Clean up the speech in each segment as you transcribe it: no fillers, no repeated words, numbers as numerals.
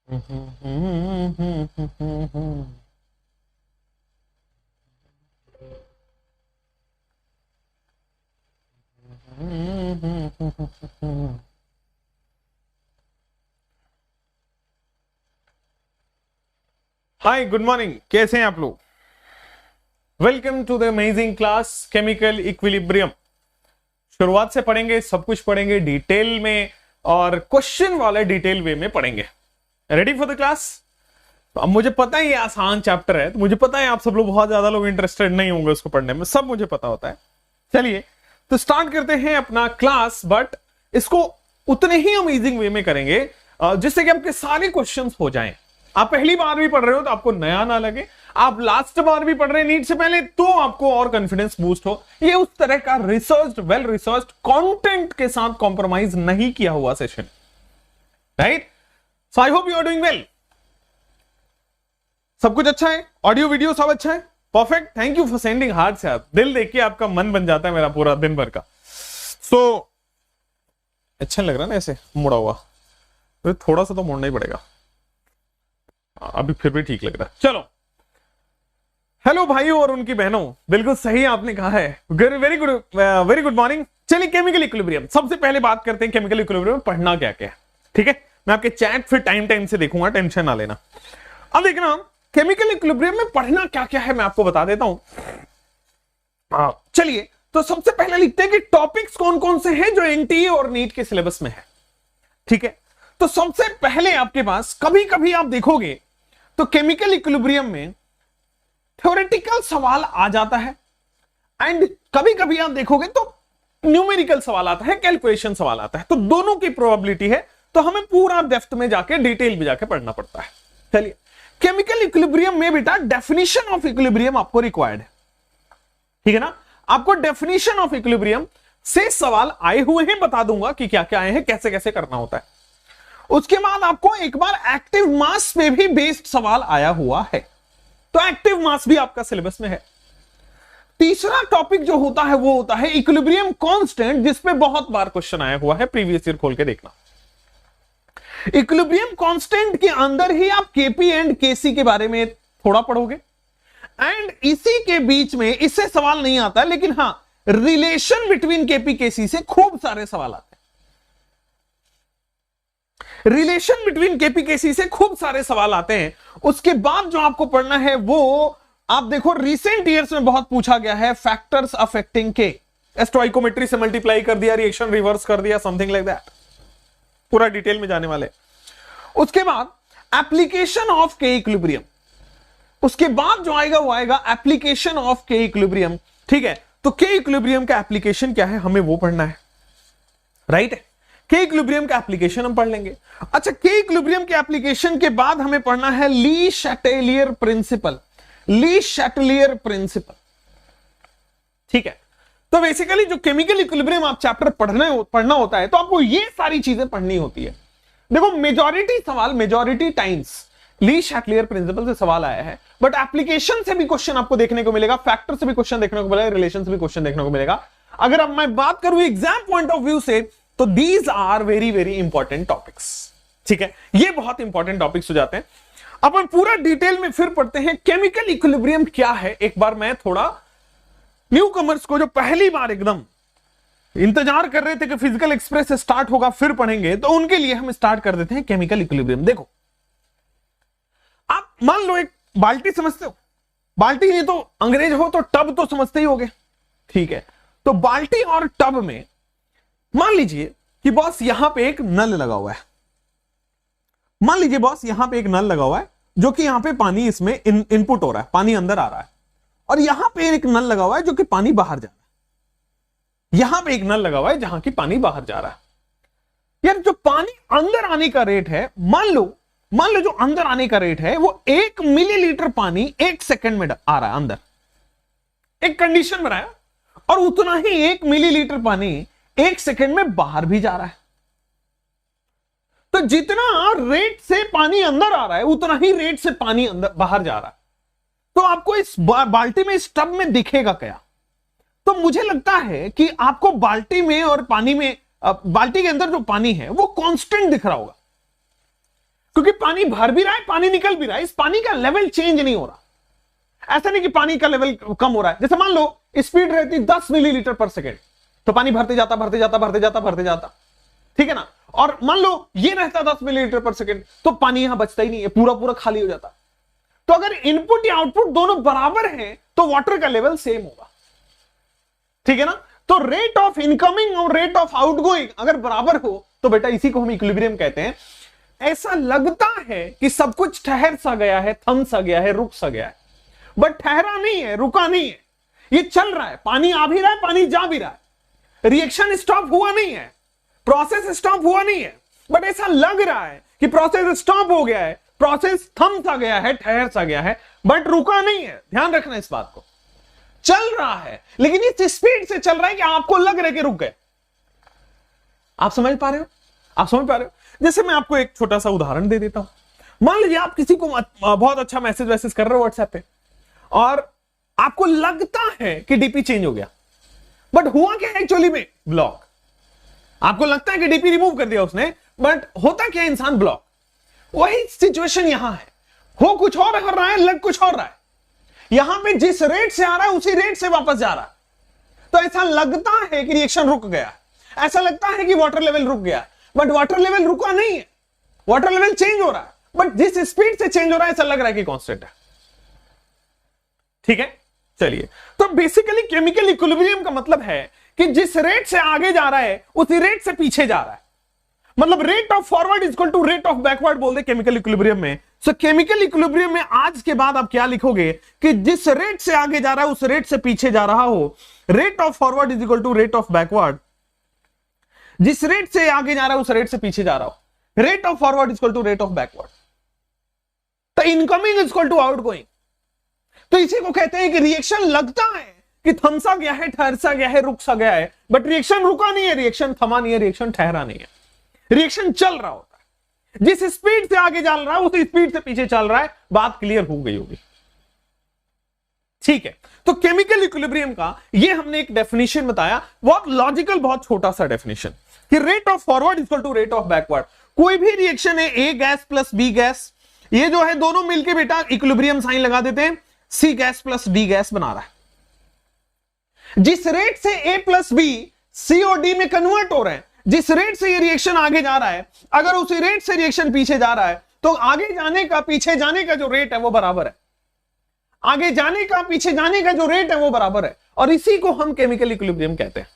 हाय, good morning. कैसे हैं आप लोग? Welcome to the amazing class chemical equilibrium. शुरुआत से पढ़ेंगे, सब कुछ पढ़ेंगे डिटेल में और क्वेश्चन वाले डिटेल वे में पढ़ेंगे। Ready for the class? अब मुझे पता है ये आसान चैप्टर है, तो मुझे पता है आप सब लोग बहुत ज्यादा लोग इंटरेस्टेड नहीं होंगे उसको पढ़ने में, सब मुझे पता होता है। चलिए तो स्टार्ट करते हैं अपना क्लास, बट इसको उतने ही अमेजिंग वे में करेंगे जिससे कि आपके सारे क्वेश्चंस हो जाएं। आप पहली बार भी पढ़ रहे हो तो आपको नया ना लगे, आप लास्ट बार भी पढ़ रहे हैं नीट से पहले तो आपको और कॉन्फिडेंस बूस्ट हो। ये उस तरह का रिसर्च, वेल रिसर्च कंटेंट के साथ कॉम्प्रोमाइज नहीं किया हुआ session, right? So I hope you are doing well. सब कुछ अच्छा है, ऑडियो वीडियो सब अच्छा है, perfect. Thank you for sending heart से। आप दिल देख के आपका मन बन जाता है मेरा पूरा दिन भर का। सो अच्छा लग रहा है ना ऐसे मुड़ा हुआ, तो थोड़ा सा तो मोड़ना ही पड़ेगा। अभी फिर भी ठीक लग रहा है। चलो, हेलो भाइयों और उनकी बहनों, बिल्कुल सही आपने कहा है। Very good morning. चलिए केमिकल इक्विलिब्रियम, सबसे पहले बात करते हैं केमिकल इक्विलिब्रियम में पढ़ना क्या क्या है। ठीक है, मैं आपके चैट फिर टाइम से देखूंगा, टेंशन ना लेना। अब देखना केमिकल इक्विलिब्रियम में पढ़ना क्या क्या है, मैं आपको बता देता हूं। चलिए तो सबसे पहले लिखते हैं कि टॉपिक्स कौन कौन से हैं जो एनटीए और नीट के सिलेबस में है। ठीक है, तो सबसे पहले आपके पास कभी कभी आप देखोगे तो केमिकल इक्विलिब्रियम में थ्योरेटिकल सवाल आ जाता है, एंड कभी कभी आप देखोगे तो न्यूमेरिकल सवाल आता है, कैलकुलेशन सवाल आता है। तो दोनों की प्रोबेबिलिटी है, तो हमें पूरा डेप्थ में जाके डिटेल में जाके पढ़ना पड़ता है। चलिए, केमिकल इक्विलिब्रियम में बेटा डेफिनेशन ऑफ इक्विलिब्रियम आपको रिक्वायर्ड है। ठीक है ना, आपको डेफिनेशन ऑफ इक्विलिब्रियम से सवाल आए हुए हैं, बता दूंगा कि क्या क्या आए हैं, कैसे कैसे करना होता है। उसके बाद आपको एक बार एक्टिव मास पे भी बेस्ड सवाल आया हुआ है, तो एक्टिव मास भी आपका सिलेबस में है। तीसरा टॉपिक जो होता है वो होता है इक्विलिब्रियम कांस्टेंट, जिसपे बहुत बार क्वेश्चन आया हुआ है, प्रीवियस ईयर खोल के देखना। इक्विलिब्रियम कांस्टेंट के अंदर ही आप केपी एंड केसी के बारे में थोड़ा पढ़ोगे, एंड इसी के बीच में इससे सवाल नहीं आता है, लेकिन हां रिलेशन बिटवीन केपी केसी से खूब सारे सवाल आते हैं। रिलेशन बिटवीन केपीकेसी से खूब सारे सवाल आते हैं। उसके बाद जो आपको पढ़ना है वो आप देखो रिसेंट ईयर्स में बहुत पूछा गया है, फैक्टर्स अफेक्टिंग के। स्टोइकोमेट्री से मल्टीप्लाई कर दिया, रिएक्शन रिवर्स कर दिया, समथिंग लाइक दैट। पूरा डिटेल में जाने वाले। उसके बाद एप्लीकेशन ऑफ के इक्विलिब्रियम, उसके बाद जो आएगा वो आएगा एप्लीकेशन ऑफ के इक्विलिब्रियम। ठीक है, तो के इक्विलिब्रियम का एप्लीकेशन क्या है हमें वो पढ़ना है, राइट? के इक्विलिब्रियम का एप्लीकेशन हम पढ़ लेंगे। अच्छा, के इक्विलिब्रियम के एप्लीकेशन के बाद हमें पढ़ना है ली शैटेलियर प्रिंसिपल। ली शैटेलियर प्रिंसिपल, ठीक है। तो बेसिकली जो केमिकल इक्विलिब्रियम आप चैप्टर पढ़ना होता है, तो आपको ये सारी चीजें पढ़नी होती है। देखो मेजॉरिटी सवाल, मेजॉरिटी टाइम्स ली शैटेलियर प्रिंसिपल से सवाल आया है, बट एप्लीकेशन से भी क्वेश्चन आपको देखने को मिलेगा, फैक्टर से भी क्वेश्चन देखने को मिलेगा, रिलेशन से भी क्वेश्चन देखने को मिलेगा। अगर अब मैं बात करूं एग्जाम पॉइंट ऑफ व्यू से, तो these are very very important topics. ठीक है, ये बहुत इंपॉर्टेंट टॉपिक्स हो जाते हैं। अपन पूरा डिटेल में फिर पढ़ते हैं केमिकल इक्विलिब्रियम क्या है। एक बार मैं थोड़ा न्यू कमर्स को जो पहली बार एकदम इंतजार कर रहे थे कि फिजिकल एक्सप्रेस से स्टार्ट होगा फिर पढ़ेंगे, तो उनके लिए हम स्टार्ट कर देते हैं केमिकल इक्विलिब्रियम। देखो, आप मान लो एक बाल्टी समझते हो, बाल्टी नहीं तो अंग्रेज हो तो टब तो समझते ही होगे। ठीक है, तो बाल्टी और टब में मान लीजिए कि बॉस यहां पे एक नल लगा हुआ है। मान लीजिए बॉस यहां पे एक नल लगा हुआ है, जो कि यहां पे पानी इसमें इनपुट हो रहा है, पानी अंदर आ रहा है, और यहां पे एक नल लगा हुआ है जो कि पानी बाहर जा रहा है। यहां पे एक नल लगा हुआ है जहां की पानी बाहर जा रहा है। यार जो पानी अंदर आने का रेट है, मान लो जो अंदर आने का रेट है वो 1 मिलीलीटर पानी 1 सेकंड में आ रहा है अंदर, एक कंडीशन बनाया, और उतना ही 1 मिलीलीटर पानी 1 सेकंड में बाहर भी जा रहा है। तो जितना रेट से पानी अंदर आ रहा है उतना ही रेट से पानी अंदर बाहर जा रहा है। तो आपको इस बाल्टी में, इस टब में दिखेगा क्या? तो मुझे लगता है कि आपको बाल्टी में और पानी में, बाल्टी के अंदर जो पानी है वो कांस्टेंट दिख रहा होगा। क्योंकि पानी भर भी रहा है, पानी निकल भी रहा है, इस पानी का लेवल चेंज नहीं हो रहा। ऐसा नहीं कि पानी का लेवल कम हो रहा है। जैसे मान लो स्पीड रहती 10 मिलीलीटर पर सेकेंड, तो पानी भरते जाता भरते जाता भरते जाता भरते जाता, ठीक है ना। और मान लो ये रहता 10 मिलीलीटर पर सेकेंड, तो पानी यहां बचता ही नहीं है, पूरा पूरा खाली हो जाता। तो अगर इनपुट या आउटपुट दोनों बराबर हैं तो वाटर का लेवल सेम होगा, ठीक है ना। तो रेट ऑफ इनकमिंग और रेट ऑफ आउटगोइंग अगर बराबर हो तो बेटा इसी को हम इक्विलिब्रियम कहते हैं। ऐसा लगता है कि सब कुछ ठहर सा गया है, थम सा गया है, रुक सा गया है, बट ठहरा नहीं है, रुका नहीं है, ये चल रहा है। पानी आ भी रहा है, पानी जा भी रहा है, रिएक्शन स्टॉप हुआ नहीं है, प्रोसेस स्टॉप हुआ नहीं है, बट ऐसा लग रहा है कि प्रोसेस स्टॉप हो गया है, प्रोसेस थम सा गया है, ठहर सा गया है, बट रुका नहीं है। ध्यान रखना इस बात को, चल रहा है लेकिन इस स्पीड से चल रहा है कि आपको लग रहा है कि रुक गए। आप समझ पा रहे हो? आप समझ पा रहे हो? जैसे मैं आपको एक छोटा सा उदाहरण दे देता हूं। मान लीजिए आप किसी को बहुत अच्छा मैसेज कर रहे हो व्हाट्सएप पे, और आपको लगता है कि डीपी चेंज हो गया, बट हुआ क्या एक्चुअली में? ब्लॉक। आपको लगता है कि डीपी रिमूव कर दिया उसने, बट होता क्या, इंसान ब्लॉक। वही सिचुएशन यहां है, हो कुछ और रहा है, लग कुछ और रहा है। यहां पे जिस रेट से आ रहा है उसी रेट से वापस जा रहा है, तो ऐसा लगता है कि रिएक्शन रुक गया, ऐसा लगता है कि वाटर लेवल रुक गया, बट वाटर लेवल रुका नहीं है, वाटर लेवल चेंज हो रहा है, बट जिस स्पीड से चेंज हो रहा है ऐसा लग रहा है कि कांस्टेंट है, ठीक है। चलिए, तो बेसिकली केमिकल इक्विलिब्रियम का मतलब है कि जिस रेट से आगे जा रहा है उसी रेट से पीछे जा रहा है। मतलब rate of forward is equal to rate of backward बोल दे केमिकल इक्विलिब्रियम में। सो केमिकल इक्विलिब्रियम में आज के बाद आप क्या लिखोगे कि जिस रेट से आगे जा रहा है उस रेट से पीछे जा रहा हो, rate of forward is equal to rate of backward. जिस रेट से आगे जा रहा है उस रेट से पीछे जा रहा हो, rate of forward is equal to rate of backward. तो incoming is equal to outgoing. तो इसी को कहते हैं कि रिएक्शन लगता है कि थम सा गया है, ठहर सा गया है, रुक सा गया है, बट रिएक्शन रुका नहीं है, रिएक्शन थमा नहीं है, रिएक्शन ठहरा नहीं है, रिएक्शन चल रहा होता है। जिस स्पीड से आगे चल रहा है उसी स्पीड से पीछे चल रहा है। बात क्लियर हो गई होगी, ठीक है। तो केमिकल इक्विलिब्रियम का ये हमने एक डेफिनेशन बताया, बहुत लॉजिकल, बहुत छोटा सा डेफिनेशन, कि rate of forward equal to rate of backward. कोई भी रिएक्शन है, A gas plus B gas, ये जो है दोनों मिलके बेटा इक्विलिब्रियम साइन लगा देते हैं, सी गैस प्लस डी गैस बना रहा है। जिस रेट से ए प्लस बी सी और डी में कन्वर्ट हो रहे हैं, जिस रेट से ये रिएक्शन आगे जा रहा है, अगर उसी रेट से रिएक्शन पीछे जा रहा है तो आगे जाने का पीछे जाने का जो रेट है वो बराबर है। आगे जाने का पीछे जाने का जो रेट है वो बराबर है, और इसी को हम केमिकल इक्विलिब्रियम कहते हैं।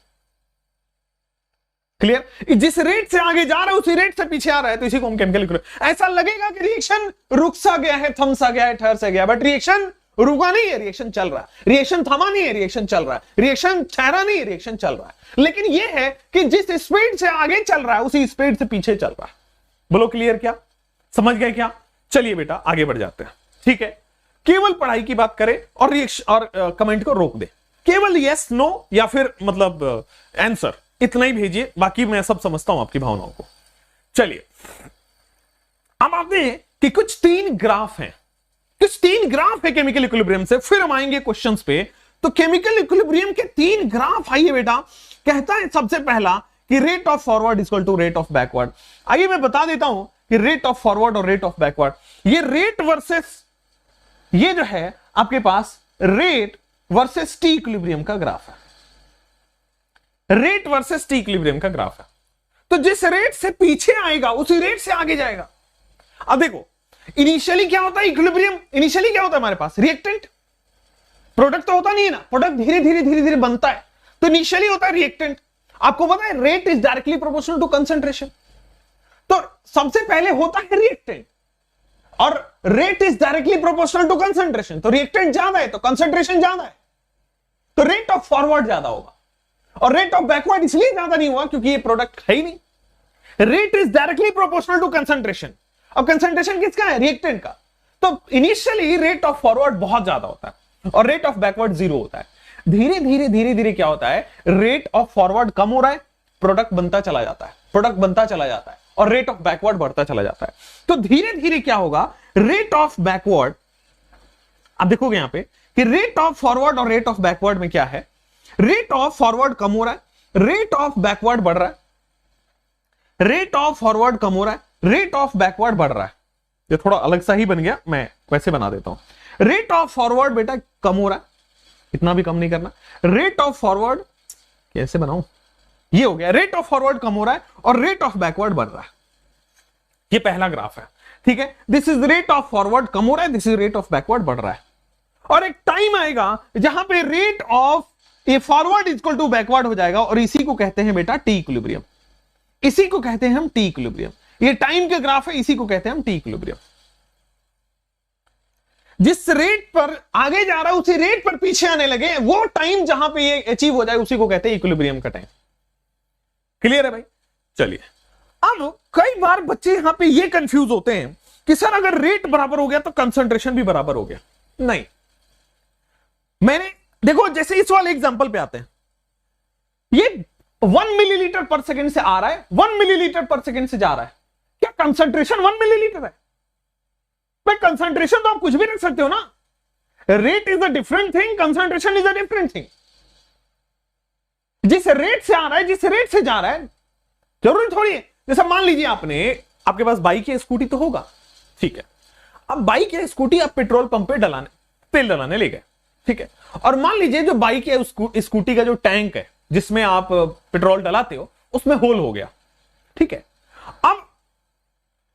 क्लियर? जिस रेट से आगे जा रहा है उसी रेट से पीछे आ रहा है, तो इसी को हम केमिकल इक्विलिब्रियम। ऐसा लगेगा कि रिएक्शन रुक सा गया है, थम सा गया है, ठहर सा गया, बट रिएक्शन रुका नहीं है, रिएक्शन चल रहा है। रिएक्शन थमा नहीं है, रिएक्शन चल रहा है। रिएक्शन ठहरा नहीं है, रिएक्शन चल रहा है। लेकिन यह है कि जिस स्पीड से आगे चल रहा है उसी स्पीड से पीछे चल रहा है। बोलो क्लियर? क्या समझ गए क्या? चलिए बेटा आगे बढ़ जाते हैं, ठीक है। केवल पढ़ाई की बात करें और रिएक्शन और कमेंट को रोक दे, केवल यस नो या फिर मतलब आंसर इतना ही भेजिए, बाकी मैं सब समझता हूं आपकी भावनाओं को। चलिए अब आप देखें कि कुछ तीन ग्राफ हैं, कुछ तीन ग्राफ है केमिकल इक्विलिब्रियम से, फिर हम आएंगे क्वेश्चंस पे। तो केमिकल इक्विलिब्रियम के तीन ग्राफ आइए बेटा। कहता है सबसे पहला कि rate of forward equal to rate of backward. आइए मैं बता देता हूं कि रेट ऑफ फॉरवर्ड और रेट ऑफ बैकवर्ड, ये रेट वर्सेस, ये जो है आपके पास रेट वर्सेस टी इक्विलिब्रियम का ग्राफ है। रेट वर्सेस टी इक्विलिब्रियम का ग्राफ है। तो जिस रेट से पीछे आएगा उसी रेट से आगे जाएगा। अब देखो इनिशियली क्या होता है इक्विलिब्रियम, इनिशियली क्या होता है हमारे पास रिएक्टेंट, प्रोडक्ट तो होता नहीं है ना, प्रोडक्ट धीरे धीरे धीरे धीरे बनता है। तो इनिशियली होता है रिएक्टेंट। आपको पता है rate is directly proportional to concentration. तो सबसे पहले होता है रिएक्टेंट और rate is directly proportional to concentration. तो रिएक्टेंट ज्यादा है तो कंसंट्रेशन ज्यादा है, तो रेट ऑफ फॉरवर्ड ज्यादा होगा। और रेट ऑफ बैकवर्ड इसलिए ज्यादा नहीं हुआ क्योंकि ये प्रोडक्ट है ही नहीं। Rate is directly proportional to concentration, और कंसंट्रेशन किसका है? रिएक्टेंट का। तो इनिशियली रेट ऑफ फॉरवर्ड बहुत ज्यादा होता है और रेट ऑफ बैकवर्ड जीरो होता है। धीरे धीरे धीरे धीरे क्या होता है, रेट ऑफ फॉरवर्ड कम हो रहा है, प्रोडक्ट बनता चला जाता है, प्रोडक्ट बनता चला जाता है, और रेट ऑफ बैकवर्ड बढ़ता चला जाता है। तो धीरे धीरे क्या होगा, रेट ऑफ बैकवर्ड, आप देखोगे यहां पे कि रेट ऑफ फॉरवर्ड और रेट ऑफ बैकवर्ड में क्या है, रेट ऑफ फॉरवर्ड कम हो रहा है, रेट ऑफ बैकवर्ड बढ़ रहा है, रेट ऑफ फॉरवर्ड कम हो रहा है, रेट ऑफ बैकवर्ड बढ़ रहा है। ये थोड़ा अलग सा ही बन गया, मैं वैसे बना देता हूं। रेट ऑफ फॉरवर्ड बेटा कम हो रहा है, इतना भी कम नहीं करना। रेट ऑफ फॉरवर्ड कैसे बनाऊं, ये हो गया। रेट ऑफ फॉरवर्ड कम हो रहा है और रेट ऑफ बैकवर्ड बढ़ रहा है। ये पहला ग्राफ है, ठीक है। This is rate of forward कम हो रहा है, this is rate of backward बढ़ रहा है। और एक टाइम आएगा जहां पे rate of a forward equal to backward हो जाएगा, और इसी को कहते हैं बेटा टी इक्विलिब्रियम। इसी को कहते हैं हम टी इक्विलिब्रियम। ये टाइम के ग्राफ है, इसी को कहते हैं हम टी इक्विलिब्रियम। जिस रेट पर आगे जा रहा है उसी रेट पर पीछे आने लगे, वो टाइम जहां पे ये अचीव हो जाए उसी को कहते हैं इक्विलिब्रियम का टाइम। क्लियर है भाई? चलिए, अब कई बार बच्चे यहां पे ये कंफ्यूज होते हैं कि सर अगर रेट बराबर हो गया तो कंसंट्रेशन भी बराबर हो गया। नहीं, मैंने देखो जैसे इस वाले एग्जांपल पे आते हैं, ये 1 मिलीलीटर पर सेकंड से आ रहा है, 1 मिलीलीटर पर सेकंड से जा रहा है, क्या कंसंट्रेशन 1 मिलीलीटर है? भाई कंसंट्रेशन तो आप कुछ भी रख सकते हो ना। Rate is a different thing, concentration is a different thing. जिस रेट से आ रहा है, जिस रेट से जा रहा है, जरूरी थोड़ी है। जैसा मान लीजिए आपके पास बाइक या स्कूटी तो होगा, ठीक है। अब बाइक या स्कूटी आप पेट्रोल पंप पे तेल डलाने ले गए, ठीक है। और मान लीजिए जो बाइक या स्कूटी का जो टैंक है जिसमें आप पेट्रोल डलाते हो, उसमें होल हो गया, ठीक है। अब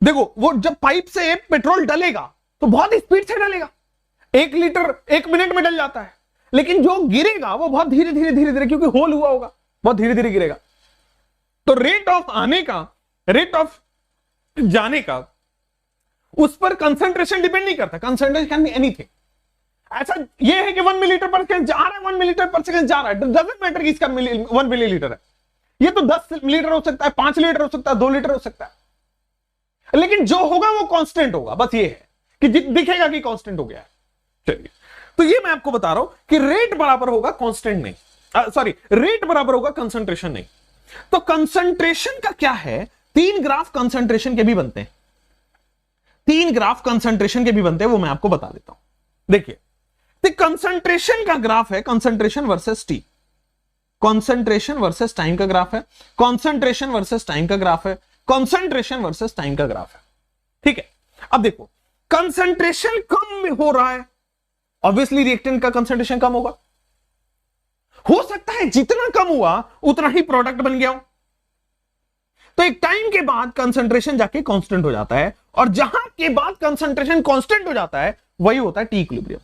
देखो वो जब पाइप से पेट्रोल डलेगा तो बहुत स्पीड से डलेगा, 1 लीटर 1 मिनट में डल जाता है। लेकिन जो गिरेगा वो बहुत धीरे धीरे, क्योंकि होल हुआ होगा, बहुत धीरे धीरे गिरेगा। तो रेट ऑफ आने का, रेट ऑफ जाने का, उस पर कंसंट्रेशन डिपेंड नहीं करता। Concentration can be anything. ऐसा ये है कि 1 मिलीलीटर पर सेकंड जा रहा है, 1 मिलीलीटर पर सेकंड जा रहा है, डजंट मैटर कि इसका 1 मिलीलीटर है। ये तो 10 मिलीलीटर हो सकता है, 5 लीटर हो सकता है, 2 लीटर हो सकता है, लेकिन जो होगा वो कांस्टेंट होगा। बस ये है कि दिखेगा कि कांस्टेंट हो गया है। चलिए, तो ये मैं आपको बता रहा हूं कि रेट बराबर होगा कांस्टेंट नहीं, सॉरी, रेट बराबर होगा कंसंट्रेशन नहीं। तो कंसंट्रेशन का क्या है, 3 ग्राफ कंसंट्रेशन के भी बनते हैं, 3 ग्राफ कंसंट्रेशन के भी बनते हैं, वो मैं आपको बता देता हूं। देखिए, कंसंट्रेशन का ग्राफ है concentration versus T, concentration versus time का ग्राफ है, कंसंट्रेशन वर्सेस टाइम का ग्राफ है, कंसंट्रेशन वर्सेस टाइम का ग्राफ है, ठीक है। अब देखो, कंसंट्रेशन कम में हो रहा है, ऑब्वियसली रिएक्टेंट का कंसंट्रेशन कम होगा। हो सकता है जितना कम हुआ उतना ही प्रोडक्ट बन गया हो। तो एक टाइम के बाद कंसंट्रेशन जाके कांस्टेंट हो जाता है, और जहां के बाद कंसंट्रेशन कांस्टेंट हो जाता है वही होता है टी इक्विलिब्रियम।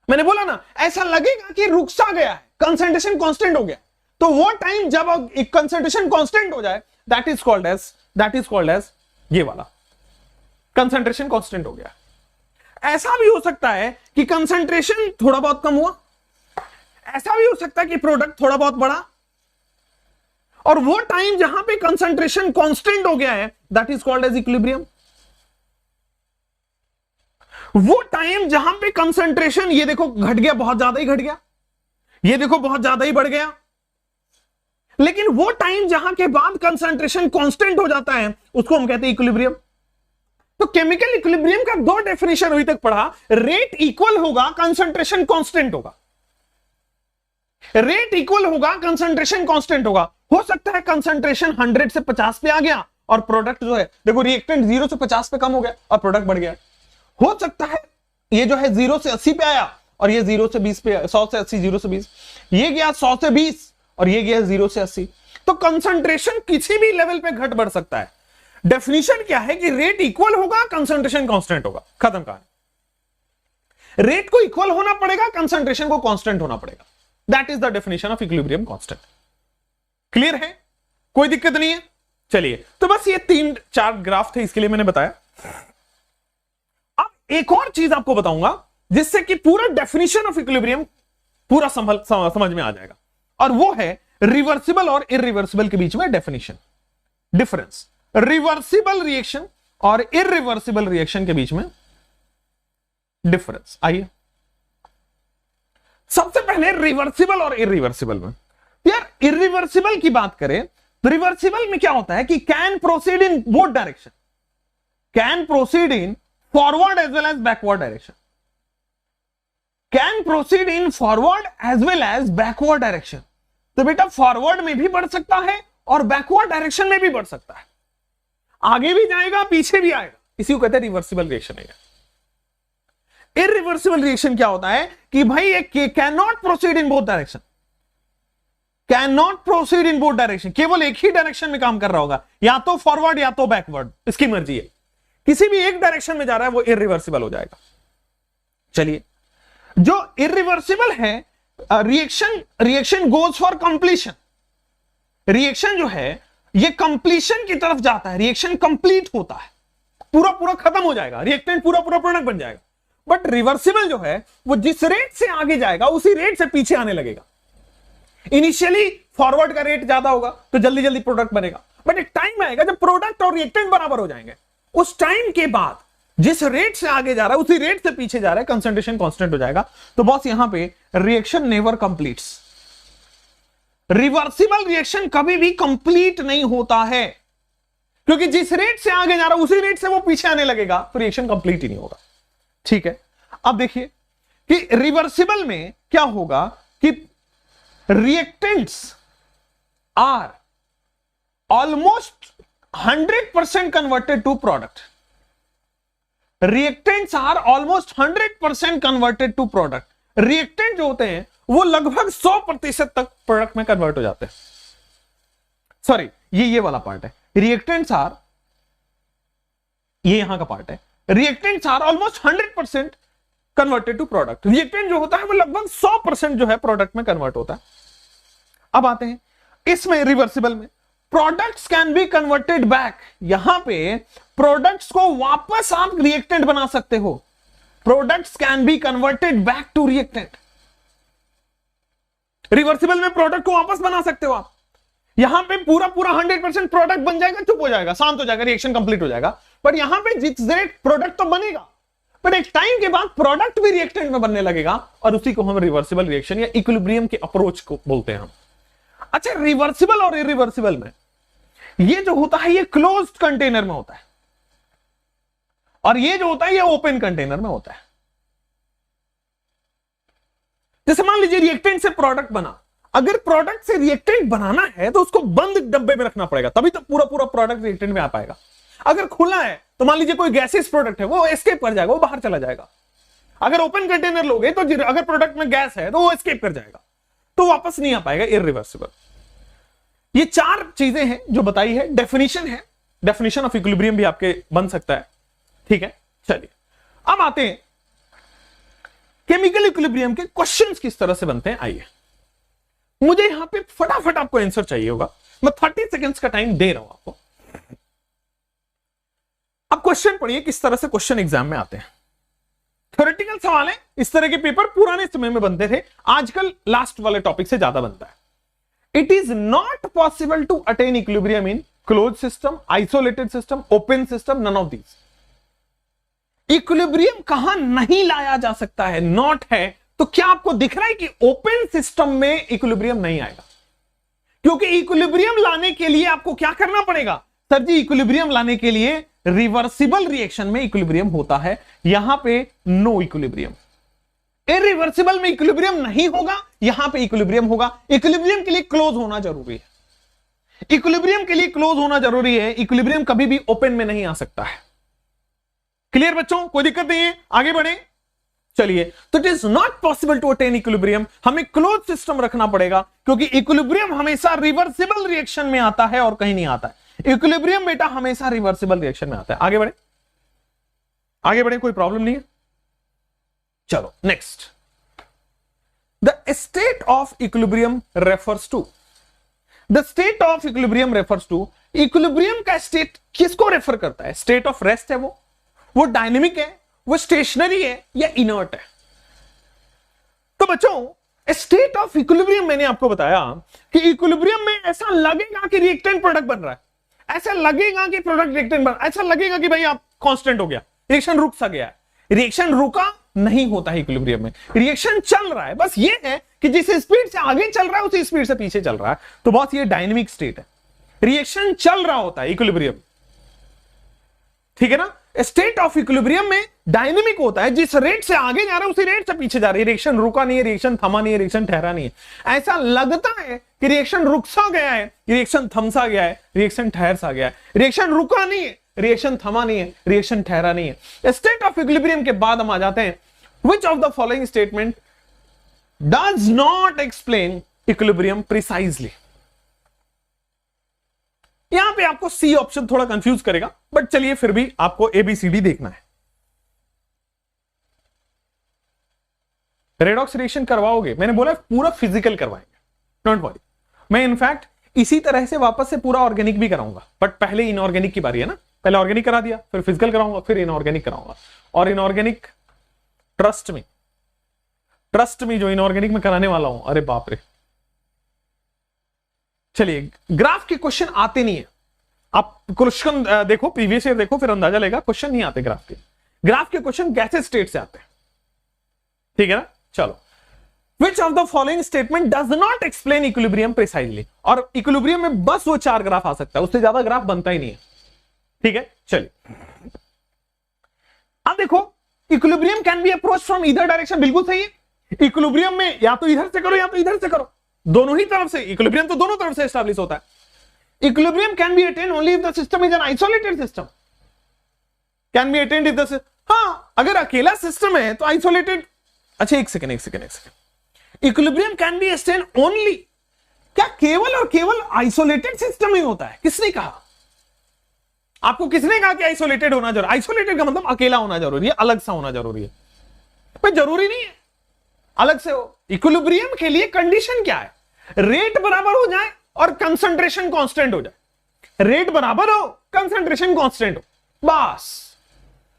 मैंने बोला ना, ऐसा लगेगा कि रुक सा गया है, कंसंट्रेशन कांस्टेंट हो गया, तो वो टाइम जब एक कंसंट्रेशन कांस्टेंट हो जाए, दैट इज कॉल्ड एज ये वाला कंसंट्रेशन कांस्टेंट हो गया। ऐसा भी हो सकता है कि कंसंट्रेशन थोड़ा बहुत कम हुआ, ऐसा भी हो सकता है कि प्रोडक्ट थोड़ा बहुत बढ़ा, और वो टाइम जहां पे कंसंट्रेशन कांस्टेंट हो गया है, that is called as equilibrium. वो टाइम जहां पे कंसंट्रेशन, ये देखो घट गया, बहुत ज्यादा ही घट गया, ये देखो बहुत ज्यादा ही बढ़ गया, लेकिन वो टाइम जहां के बाद कंसंट्रेशन कांस्टेंट हो जाता है, उसको हम कहते हैं इक्विलिब्रियम। तो केमिकल इक्विलिब्रियम का 2 डेफिनेशन अभी तक पढ़ा। रेट इक्वल होगा, कंसंट्रेशन कांस्टेंट होगा। रेट इक्वल होगा, कंसंट्रेशन कांस्टेंट होगा। हो सकता है कंसंट्रेशन 100 से 50 पे आ गया और प्रोडक्ट जो है, देखो रिएक्टेंट 0 से 50 पे कम हो गया और प्रोडक्ट बढ़ गया। हो सकता है ये जो है 0 से 80 पे आया और ये 0 से 20 पे, 100 से 80, 0 से 20, ये गया 100 से 20 और ये गया 0 से 80। तो कंसंट्रेशन किसी भी लेवल पे घट बढ़ सकता है। डेफिनेशन क्या है कि रेट इक्वल होगा, कंसंट्रेशन कांस्टेंट होगा, खत्म कहानी। रेट को इक्वल होना पड़ेगा, कंसंट्रेशन को कांस्टेंट होना पड़ेगा। That is the definition of equilibrium constant. Clear है? कोई दिक्कत नहीं है? चलिए, तो बस ये 3-4 ग्राफ थे, इसके लिए मैंने बताया। अब एक और चीज आपको बताऊंगा जिससे कि पूरा डेफिनेशन ऑफ इक्विलिब्रियम पूरा समझ में आ जाएगा, और वो है रिवर्सिबल और इरिवर्सिबल के बीच में डेफिनेशन, डिफरेंस। रिवर्सिबल रिएक्शन और इरिवर्सिबल रिएक्शन के बीच में डिफरेंस। आइए सबसे पहले रिवर्सिबल और इरिवर्सिबल में। यार इरिवर्सिबल की बात करें तो रिवर्सिबल में क्या होता है कि can proceed in both direction, can proceed in forward as well as backward direction, can proceed in forward as well as backward direction. तो बेटा फॉरवर्ड में भी बढ़ सकता है और बैकवर्ड डायरेक्शन में भी बढ़ सकता है, आगे भी जाएगा पीछे भी आएगा। इसी को कहते हैं रिवर्सिबल रिएक्शन है। इरिवर्सिबल रिएक्शन क्या होता है कि भाई ये can not proceed in both direction, can not proceed in both direction, केवल एक ही डायरेक्शन में काम कर रहा होगा, या तो फॉरवर्ड या तो बैकवर्ड, इसकी मर्जी है, किसी भी एक डायरेक्शन में जा रहा है वो इरिवर्सिबल हो जाएगा। चलिए, जो इरिवर्सिबल है reaction goes for completion, reaction जो है ये कंप्लीशन की तरफ जाता है, रिएक्शन कंप्लीट होता है, पूरा पूरा खत्म हो जाएगा, रिएक्टेंट पूरा पूरा प्रोडक्ट बन जाएगा। बट रिवर्सिबल जो है वो जिस रेट से आगे जाएगा उसी रेट से पीछे आने लगेगा। इनिशियली फॉरवर्ड का रेट ज्यादा होगा तो जल्दी जल्दी प्रोडक्ट बनेगा, बट एक टाइम आएगा जब प्रोडक्ट और रिएक्टेंट बराबर हो जाएंगे, उस टाइम के बाद जिस रेट से आगे जा रहा है उसी रेट से पीछे जा रहा है, कंसंट्रेशन कांस्टेंट हो जाएगा। तो बॉस यहां पे reaction never completes, reversible reaction कभी भी कंप्लीट नहीं होता है, क्योंकि जिस रेट से आगे जा रहा है उसी रेट से वो पीछे आने लगेगा, तो रिएक्शन कंप्लीट ही नहीं होगा। ठीक है, अब देखिए कि रिवर्सिबल में क्या होगा कि reactants are almost 100% converted to product, reactants are almost 100% converted to product, reactant जो होते हैं वो लगभग 100% तक प्रोडक्ट में कन्वर्ट हो जाते हैं। सॉरी, ये वाला पार्ट है, रिएक्टेंट्स आर, ये यहां का पार्ट है, reactants are almost 100% converted to product, reactant जो होता है वो लगभग 100% जो है प्रोडक्ट में कन्वर्ट होता है। अब आते हैं इसमें रिवर्सिबल में, products can be converted back, यहां पे प्रोडक्ट्स को वापस आप रिएक्टेंट बना सकते हो, products can be converted back to reactant, reversible में प्रोडक्ट को वापस बना सकते हो आप, यहां पे पूरा पूरा 100% प्रोडक्ट बन जाएगा, चुप हो जाएगा, शांत हो जाएगा, रिएक्शन कंप्लीट हो जाएगा। पर यहां पे जिस रेट प्रोडक्ट तो बनेगा, पर एक टाइम के बाद प्रोडक्ट भी रिएक्टेंट में बनने लगेगा, और उसी को हम रिवर्सिबल रिएक्शन या इक्विलिब्रियम के अप्रोच को बोलते हैं हम। अच्छा, रिवर्सिबल और इरिवर्सिबल में ये जो होता है ये क्लोज्ड कंटेनर में होता है, और ये जो होता है ये ओपन कंटेनर में होता है। जैसे मान लीजिए रिएक्टेंट से प्रोडक्ट बना, अगर प्रोडक्ट से रिएक्टेंट बनाना है तो उसको बंद डब्बे में रखना पड़ेगा, तभी तो पूरा पूरा प्रोडक्ट रिएक्टेंट में आ पाएगा। अगर खुला है तो मान लीजिए कोई गैसेस प्रोडक्ट है, वो एस्केप कर जाएगा, वो बाहर चला जाएगा। अगर ओपन कंटेनर लोगे तो अगर प्रोडक्ट में गैस है तो वो एस्केप कर जाएगा, तो वापस नहीं आ पाएगा, इरिवर्सिबल। ये चार चीजें हैं जो बताई है, डेफिनेशन है, डेफिनेशन ऑफ इक्विलिब्रियम भी आपके बन सकता है। ठीक है, चलिए अब आते हैं केमिकल इक्विलिब्रियम के क्वेश्चंस किस तरह से बनते हैं। आइए, मुझे यहां पे फटाफट आपको आंसर चाहिए होगा, मैं 30 सेकेंड्स का टाइम दे रहा हूं आपको। अब क्वेश्चन पढ़िए किस तरह से क्वेश्चन एग्जाम में आते हैं। थ्योरेटिकल सवाल है, इस तरह के पेपर पुराने समय में बनते थे, आजकल लास्ट वाले टॉपिक से ज्यादा बनता है। It is not possible to attain equilibrium in close system, isolated system, open system, none of these. Equilibrium कहां नहीं लाया जा सकता है, नॉट है, तो क्या आपको दिख रहा है कि ओपन सिस्टम में इक्विलिब्रियम नहीं आएगा? क्योंकि इक्विलिब्रियम लाने के लिए आपको क्या करना पड़ेगा सर जी? इक्विलिब्रियम लाने के लिए रिवर्सिबल रिएक्शन में इक्विलिब्रियम होता है, यहां पे नो इक्विलिब्रियम। इरिवर्सिबल में इक्विलिब्रियम नहीं होगा, यहां पे इक्विलिब्रियम होगा। इक्विलिब्रियम के लिए क्लोज होना जरूरी है, इक्विलिब्रियम के लिए क्लोज होना जरूरी है। इक्विलिब्रियम कभी भी ओपन में नहीं आ सकता है। क्लियर बच्चों, कोई दिक्कत नहीं है, आगे बढ़े। चलिए, तो it is not possible to attain equilibrium, हमें क्लोज सिस्टम रखना पड़ेगा, क्योंकि इक्विलिब्रियम हमेशा रिवर्सिबल रिएक्शन में आता है और कहीं नहीं आता है। इक्विलिब्रियम बेटा हमेशा रिवर्सिबल रिएक्शन में आता है। आगे बढ़े, आगे बढ़े, कोई प्रॉब्लम नहीं है। चलो next, the state of equilibrium refers to, the state of equilibrium refers to, equilibrium का स्टेट किसको रेफर करता है? स्टेट ऑफ रेस्ट है वो डायनेमिक है, वो स्टेशनरी है, या इनर्ट है? तो बच्चों स्टेट ऑफ इक्विलिब्रियम मैंने आपको बताया कि इक्विलिब्रियम में ऐसा लगेगा कि रिएक्टेंट प्रोडक्ट बन रहा है, ऐसा लगेगा कि प्रोडक्ट रिएक्टेंट बन, ऐसा लगेगा कि भाई आप कांस्टेंट हो गया, रिएक्शन रुक सा गया है। रिएक्शन रुका नहीं होता है इक्विलिब्रियम में, रिएक्शन चल रहा है। बस ये है कि जिस स्पीड से आगे चल रहा है उसी स्पीड से पीछे चल रहा है। तो बस ये डायनेमिक स्टेट है, रिएक्शन चल रहा होता है इक्विलिब्रियम, ठीक है ना। स्टेट ऑफ इक्विलिब्रियम में डायनेमिक होता है, जिस रेट से आगे जा रहा है उसी रेट से पीछे जा रही है। रिएक्शन रुका नहीं है, रिएक्शन थमा नहीं है, रिएक्शन ठहरा नहीं है। ऐसा लगता है कि रिएक्शन रुक सा गया है, रिएक्शन थम सा गया है, रिएक्शन ठहर सा गया है। रिएक्शन रुका नहीं है, रिएक्शन थमा नहीं है, रिएक्शन ठहरा नहीं है। स्टेट ऑफ इक्विलिब्रियम के बाद हम आ जाते हैं विच of the following statement does not explain equilibrium precisely. यहां पे आपको सी ऑप्शन थोड़ा कंफ्यूज करेगा, बट चलिए फिर भी आपको एबीसीडी देखना है। रेडॉक्स रिएक्शन करवाओगे, मैंने बोला पूरा फिजिकल करवाएंगे, डोंट वरी। मैं इनफैक्ट इसी तरह से वापस से पूरा ऑर्गेनिक भी कराऊंगा, बट पहले इनऑर्गेनिक की बारी है ना, पहले ऑर्गेनिक करा दिया, फिर फिजिकल कराऊंगा, फिर इनऑर्गेनिक कराऊंगा। और इनऑर्गेनिक ट्रस्ट में जो इनऑर्गेनिक में कराने वाला हूं, अरे बाप रे। चलिए, ग्राफ के क्वेश्चन आते नहीं है, आप क्वेश्चन देखो, प्रीवियस ईयर देखो, फिर अंदाजा लेगा। क्वेश्चन नहीं आते ग्राफ के क्वेश्चन गैसेज स्टेट से आते हैं, ठीक है ना। चलो, Which of the following statement does not explain equilibrium precisely? और इक्विलिब्रियम में बस वो 4 ग्राफ आ सकता है, उससे ज्यादा ग्राफ बनता ही नहीं है, ठीक है। चलिए, अब देखो, equilibrium can be approach from either direction, बिल्कुल सही है। इक्विलिब्रियम में या तो इधर से करो या तो इधर से करो, दोनों ही तरफ से। इक्विलिब्रियम तो दोनों तरफ से एस्टैब्लिश होता है। Equilibrium can be attend only if the system is an isolated system. Can be attend if the, हाँ, अगर अकेला सिस्टम है तो आइसोलेटेड। अच्छा, एक second. Equilibrium can be attend only, क्या केवल और केवल आइसोलेटेड सिस्टम ही होता है? किसने कहा? आपको किसने कहा कि आइसोलेटेड होना जरूरी? आइसोलेटेड का मतलब अकेला होना जरूरी है, अलग सा होना जरूरी है? भाई जरूरी नहीं है अलग से हो। इक्विलिब्रियम के लिए कंडीशन क्या है? रेट बराबर हो जाए और कंसंट्रेशन कांस्टेंट हो जाए। रेट बराबर हो, कंसंट्रेशन कांस्टेंट हो, बस।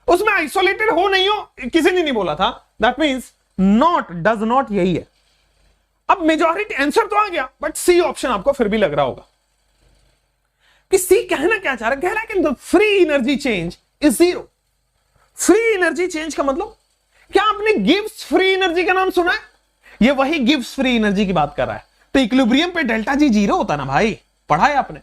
उसमें आइसोलेटेड हो नहीं हो किसी ने नहीं बोला था। That means not, does not, यही है। अब मेजॉरिटी आंसर तो आ गया, बट सी ऑप्शन आपको फिर भी लग रहा होगा कि सी कहना क्या चाह रहा है? कह रहा है कि the free energy change is 0। Free energy change का मतलब क्या आपने गिब्स फ्री एनर्जी का नाम सुना है? ये वही गिब्स फ्री एनर्जी की बात कर रहा है। तो इक्विलिब्रियम पे डेल्टा जी 0 होता ना भाई, पढ़ा है आपने।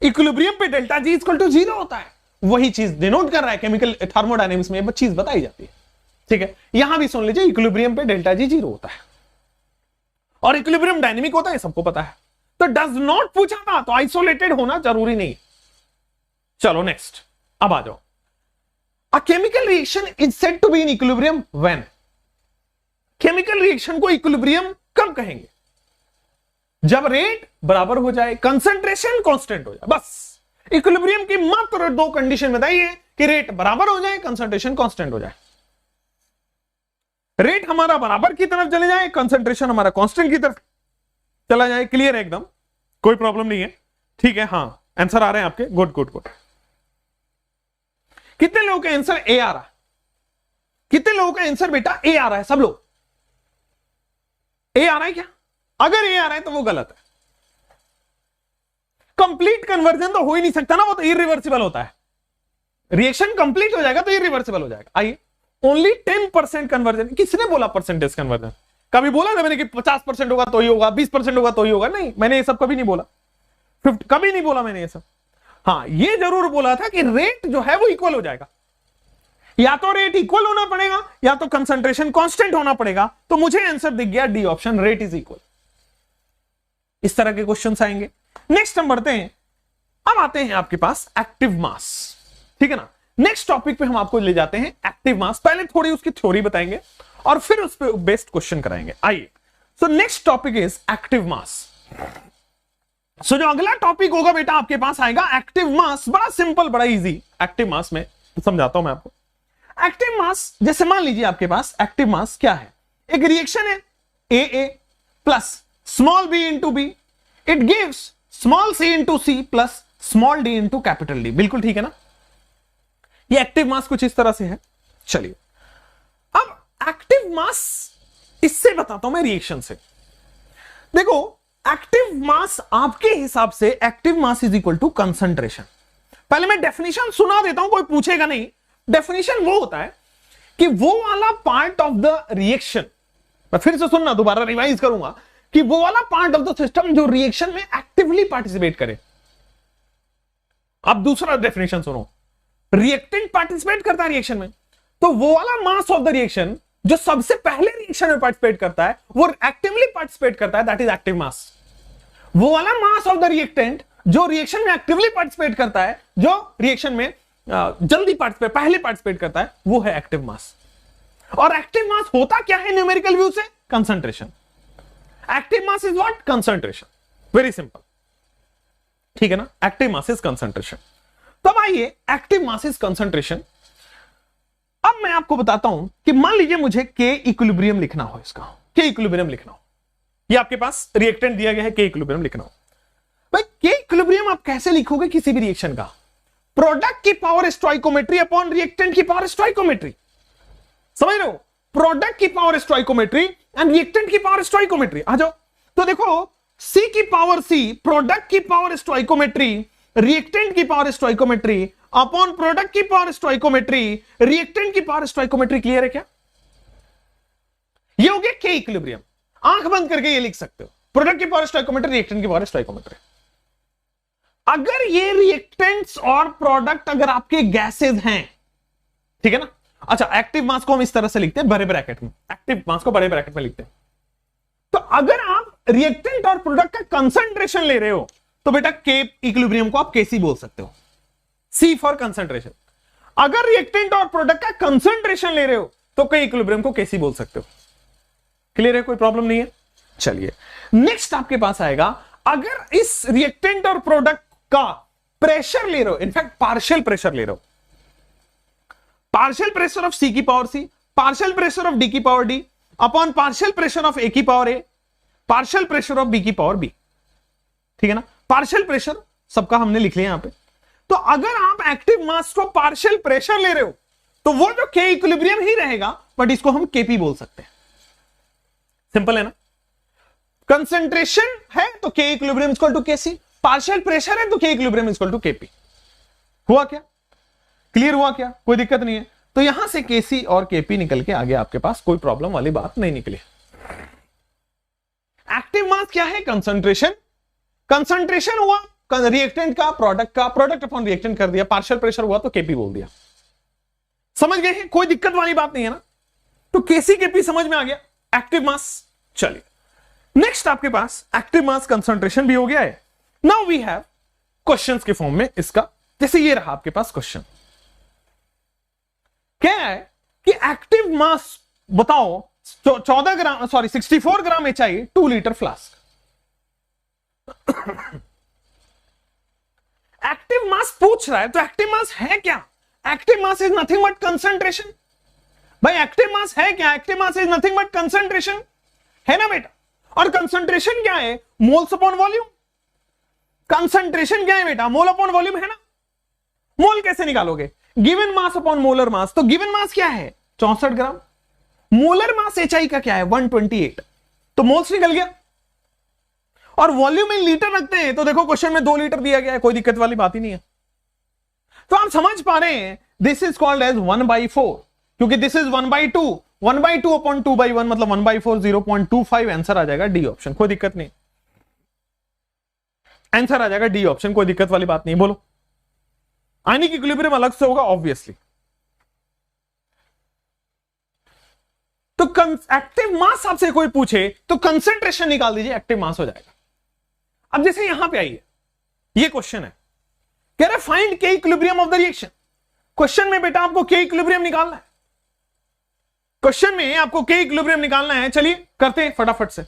इक्विलिब्रियम पे डेल्टा जी इक्वल टू 0 होता है, वही चीज डिनोट कर रहा है। केमिकल थर्मोडायनेमिक्स में चीज बताई जाती है, ठीक है। यहां भी सुन लीजिए, इक्विलिब्रियम पे डेल्टा जी 0 होता है और इक्विलिब्रियम डायनेमिक होता है, सबको पता है। तो डज नॉट पूछा था, तो आइसोलेटेड होना जरूरी नहीं। चलो नेक्स्ट, अब आ जाओ। A chemical reaction is said to be in equilibrium when. Chemical reaction को इक्विलिब्रियम कब कहेंगे? जब रेट बराबर हो जाए, कंसंट्रेशन कांस्टेंट हो जाए, बस। इक्विलिब्रियम की मात्र 2 कंडीशन बताइए कि रेट बराबर हो जाए, कंसंट्रेशन कांस्टेंट हो जाए। रेट हमारा बराबर की तरफ चले जाए, कंसंट्रेशन हमारा कांस्टेंट की तरफ चला जाए। क्लियर है एकदम, कोई प्रॉब्लम नहीं है, ठीक है। हाँ, आंसर आ रहे हैं आपके, गुड गुड गुड। कितने लोगों का आंसर ए आ रहा है? कितने लोगों का आंसर बेटा ए आ रहा है? सब लोग ए आ रहा है क्या? अगर ए आ रहा है तो वो गलत है। कंप्लीट कन्वर्जन तो हो ही नहीं सकता ना, वो तो इरिवर्सिबल होता है। रिएक्शन कंप्लीट हो जाएगा तो इरिवर्सिबल हो जाएगा। आइए, ओनली 10% कन्वर्जन। किसने बोला परसेंटेज कन्वर्जन? कभी बोला था मैंने कि 50% होगा तो ही होगा, 20% होगा तो ही होगा? नहीं, मैंने ये सब कभी नहीं बोला, कभी नहीं बोला मैंने ये सब। हाँ, ये जरूर बोला था कि रेट जो है वो इक्वल हो जाएगा। या तो रेट इक्वल होना पड़ेगा या तो कंसंट्रेशन कांस्टेंट होना पड़ेगा। तो मुझे आंसर दिख गया D option, rate is equal. इस तरह के क्वेश्चंस आएंगे। नेक्स्ट हम बढ़ते हैं। अब आते हैं आपके पास एक्टिव मास, ठीक है ना। नेक्स्ट टॉपिक पे हम आपको ले जाते हैं एक्टिव मास। पहले थोड़ी उसकी थ्योरी बताएंगे और फिर उस पर बेस्ड क्वेश्चन कराएंगे। आइए, so next topic is active mass. So जो अगला टॉपिक होगा बेटा आपके पास आएगा एक्टिव मास। बड़ा सिंपल, बड़ा इजी। एक्टिव मास में समझाता हूं मैं आपको। एक्टिव मास, जैसे मान लीजिए आपके पास एक्टिव मास क्या है? एक रिएक्शन है AA plus small b into B, it gives small c into C plus small d into capital D। बिल्कुल ठीक है ना। ये एक्टिव मास कुछ इस तरह से है। चलिए, अब एक्टिव मास इससे बताता हूं मैं रिएक्शन से। देखो, एक्टिव मास आपके हिसाब से active mass is equal to concentration. पहले मैं डेफिनेशन सुना देता हूं, कोई पूछेगा नहीं। डेफिनेशन वो होता है कि वो वाला पार्ट ऑफ द रिएक्शन, मैं फिर से सुनना, दोबारा रिवाइज करूंगा, कि वो वाला पार्ट ऑफ द सिस्टम जो रिएक्शन में एक्टिवली पार्टिसिपेट करे। अब दूसरा डेफिनेशन सुनो, रिएक्टेंट पार्टिसिपेट करता है रिएक्शन में, तो वो वाला मास ऑफ द रिएक्शन जो सबसे पहले रिएक्शन में पार्टिसिपेट करता है, वो एक्टिवली पार्टिसिपेट करता है, दैट इज एक्टिव मास। वो वाला मास ऑफ द रिएक्टेंट जो रिएक्शन में एक्टिवली पार्टिसिपेट करता है, जो रिएक्शन में जल्दी पार्टिसिपेट, पहले पार्टिसिपेट करता है, वो है एक्टिव मास। और एक्टिव मास होता क्या है न्यूमेरिकल व्यू से? Concentration. Active mass is what? Concentration. Very simple, ठीक है ना? Active mass is concentration. तब आइए, एक्टिव मास इज कंसंट्रेशन। अब मैं आपको बताता हूं कि मान लीजिए मुझे के इक्विलिब्रियम लिखना हो, इसका के इक्विलिब्रियम लिखना हो, ये आपके पास रिएक्टेंट दिया गया है, के इक्विलिब्रियम लिखना हो। भाई के इक्विलिब्रियम आप कैसे लिखोगे किसी भी रिएक्शन का? प्रोडक्ट की पावर स्टोइकोमेट्री अपॉन रिएक्टेंट की पावर स्टोइकोमेट्री। समझ रहे हो? प्रोडक्ट की पावर स्टोइकोमेट्री एंड रिएक्टेंट की पावर स्टोइकोमेट्री। आ जाओ, तो देखो, सी की पावर सी, प्रोडक्ट की पावर स्टोइकोमेट्री, रिएक्टेंट की पावर स्टोइकोमेट्री अपॉन प्रोडक्ट की पावर स्टोइकोमेट्री, रिएक्टेंट की पावर स्टोइकोमेट्री। क्लियर है क्या? ये हो गया के इक्विलिब्रियम। आंख बंद करके ये लिख सकते हो, प्रोडक्ट की पावर स्टोइकोमेट्री, रिएक्टेंट की पावर स्टोइकोमेट्री। अगर ये रिएक्टेंट्स और प्रोडक्ट अगर आपके गैसेज हैं, ठीक है ना? अच्छा, एक्टिव मास को हम इस तरह से लिखते हैं बड़े ब्रैकेट में, एक्टिव मास को बड़े ब्रैकेट में लिखते हैं। तो अगर आप रिएक्टेंट और प्रोडक्ट का कंसंट्रेशन ले रहे हो तो बेटा के इक्विलिब्रियम को आप केसी बोल सकते हो, सी फॉर कंसंट्रेशन। अगर रिएक्टेंट और प्रोडक्ट का कंसंट्रेशन ले रहे हो तो के इक्विलिब्रियम को केसी बोल सकते हो। क्लियर है? कोई प्रॉब्लम नहीं है? चलिए, नेक्स्ट आपके पास आएगा, अगर इस रिएक्टेंट और प्रोडक्ट का प्रेशर ले रहे हो, इनफैक्ट पार्शियल प्रेशर ले रहे हो, पार्शियल प्रेशर ऑफ सी की power C, partial pressure of D की power D upon partial pressure of A की power A, partial pressure of B की पावर बी। ठीक है ना? पार्शियल प्रेशर सबका हमने लिख लिया यहां पे। तो अगर आप एक्टिव मास को पार्शियल प्रेशर ले रहे हो तो वो जो के इक्विलिब्रियम ही रहेगा, बट इसको हम केपी बोल सकते हैं। सिंपल है ना? कंसंट्रेशन है तो K equilibrium equal to KC, partial pressure है तो K equilibrium equal to KP. हुआ क्या? क्लियर हुआ क्या? कोई दिक्कत नहीं है? तो यहां से केसी और केपी निकल के आगे आपके पास कोई प्रॉब्लम वाली बात नहीं निकली। एक्टिव मास क्या है? कंसंट्रेशन। कंसंट्रेशन हुआ रिएक्टेंट का, प्रोडक्ट का, प्रोडक्ट अपॉन रिएक्टेंट कर दिया, पार्शियल प्रेशर हुआ तो केपी बोल दिया। समझ गए हैं? कोई दिक्कत वाली बात नहीं है ना? तो केसी केपी समझ में आ गया, एक्टिव मास। चलिए, नेक्स्ट आपके पास एक्टिव मास कंसंट्रेशन भी हो गया है। नाउ वी हैव क्वेश्चंस के फॉर्म में इसका, जैसे ये रहा आपके पास क्वेश्चन। क्या है कि एक्टिव मास बताओ 14 ग्राम, सॉरी 64 ग्राम HI 2 litre flask. Active mass पूछ रहा है, तो एक्टिव मास है क्या? Active mass is nothing but concentration. भाई एक्टिव मास है क्या? Active mass is nothing but concentration, है ना बेटा? और कंसंट्रेशन क्या है? Moles upon volume. कंसंट्रेशन क्या है बेटा? मोल अपॉन वॉल्यूम, है ना? मोल कैसे निकालोगे? Given mass upon molar mass. तो गिवन मास क्या है? 64 ग्राम। मोलर मास HI का क्या है? 128। तो मोल्स निकल गया। और वॉल्यूम में लीटर रखते हैं, तो देखो क्वेश्चन में 2 लीटर दिया गया है, कोई दिक्कत वाली बात ही नहीं है। तो आप समझ पा रहे हैं, दिस इज कॉल्ड एज 1/4, क्योंकि दिस इज 1/2, 1/2 अपॉन 2/1 मतलब 1/4, 0.25 आंसर आ जाएगा डी ऑप्शन। कोई दिक्कत नहीं, आंसर आ जाएगा डी ऑप्शन, कोई दिक्कत वाली बात नहीं। बोलो, आयनिक इक्विलिब्रियम अलग से होगा ऑब्वियसली। तो एक्टिव मास आपसे कोई पूछे तो कंसंट्रेशन निकाल दीजिए, एक्टिव मास हो जाएगा। अब जैसे यहां पे आइए, ये क्वेश्चन है, कह रहा है find K equilibrium of the reaction. Question में बेटा आपको के इक्विलिब्रियम निकालना है, क्वेश्चन में आपको के इक्विलिब्रियम निकालना है। चलिए करते हैं फटाफट से।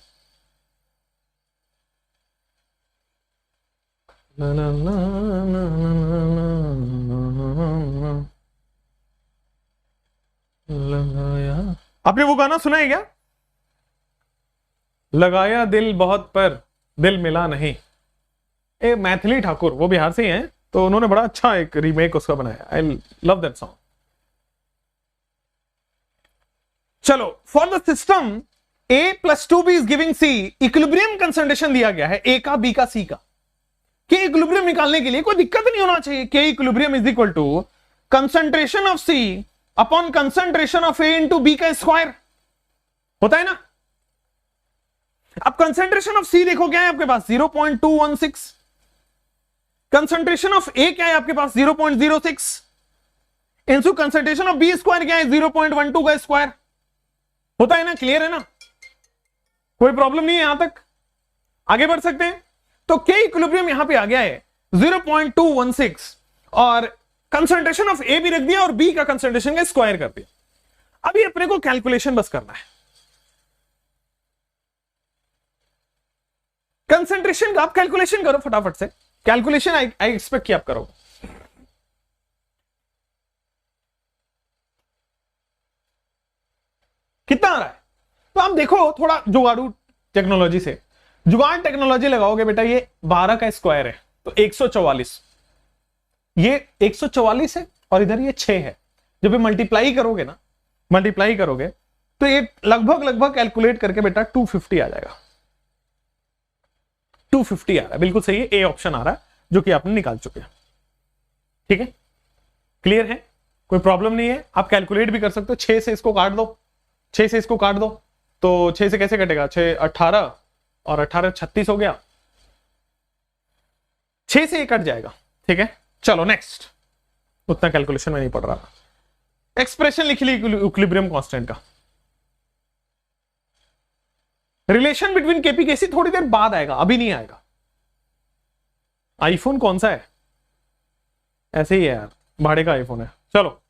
आपने वो गाना सुना है क्या? लगाया दिल बहुत पर दिल मिला नहीं। ए मैथिली ठाकुर, वो बिहार से ही हैं, तो उन्होंने बड़ा अच्छा एक रीमेक उसका बनाया। I love that song. चलो, for the system A + 2B is giving C, equilibrium concentration दिया गया है A का, B का, C का। के इक्विलिब्रियम निकालने के लिए कोई दिक्कत नहीं होना चाहिए। K equilibrium is equal to concentration of C upon concentration of A into B का स्क्वायर होता है ना। अब कंसंट्रेशन ऑफ C देखो क्या है आपके पास? 0.216। कंसंट्रेशन ऑफ A क्या है आपके पास? 0.06 into concentration of B square क्या है? 0.12 का स्क्वायर होता है ना। क्लियर है ना? कोई प्रॉब्लम नहीं है यहां तक? आगे बढ़ सकते हैं। तो के इक्विलिब्रियम यहां पे आ गया है 0.216 और कंसंट्रेशन ऑफ ए भी रख दिया और बी का कंसंट्रेशन का स्क्वायर कर दिया। अभी अपने को कैलकुलेशन बस करना है कंसंट्रेशन का। आप कैलकुलेशन करो फटाफट से, कैलकुलेशन आई एक्सपेक्ट कि आप करो। कितना आ रहा है? तो आप देखो थोड़ा जुगाड़ू टेक्नोलॉजी से, जुगाड़ टेक्नोलॉजी लगाओगे बेटा, ये 12 का स्क्वायर है तो 144, ये 144 है और इधर ये 6 है। जब मल्टीप्लाई करोगे ना, मल्टीप्लाई करोगे तो ये लगभग कैलकुलेट करके बेटा 250 आ जाएगा। 250 आ रहा है, बिल्कुल सही है, ए ऑप्शन आ रहा है जो कि आपने निकाल चुके हैं। ठीक है, क्लियर है, कोई प्रॉब्लम नहीं है। आप कैलकुलेट भी कर सकते हो, 6 से इसको काट दो, 6 से इसको काट दो तो 6 से कैसे कटेगा, 6 18 और 18 36 हो गया, 6 से ये कट जाएगा। ठीक है, चलो नेक्स्ट, उतना कैलकुलेशन में नहीं पड़ रहा। एक्सप्रेशन लिख ली इक्विलिब्रियम कांस्टेंट का, रिलेशन बिटवीन केपी केसी थोड़ी देर बाद आएगा, अभी नहीं आएगा। आईफोन कौन सा है, ऐसे ही है यार, भाड़े का आईफोन है, चलो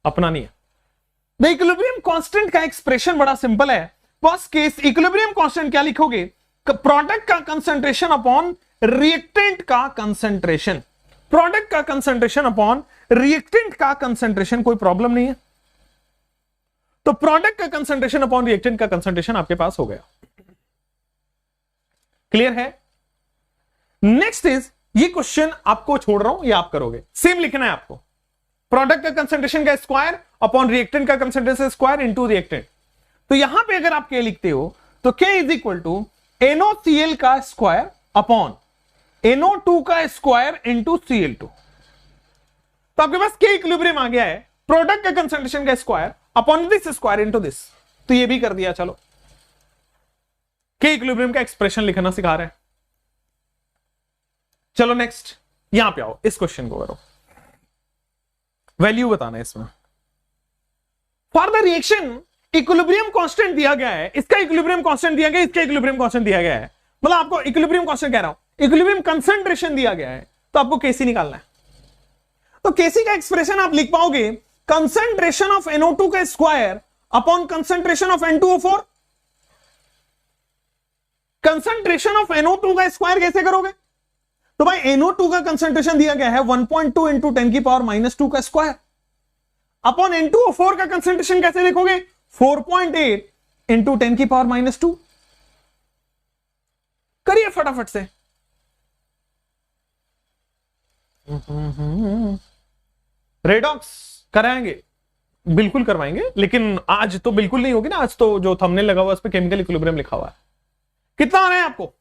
अपना नहीं है। द इक्विलिब्रियम कांस्टेंट का एक्सप्रेशन बड़ा सिंपल है। फर्स्ट केस इक्विलिब्रियम कांस्टेंट क्या लिखोगे, प्रोडक्ट का कंसंट्रेशन अपॉन रिएक्टेंट का कंसंट्रेशन, प्रोडक्ट का कंसंट्रेशन अपॉन रिएक्टेंट का कंसंट्रेशन, कोई प्रॉब्लम नहीं है। तो प्रोडक्ट का कंसंट्रेशन अपॉन रिएक्टेंट का कंसंट्रेशन आपके पास हो गया। क्लियर है? नेक्स्ट इज, ये क्वेश्चन आपको छोड़ रहा हूं, ये आप करोगे, सेम लिखना है आपको। प्रोडक्ट का कंसंट्रेशन का स्क्वायर अपॉन रिएक्टेंट का कंसंट्रेशन स्क्वायर इनटू रिएक्टेंट। तो यहां पे अगर आप K लिखते हो तो K is equal to NOCl का स्क्वायर अपॉन NO2 का स्क्वायर इनटू Cl2। तो आपके पास K इक्विलिब्रियम आ गया है, प्रोडक्ट का कंसंट्रेशन का square upon this square into this. तो ये भी कर दिया, चलो K इक्विलिब्रियम का एक्सप्रेशन लिखना सिखा रहे हैं। चलो नेक्स्ट, यहां पे आओ, इस क्वेश्चन को करो, वैल्यू बताना है इसमें। For the reaction equilibrium constant दिया गया है, इसका इक्विलिब्रियम कांस्टेंट दिया गया है, इसका इक्विलिब्रियम कांस्टेंट दिया गया है, मतलब आपको इक्विलिब्रियम कांस्टेंट कह रहा हूं, इक्विलिब्रियम कंसंट्रेशन दिया गया है, तो आपको केसी निकालना है। तो केसी का एक्सप्रेशन आप लिख पाओगे कंसंट्रेशन ऑफ NO2 का square upon concentration of N2O4। Concentration of NO2 का स्क्वायर कैसे करोगे, तो भाई NO2 का कंसंट्रेशन दिया गया है 1.2 इंटू 10 की पावर -2 का स्क्वायर अपॉन N2O4 का कंसंट्रेशन कैसे देखोगे, 4.8 इंटू 10 की पावर -2। करिए फटाफट से। रेडॉक्स कराएंगे, बिल्कुल करवाएंगे, लेकिन आज तो बिल्कुल नहीं होगी ना, आज तो जो थंबनेल लगा हुआ है उस पर केमिकल इक्विलिब्रियम लिखा हुआ है। कितना आ रहा है आपको?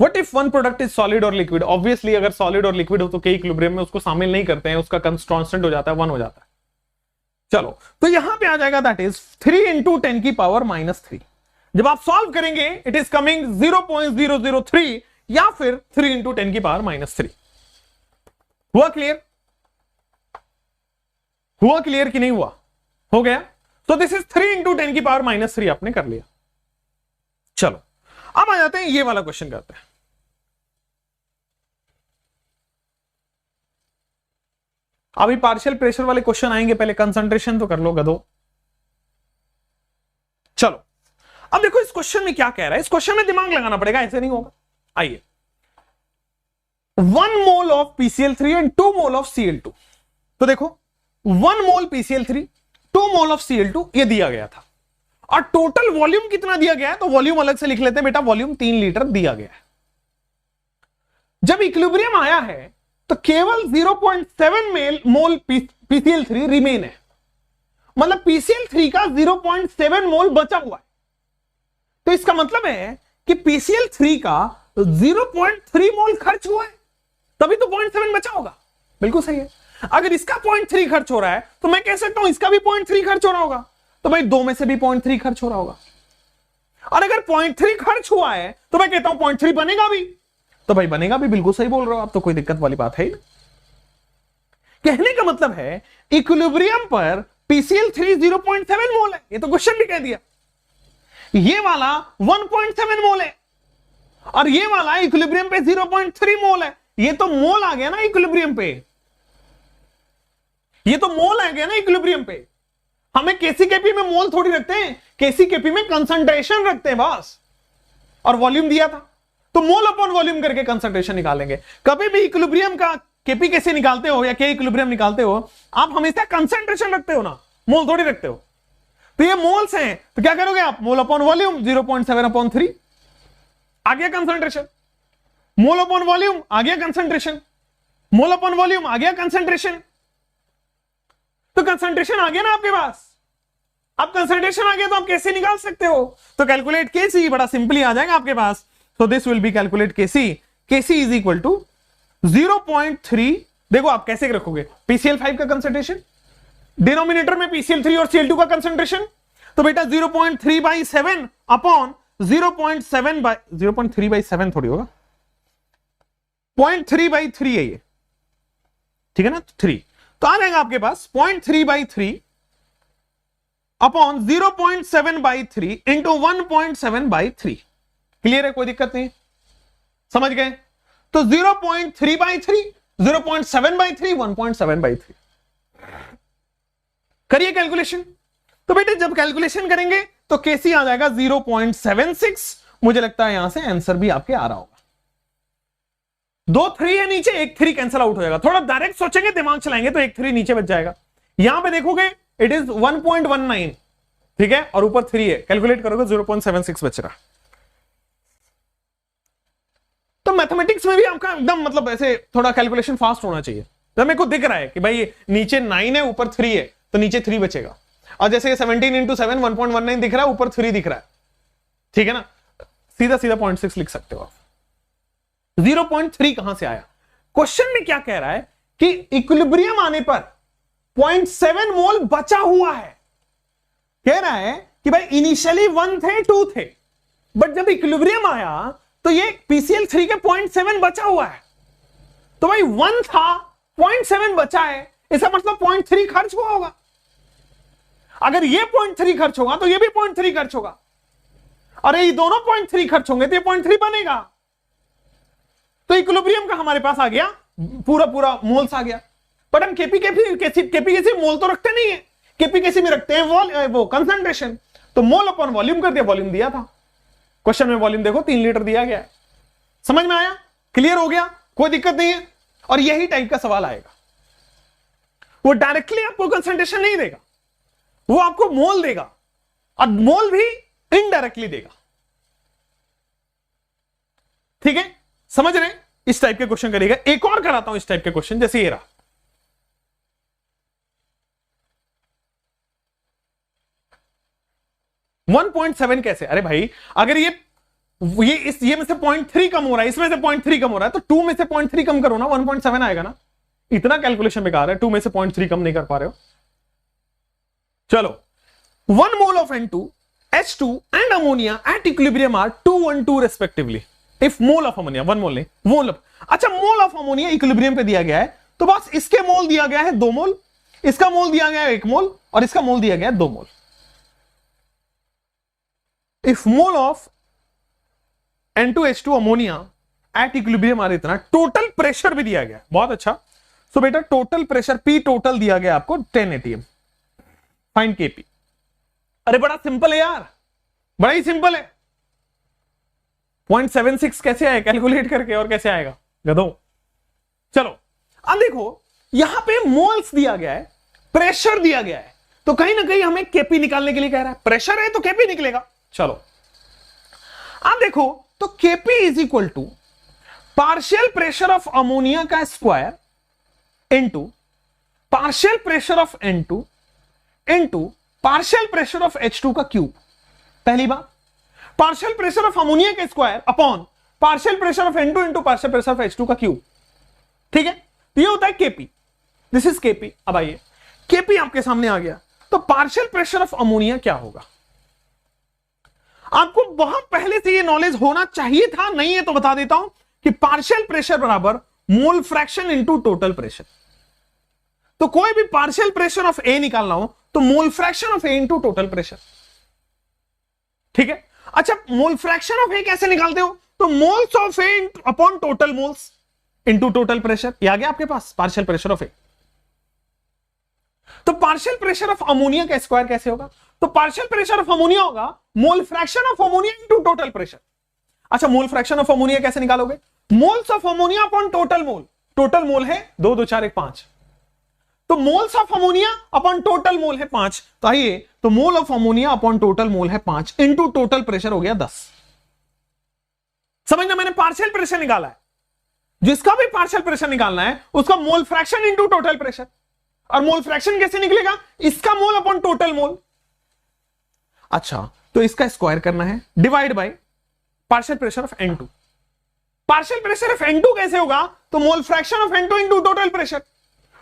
What if one product is solid और liquid? Obviously अगर solid और liquid हो तो K इक्विलिब्रियम में उसको शामिल नहीं करते हैं, उसका कांस्टेंट हो जाता है 1 हो जाता है। चलो तो यहां पे आ जाएगा दैट इज 3 इंटू 10 की पावर -3। जब आप सॉल्व करेंगे इट इज कमिंग 0.003 या फिर 3 इंटू 10 की पावर -3। हुआ क्लियर? हुआ क्लियर कि नहीं हुआ? हो गया। तो दिस इज 3 इंटू 10 की पावर -3 आपने कर लिया। चलो अब आ जाते हैं, ये वाला क्वेश्चन करते हैं। अभी पार्शियल प्रेशर वाले क्वेश्चन आएंगे, पहले कंसंट्रेशन तो कर लो गधो। चलो अब देखो इस क्वेश्चन में क्या कह रहा है, इस क्वेश्चन में दिमाग लगाना पड़ेगा, ऐसे नहीं होगा। आइए, 1 mole of PCl3 and 2 mole of Cl2। तो देखो 1 मोल PCl3 2 मोल ऑफ Cl2 ये दिया गया था, और टोटल वॉल्यूम कितना दिया गया है, तो वॉल्यूम अलग से लिख लेते हैं बेटा, वॉल्यूम 3 लीटर दिया गया है। जब इक्विलिब्रियम आया है तो केवल 0.7 मोल PCl3 रिमेन है, मतलब PCl3 का 0.7 मोल बचा हुआ है। तो इसका मतलब है कि PCl3 का 0.3 मोल खर्च हुआ है, तभी तो 0.7 बचा होगा। बिल्कुल सही है। अगर इसका 0.3 खर्च हो रहा है तो मैं कह सकता हूं इसका भी 0.3 खर्च हो रहा होगा, तो भाई 2 में से भी 0.3 खर्च हो रहा होगा। और अगर 0.3 खर्च हुआ है तो मैं कहता हूं 0.3 बनेगा भी, तो भाई बनेगा भी। बिल्कुल सही बोल रहे हो आप, तो कोई दिक्कत वाली बात है ही नहीं। कहने का मतलब है इक्विलिब्रियम पर PCl3 0.7 मोल है, ये तो क्वेश्चन भी कह दिया। ये वाला 1.7 मोल है और ये वाला इक्विलिब्रियम पे 0.3 मोल है, ये तो मोल आ गया ना इक्विलिब्रियम पे, ये तो मोल आ गया ना इक्विलिब्रियम पे। हमें केसीकेपी में मोल थोड़ी रखते हैं, केसीकेपी में कंसंट्रेशन रखते हैं बस, और वॉल्यूम दिया था तो मोल अपॉन वॉल्यूम करके कंसंट्रेशन निकालेंगे। कभी भी इक्विलिब्रियम का केपी कैसे निकालते हो या के इक्विलिब्रियम निकालते हो, आप हमेशा कंसंट्रेशन रखते हो ना, मोल थोड़ी रखते हो। तो ये मोल्स हैं, तो क्या करोगे आप, मोल अपॉन वॉल्यूम 0.7/3 आ गया कंसंट्रेशन, मोल अपॉन वॉल्यूम आ गया कंसंट्रेशन, मोल अपॉन वॉल्यूम आ गया कंसंट्रेशन। तो कंसंट्रेशन आ गया ना आपके पास, अब कंसंट्रेशन आ गया तो आप कैसे निकाल सकते हो, तो कैलकुलेट केसी, बड़ा सिंपली आ जाएगा आपके पास। So this will be calculate KC, KC is equal to 0.3। देखो आप कैसे रखोगे, PCl5 का कंसंट्रेशन, डिनोमिनेटर में PCl3 और Cl2 का कंसंट्रेशन, तो बेटा 0.3/7 अपॉन 0.3/7 थोड़ी होगा, 0.3/3 है ये, ठीक है ना, 3, तो आ जाएगा आपके पास 0.3/3 अपॉन 0.7/3 इंटू 1.7/3। क्लियर है, कोई दिक्कत नहीं, समझ गए। तो 0.3/3, 0.7/3, 1.7/3 करिए कैलकुलेशन। तो बेटे जब कैलकुलेशन करेंगे तो केसी आ जाएगा 0.76। मुझे लगता है यहां से आंसर भी आपके आ रहा होगा। 2 3 है नीचे, 1 3 कैंसिल आउट हो जाएगा। थोड़ा डायरेक्ट सोचेंगे, दिमाग चलाएंगे तो 1 3 नीचे बच जाएगा। यहां पे देखोगे इट इज 1.19, ठीक है, और ऊपर 3 है, कैलकुलेट करोगे 0.76 बच रहा। तो मैथमेटिक्स में भी आपका एकदम मतलब ऐसे थोड़ा कैलकुलेशन फास्ट होना चाहिए। तो मेरे को दिख रहा है कि भाई ये नीचे 9 है, ऊपर 3 है, तो नीचे 3 बचेगा। और जैसे 17 × 7 1.19 दिख रहा है, ऊपर 3 दिख रहा है, ठीक है ना, सीधा सीधा 0.6 लिख सकते हो आप। 0.3 कहां से आया? क्वेश्चन में क्या कह रहा है कि इक्विलिब्रियम आने पर 0.7 मोल बचा हुआ है। कह रहा है कि भाई इनिशियली 1 थे 2 थे, बट जब इक्विलिब्रियम आया तो ये PCl3 के 0.7 बचा हुआ है। तो भाई 1 था, 0.7 बचा है, इसका मतलब 0.3 खर्च हुआ होगा। अगर ये 0.3 खर्च होगा तो ये भी 0.3 खर्च होगा, और ये दोनों 0.3 खर्च होंगे तो ये 0.3 बनेगा। तो इक्विलिब्रियम का हमारे पास आ गया पूरा पूरा मोल्स आ गया। बट हम केपी मोल तो रखते नहीं है, केपी में रखते हैं वो कंसंट्रेशन। तो मोल अपॉन वॉल्यूम कर दिया, वॉल्यूम दिया था क्वेश्चन में, वॉल्यूम देखो 3 लीटर दिया गया है। समझ में आया, क्लियर हो गया, कोई दिक्कत नहीं है। और यही टाइप का सवाल आएगा, वो डायरेक्टली आपको कंसंट्रेशन नहीं देगा, वो आपको मोल देगा, और मोल भी इनडायरेक्टली देगा। ठीक है, समझ रहे हैं? इस टाइप के क्वेश्चन करेगा। एक और कराता हूं इस टाइप के क्वेश्चन, जैसे ये रहा। वन 1.7 कैसे? अरे भाई अगर ये में से 0.3 कम हो रहा है, इसमें से 0.3 कम हो रहा है, तो 2 में से 0.3 कम करो ना, 1.7 आएगा ना। इतना कैलकुलेशन बेकार है, 2 में से 0.3 कम नहीं कर पा रहे हो। चलो, 1 mole of N2, H2 and ammonia at equilibrium are 212 respectively. If mole of ammonia, 1 mole नहीं, मोल ऑफ, अच्छा मोल ऑफ अमोनिया इक्विलिब्रियम पे दिया गया है, तो बस इसके मोल दिया गया है 2 मोल, इसका मोल दिया गया है 1 मोल, और इसका मोल दिया गया है 2 mole. If mole of N2H2 ammonia at equilibrium are इतना, टोटल प्रेशर भी दिया गया, बहुत अच्छा। सो बेटा टोटल प्रेशर P टोटल दिया गया आपको 10 atm, फाइंड Kp। अरे बड़ा सिंपल है यार, बड़ा ही सिंपल है। 0.76 कैसे आए कैलकुलेट करके, और कैसे आएगा गधो। चलो अब देखो, यहां पे मोल्स दिया गया है, प्रेशर दिया गया है, तो कहीं ना कहीं हमें Kp निकालने के लिए कह रहा है। प्रेशर है तो Kp निकलेगा। चलो अब देखो, तो Kp is equal to partial pressure of ammonia का square into partial pressure of N2 into partial pressure of H2 का क्यूब। पहली बात, पार्शियल प्रेशर ऑफ अमोनिया का square upon partial pressure of N2 into partial pressure of H2 का cube. ठीक है, ये होता है Kp, दिस इज Kp। अब आइए, Kp आपके सामने आ गया, तो पार्शियल प्रेशर ऑफ अमोनिया क्या होगा? आपको बहुत पहले से ये नॉलेज होना चाहिए था, नहीं है तो बता देता हूं कि पार्शियल प्रेशर बराबर mole fraction into total pressure. तो कोई भी पार्शियल प्रेशर ऑफ ए निकालना हो तो मोल fraction of A into total pressure. ठीक है, अच्छा मोल फ्रैक्शन ऑफ ए कैसे निकालते हो? तो moles of A upon total moles into total pressure. ये आ गया आपके पास पार्शियल प्रेशर ऑफ ए। तो पार्शियल प्रेशर ऑफ अमोनिया का स्क्वायर कैसे होगा? तो पार्शियल प्रेशर ऑफ अमोनिया होगा मोल fraction of ammonia into total pressure. अच्छा, मोल फ्रैक्शन ऑफ अमोनिया कैसे निकालोगे? Moles of ammonia upon total mole. Total mole है 2 2 4 1 5, तो moles of ammonia upon total मोल है 5। तो आइए, तो mole of ammonia upon total मोल है 5 इंटू टोटल प्रेशर हो गया 10। समझना, मैंने पार्शियल प्रेशर निकाला है, जिसका भी पार्शियल प्रेशर निकालना है उसका mole fraction into total pressure. और मोल फ्रैक्शन कैसे निकलेगा? इसका मोल अपॉन टोटल मोल। अच्छा, तो इसका स्क्वायर करना है, divide by partial pressure of N2। Partial pressure of N2 कैसे होगा? तो मोल fraction of N2 into total pressure.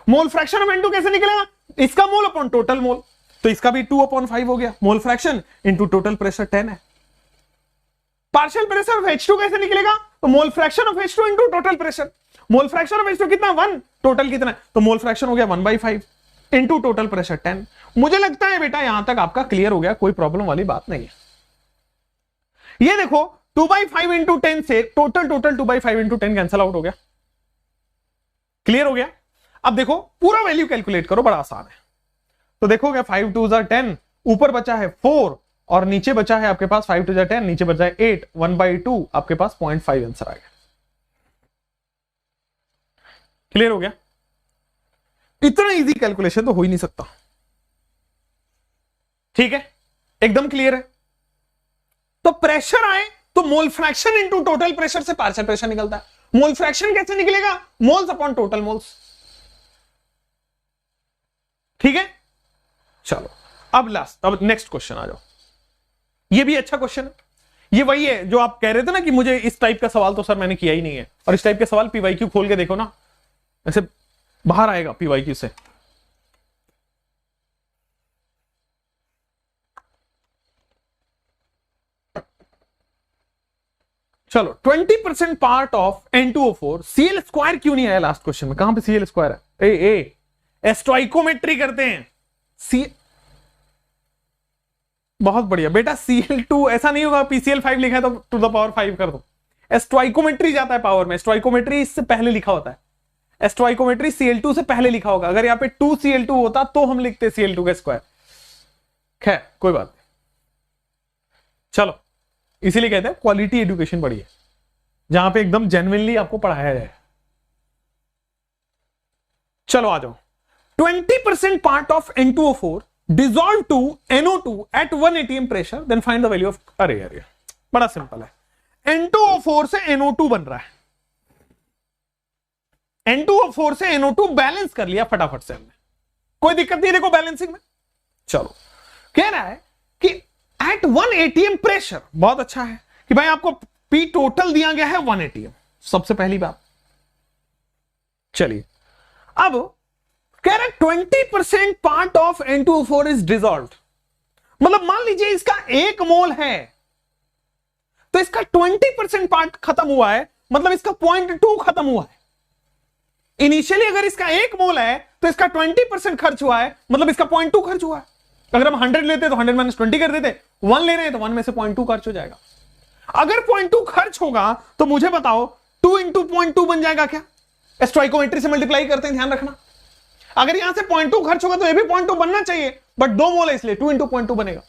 Mole fraction of N2 कैसे निकलेगा? इसका मोल अपॉन टोटल मोल, तो इसका भी 2/5 हो गया। Mole fraction into total pressure 10 है। पार्शियल प्रेशर ऑफ H2 कैसे निकलेगा? तो मोल fraction of H2 into total pressure. Mole fraction of H2 कितना? 1, टोटल कितना? तो मोल फ्रैक्शन हो गया 1/5 इंटू टोटल प्रेशर 10। मुझे लगता है बेटा यहां तक आपका क्लियर हो गया, कोई प्रॉब्लम वाली बात नहीं है। ये देखो 2/5 इंटू 10 से टोटल 2/5 इंटू 10 कैंसल आउट हो गया। क्लियर हो गया? अब देखो पूरा वैल्यू कैलकुलेट करो, बड़ा आसान है। तो देखोगे 5 2 10, ऊपर बचा है 4 और नीचे बचा है आपके पास 5 2 10, नीचे बचा है 8, 1/2 आपके पास 0.5 आंसर आ गया। क्लियर हो गया? इतना इजी कैलकुलेशन तो हो ही नहीं सकता। ठीक है, एकदम क्लियर है। तो प्रेशर आए तो mole fraction into total pressure से पार्शियल प्रेशर निकलता है। मोल फ्रैक्शन कैसे निकलेगा? Moles upon total moles. ठीक है, चलो अब लास्ट, अब नेक्स्ट क्वेश्चन आ जाओ। ये भी अच्छा क्वेश्चन है, ये वही है जो आप कह रहे थे ना कि मुझे इस टाइप का सवाल तो सर मैंने किया ही नहीं है। और इस टाइप के सवाल पीवाईक्यू खोल के देखो ना, ऐसे बाहर आएगा पीवाईक्यू से। चलो 20% part of N2O4 Cl square क्यों नहीं आया लास्ट क्वेश्चन में? कहां पे Cl स्क्वायर है? ए स्टोइकोमेट्री करते हैं। सी बहुत बढ़िया बेटा, Cl2 ऐसा नहीं होगा PCl5 लिखा है तो टू द पावर 5 कर दो। स्टोइकोमेट्री जाता है पावर में, स्टोइकोमेट्री इससे पहले लिखा होता है। स्टोइकोमेट्री Cl2 से पहले लिखा होगा। अगर यहां पे 2Cl2 होता तो हम लिखते Cl2 का स्क्वायर। खैर कोई बात नहीं, चलो इसीलिए कहते हैं क्वालिटी एजुकेशन बढ़िया, जहां पे एकदम जेन्युइनली आपको पढ़ाया जाए। चलो आ जाओ। 20% part of N2O4 dissolve to NO2 at 1 atm pressure, then find the value of। अरे यार बड़ा सिंपल है, N2O4 से NO2 बन रहा है। N2O4 से NO2 बैलेंस कर लिया फटाफट से हमने, कोई दिक्कत नहीं देखो बैलेंसिंग में। चलो कह रहा है कि एट 1 atm प्रेशर, बहुत अच्छा है कि भाई आपको P टोटल दिया गया है 1 atm, सबसे पहली बात। चलिए अब कह रहा है 20% part of N2O4 is dissolved. मतलब मान लीजिए इसका 1 मोल है तो इसका 20% पार्ट खत्म हुआ है, मतलब इसका 0.2 खत्म हुआ है। इनिशियली अगर इसका 1 मोल है तो इसका 20% खर्च हुआ है, मतलब इसका 0.2 खर्च हुआ है। अगर हम 100 लेते तो 100 माइनस 20 कर देते, 1 ले रहे हैं तो 1 में से 0.2 खर्च हो जाएगा। अगर 0.2 खर्च होगा तो मुझे बताओ 2 इंटू 0.2 बन जाएगा क्या? स्टोइकोमेट्री से मल्टीप्लाई करते हैं, ध्यान रखना। अगर यहां से 0.2 खर्च होगा तो ये भी 0.2 बनना चाहिए, बट 2 मोल है इसलिए 2 इंटू 0.2 बनेगा।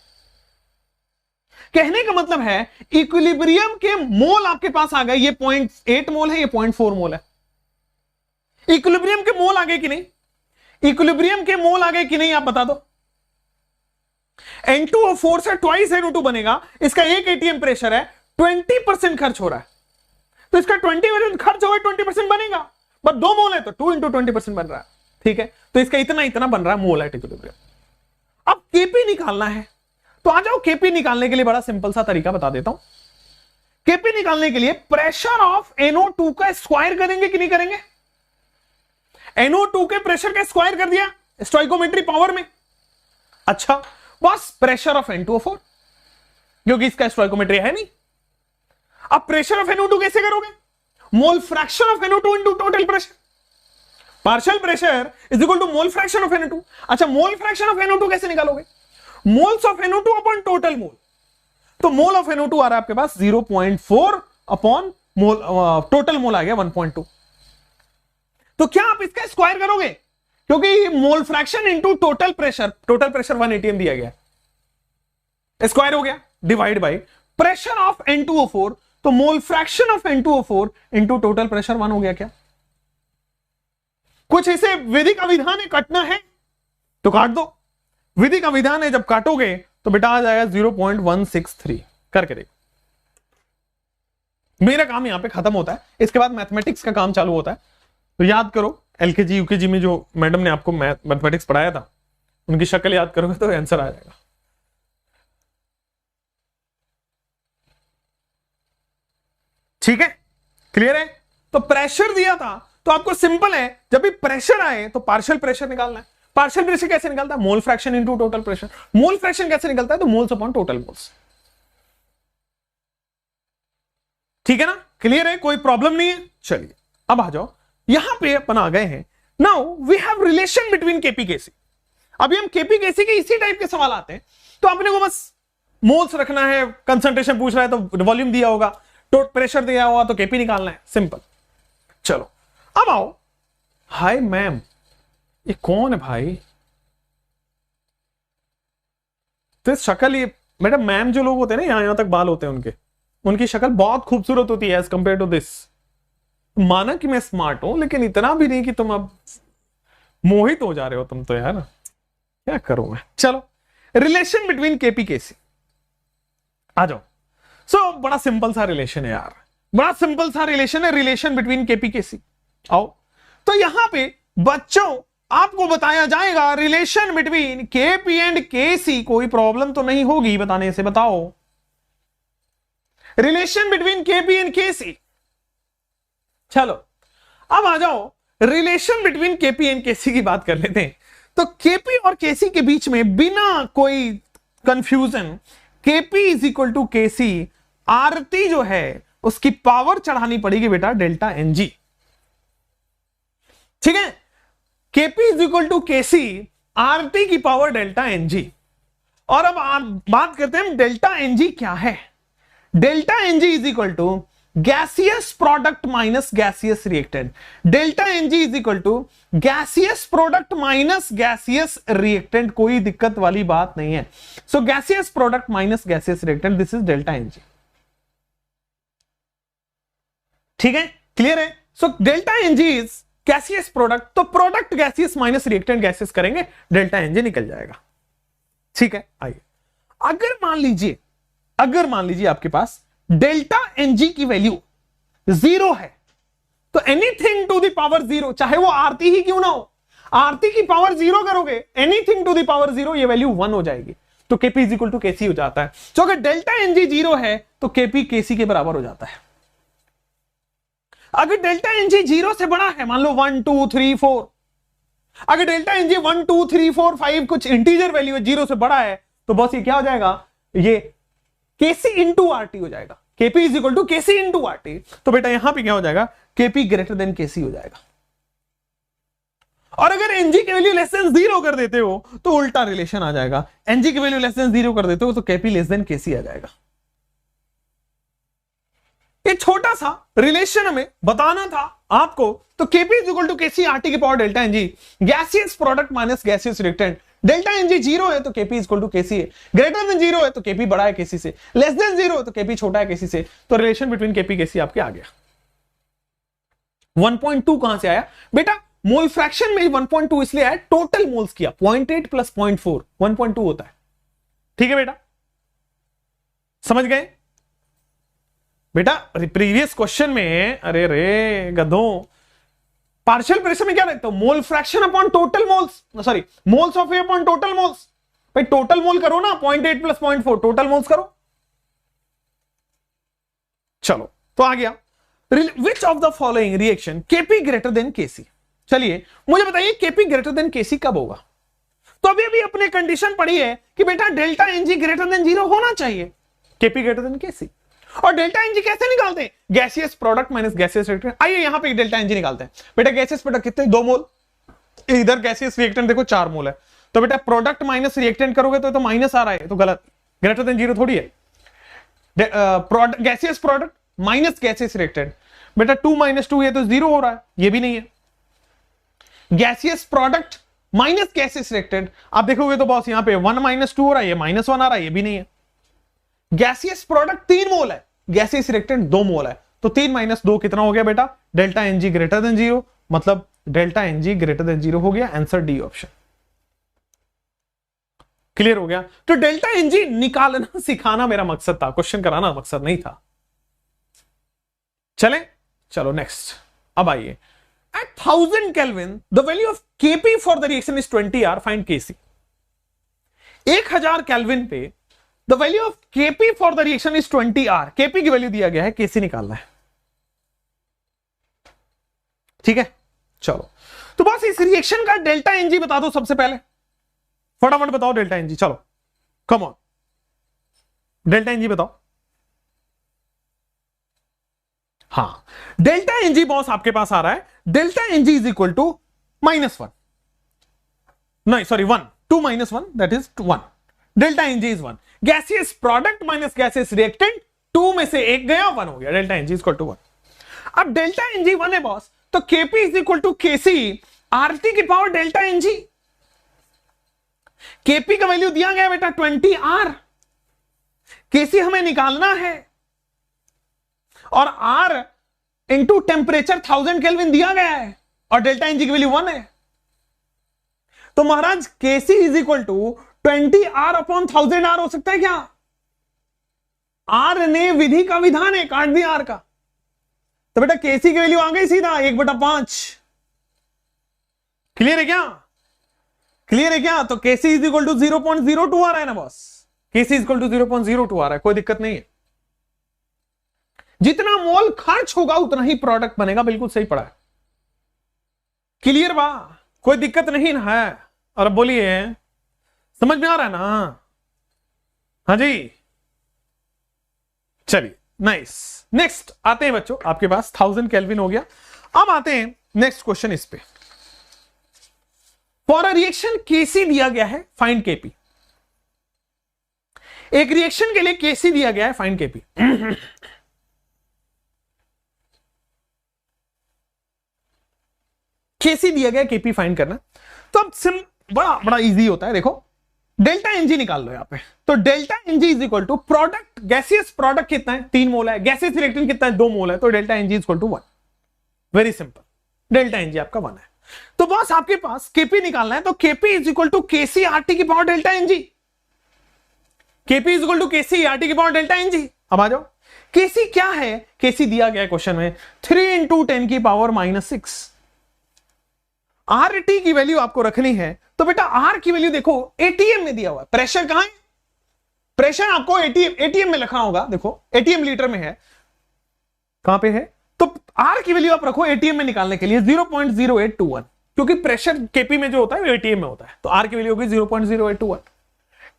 कहने का मतलब है इक्विलिब्रियम के मोल आपके पास आ गए, ये 0.8 मोल है, ये 0.4 मोल है। इक्विलिब्रियम के मोल आ गए कि नहीं? इक्विलिब्रियम के मोल आ गए कि नहीं आप बता दो। N2O4 से ट्वाइस NO2 बनेगा, इसका 1 atm प्रेशर है, 20% खर्च हो रहा है, तो इसका 20% खर्च होगा 20% बनेगा, बट 2 मोल है तो 2 इंटू 20% बन रहा है। ठीक है, तो इसका इतना बन रहा है मोल एट इक्विलिब्रियम। अब केपी निकालना है, तो आ जाओ केपी निकालने के लिए बड़ा सिंपल सा तरीका बता देता हूं। केपी निकालने के लिए प्रेशर ऑफ NO2 का स्क्वायर करेंगे कि नहीं करेंगे? NO2 के प्रेशर का स्क्वायर कर दिया स्टोइकोमेट्री पावर में। अच्छा बस प्रेशर ऑफ N2O4, क्योंकि इसका स्टोइकोमेट्री है नहीं। अब प्रेशर ऑफ NO2 कैसे करोगे? Mole fraction of NO2 into total pressure. Partial pressure is equal to mole fraction of NO2। अच्छा मोल फ्रैक्शन ऑफ NO2 कैसे निकालोगे? Moles of NO2 upon total mole. तो मोल ऑफ NO2 आ रहा है आपके पास 0.4 upon mole, total mole आ गया 1.2। तो क्या आप इसका स्क्वायर करोगे? क्योंकि mole fraction into total pressure 1 atm दिया गया, स्क्वायर हो गया divide by pressure of N2O4, तो मोल fraction of N2O4 into total pressure 1 हो गया। क्या कुछ इसे विधि का विधान है, काटना है तो काट दो, विधि का विधान है, जब काटोगे तो बेटा आ जाएगा 0.163 करके देखो। मेरा काम यहां पे खत्म होता है, इसके बाद मैथमेटिक्स का काम चालू होता है। तो याद करो एलकेजी यूकेजी में जो मैडम ने आपको मैथमेटिक्स पढ़ाया था, उनकी शक्ल याद करोगे तो आंसर आ जाएगा। ठीक है, क्लियर है। तो प्रेशर दिया था तो आपको सिंपल है, जब भी प्रेशर आए तो पार्शियल प्रेशर निकालना है। पार्शियल प्रेशर कैसे निकलता है? Mole fraction into total pressure. Mole fraction कैसे निकलता है? तो मोल्स अपॉन टोटल मोल्स। ठीक है ना, क्लियर है, कोई प्रॉब्लम नहीं है। चलिए अब आ जाओ, यहां पे अपन आ गए हैं। Now we have relation between KP KC. अभी हम केपीकेसी के इसी टाइप के सवाल आते हैं, तो आपने को बस मोल्स रखना है, कंसंट्रेशन पूछ रहा है तो वॉल्यूम दिया होगा, प्रेशर दिया होगा तो केपी निकालना है, सिंपल। चलो अब आओ। हाय मैम, ये कौन है भाई? तो शक्ल, ये मैडम मैम जो लोग होते हैं ना, यहां तक बाल होते हैं उनके, उनकी शक्ल बहुत खूबसूरत होती है एज कंपेयर टू दिस। माना कि मैं स्मार्ट हूं, लेकिन इतना भी नहीं कि तुम अब मोहित हो जा रहे हो तुम तो यार, क्या करूं मैं। चलो, रिलेशन बिटवीन केपीकेसी आ जाओ। सो बड़ा सिंपल सा रिलेशन है यार, बड़ा सिंपल सा रिलेशन है, रिलेशन बिटवीन केपीकेसी। आओ, तो यहां पे बच्चों आपको बताया जाएगा रिलेशन बिटवीन केपी एंड केसी। कोई प्रॉब्लम तो नहीं होगी बताने से, बताओ। रिलेशन बिटवीन केपी एंड केसी। चलो अब आ जाओ, रिलेशन बिटवीन केपी एंड केसी की बात कर लेते हैं। तो केपी और केसी के बीच में बिना कोई confusion, KP is equal to KC, RT जो है उसकी पावर चढ़ानी पड़ेगी बेटा डेल्टा एनजी। ठीक है, Kp is equal to KC, RT की पावर डेल्टा एनजी। और अब आप बात करते हैं डेल्टा एनजी क्या है। Delta NG is equal to gaseous product minus gaseous reactant. Delta NG is equal to gaseous product minus gaseous reactant. कोई दिक्कत वाली बात नहीं है। So gaseous product minus gaseous reactant, this is delta NG. ठीक है, क्लियर है। So delta NG is gaseous product, तो product gaseous minus reactant gaseous करेंगे, डेल्टा एनजी निकल जाएगा। ठीक है, आइए, अगर मान लीजिए आपके पास डेल्टा एनजी की वैल्यू 0 है, तो एनीथिंग टू द पावर 0, चाहे वो आरती ही क्यों ना हो, आरती की पावर 0 करोगे, एनीथिंग टू द पावर 0, ये वैल्यू 1 हो जाएगी, तो केपी इज इक्वल टू केसी हो जाता है। तो अगर डेल्टा एनजी 0 है तो केपी केसी के बराबर हो जाता है। अगर डेल्टा एनजी 0 से बड़ा है, मान लो 1 2 3 4, अगर डेल्टा एनजी 1 2 3 4 5 कुछ इंटीजर वैल्यू है, 0 से बड़ा है, तो बस ये क्या हो जाएगा, ये केसी इंटू आरटी हो जाएगा। Kp is equal to Kc into RT. तो बेटा यहां पे क्या हो जाएगा, केपी ग्रेटर देन केसी हो जाएगा। और अगर एनजी की वैल्यू लेस देन 0 कर देते हो तो उल्टा रिलेशन आ जाएगा, एनजी की वैल्यू लेस देन 0 कर देते हो तो केपी लेस देन केसी आ जाएगा। ये छोटा सा रिलेशन हमें बताना था आपको। तो KP is equal to KC RT की power delta NG, gaseous product minus gaseous reactant. Delta NG 0 है तो KP is equal to KC है, ग्रेटर देन 0 है तो केपी बड़ा है केसी से, लेस देन 0 है तो केपी छोटा है केसी से। तो रिलेशन बिटवीन केपी केसी आपके आ गया। 1.2 कहां से आया बेटा? मोल फ्रैक्शन में 1.2 इसलिए आया, टोटल मोल्स किया, 0.8 प्लस 0.4 1.2 होता है। ठीक है बेटा, समझ गए बेटा? प्रीवियस क्वेश्चन में, अरे रे गधों, पार्शियल प्रेशर में क्या रहता है, mole fraction upon total moles, sorry moles of A upon total moles. भाई टोटल मोल करो ना, 0.8 प्लस 0.4 टोटल मोल्स करो। चलो तो आ गया, which of the following reaction KP greater than KC. चलिए मुझे बताइए केपी ग्रेटर देन केसी कब होगा? तो अभी अभी अपने कंडीशन पढ़ी है कि बेटा डेल्टा एनजी ग्रेटर देन 0 होना चाहिए, केपी ग्रेटर देन केसी। और डेल्टा एनजी कैसे निकालते हैं? Gaseous product minus gaseous reactant. आइए यहां पे डेल्टा एनजी निकालते हैं। बेटा गैसियस प्रोडक्ट कितने, 2 मोल, इधर गैसियस रिएक्टेंट देखो 4 मोल है, तो बेटा प्रोडक्ट माइनस रिएक्टेंट करोगे तो माइनस आ रहा है, तो गलत, ग्रेटर देन 0 थोड़ी है। Gaseous product minus gaseous reactant, बेटा 2 - 2 है तो 0 हो रहा है, ये भी नहीं है। Gaseous product minus gases reactant, आप देखोगे तो बॉस यहां पे 1 - 2 हो रहा है, ये -1 आ रहा है, ये भी नहीं है। गैसियस प्रोडक्ट 3 मोल है, गैसियस रिएक्टेंट 2 मोल है, तो 3 - 2 कितना हो गया बेटा? डेल्टा Ng ग्रेटर देन 0, मतलब डेल्टा Ng ग्रेटर देन 0 हो गया। Answer D option. क्लियर हो गया? तो डेल्टा Ng निकालना सिखाना मेरा मकसद था, क्वेश्चन कराना मकसद नहीं था। चले, चलो नेक्स्ट। अब आइए, at 1000 kelvin the value of Kp for the reaction is 20 R, find Kc। 1000 kelvin पे the value of Kp for the reaction is 20 R, Kp की वैल्यू दिया गया है, Kc निकालना है। ठीक है, चलो तो बस इस रिएक्शन का डेल्टा Ng बता दो सबसे पहले, फटाफट बताओ डेल्टा Ng, चलो कम ऑन, डेल्टा Ng बताओ। हाँ, डेल्टा Ng बॉस आपके पास आ रहा है, delta Ng is equal to -1, नहीं sorry 1, 2 - 1 that is 1, delta Ng is 1, gaseous product minus gaseous reactant, 2 में से 1 गया, 1 हो गया, delta Ng is equal to 1। अब डेल्टा Ng 1 है बॉस, तो Kp is equal to Kc RT की पावर डेल्टा Ng। Kp का वैल्यू दिया गया बेटा 20 R, Kc हमें निकालना है, और R इंटू टेम्परेचर 1000 केल्विन दिया गया है, और डेल्टा Ng की वैल्यू 1 है, तो महाराज Kc is equal to 20 R upon 1000 R हो सकता है क्या? R ने विधि का विधान है, काट दिया R का, तो बेटा Kc की वैल्यू आ गई सीधा 1/5। क्लियर है क्या? क्लियर है क्या? तो Kc इज इक्वल टू 0.02 आ रहा है ना boss, Kc is equal to 0.02 आ रहा है, कोई दिक्कत नहीं है। जितना मोल खर्च होगा उतना ही प्रोडक्ट बनेगा, बिल्कुल सही पड़ा है। क्लियर बा? कोई दिक्कत नहीं ना है? और अब बोलिए, समझ में आ रहा है ना? हाँ जी, चलिए नाइस। नेक्स्ट आते हैं बच्चों, आपके पास 1000 केल्विन हो गया। अब आते हैं नेक्स्ट क्वेश्चन इस पे। फॉर अ रिएक्शन Kc दिया गया है, फाइंड Kp। एक रिएक्शन के लिए Kc दिया गया है, फाइंड Kp। Kc दिया गया, Kp फाइंड करना, तो अब सिम बड़ा इजी होता है। देखो डेल्टा Ng निकाल लो यहां पे, तो delta Ng is equal to product, gaseous product कितना है? 3 मोल है, गैसियस रिएक्टेंट कितना है? 2 मोल है, तो delta Ng is equal to 1। Very simple, delta Ng आपका 1 है। तो बॉस आपके पास Kp निकालना है, तो Kp is equal to Kc RT की power delta Ng, Kp is equal to Kc RT की पावर डेल्टा Ng। अब आ जाओ, Kc क्या है? Kc दिया गया है क्वेश्चन में 3 × 10 की पावर -6। RT की वैल्यू आपको रखनी है, तो बेटा R की वैल्यू देखो ATM में दिया हुआ है, प्रेशर कहां है? प्रेशर आपको ATM में लिखना होगा, देखो ATM लीटर में है, कहां पे है? तो R की वैल्यू आप रखो ATM में निकालने के लिए 0.0821, क्योंकि प्रेशर Kp में जो होता है वो ATM में होता है, तो R की वैल्यू होगी 0.0821।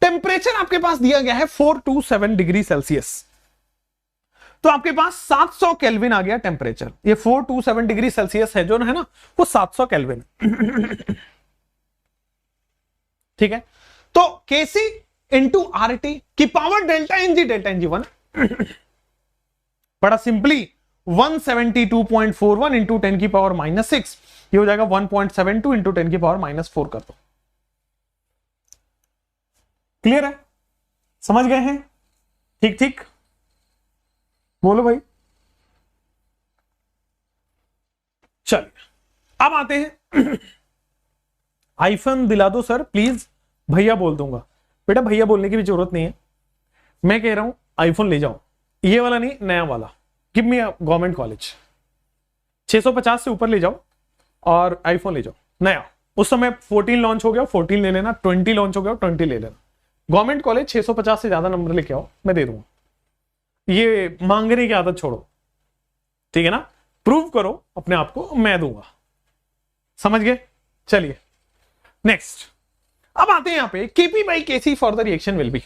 टेम्परेचर आपके पास दिया गया है 427 डिग्री सेल्सियस, तो आपके पास 700 केल्विन आ गया टेम्परेचर। ये 427 डिग्री सेल्सियस है जो है ना, वो 700 केल्विन। ठीक है, तो Kc इंटू RT की power delta Ng, delta Ng 1। बड़ा सिंपली 172.41 इंटू 10 की पावर -6, ये हो जाएगा 1.72 इंटू 10 की पावर -4 कर दो। क्लियर है? समझ गए हैं? ठीक ठीक, बोलो भाई। चलिए अब आते हैं, आईफोन दिला दो सर प्लीज, भैया बोल दूंगा। बेटा भैया बोलने की भी जरूरत नहीं है, मैं कह रहा हूं आईफोन ले जाओ, ये वाला नहीं, नया वाला। गिव मी गवर्नमेंट कॉलेज, 650 से ऊपर ले जाओ और आईफोन ले जाओ नया। उस समय 14 लॉन्च हो गया, 14 ले लेना, 20 लॉन्च हो गया, 20 ले लेना। गवर्नमेंट कॉलेज 650 से ज्यादा नंबर लेके आओ, मैं दे दूंगा। ये मांगने की आदत छोड़ो, ठीक है ना? प्रूव करो अपने आप को, मैं दूंगा। समझ गए? चलिए नेक्स्ट, अब आते हैं यहां पे Kp/Kc for the reaction will B.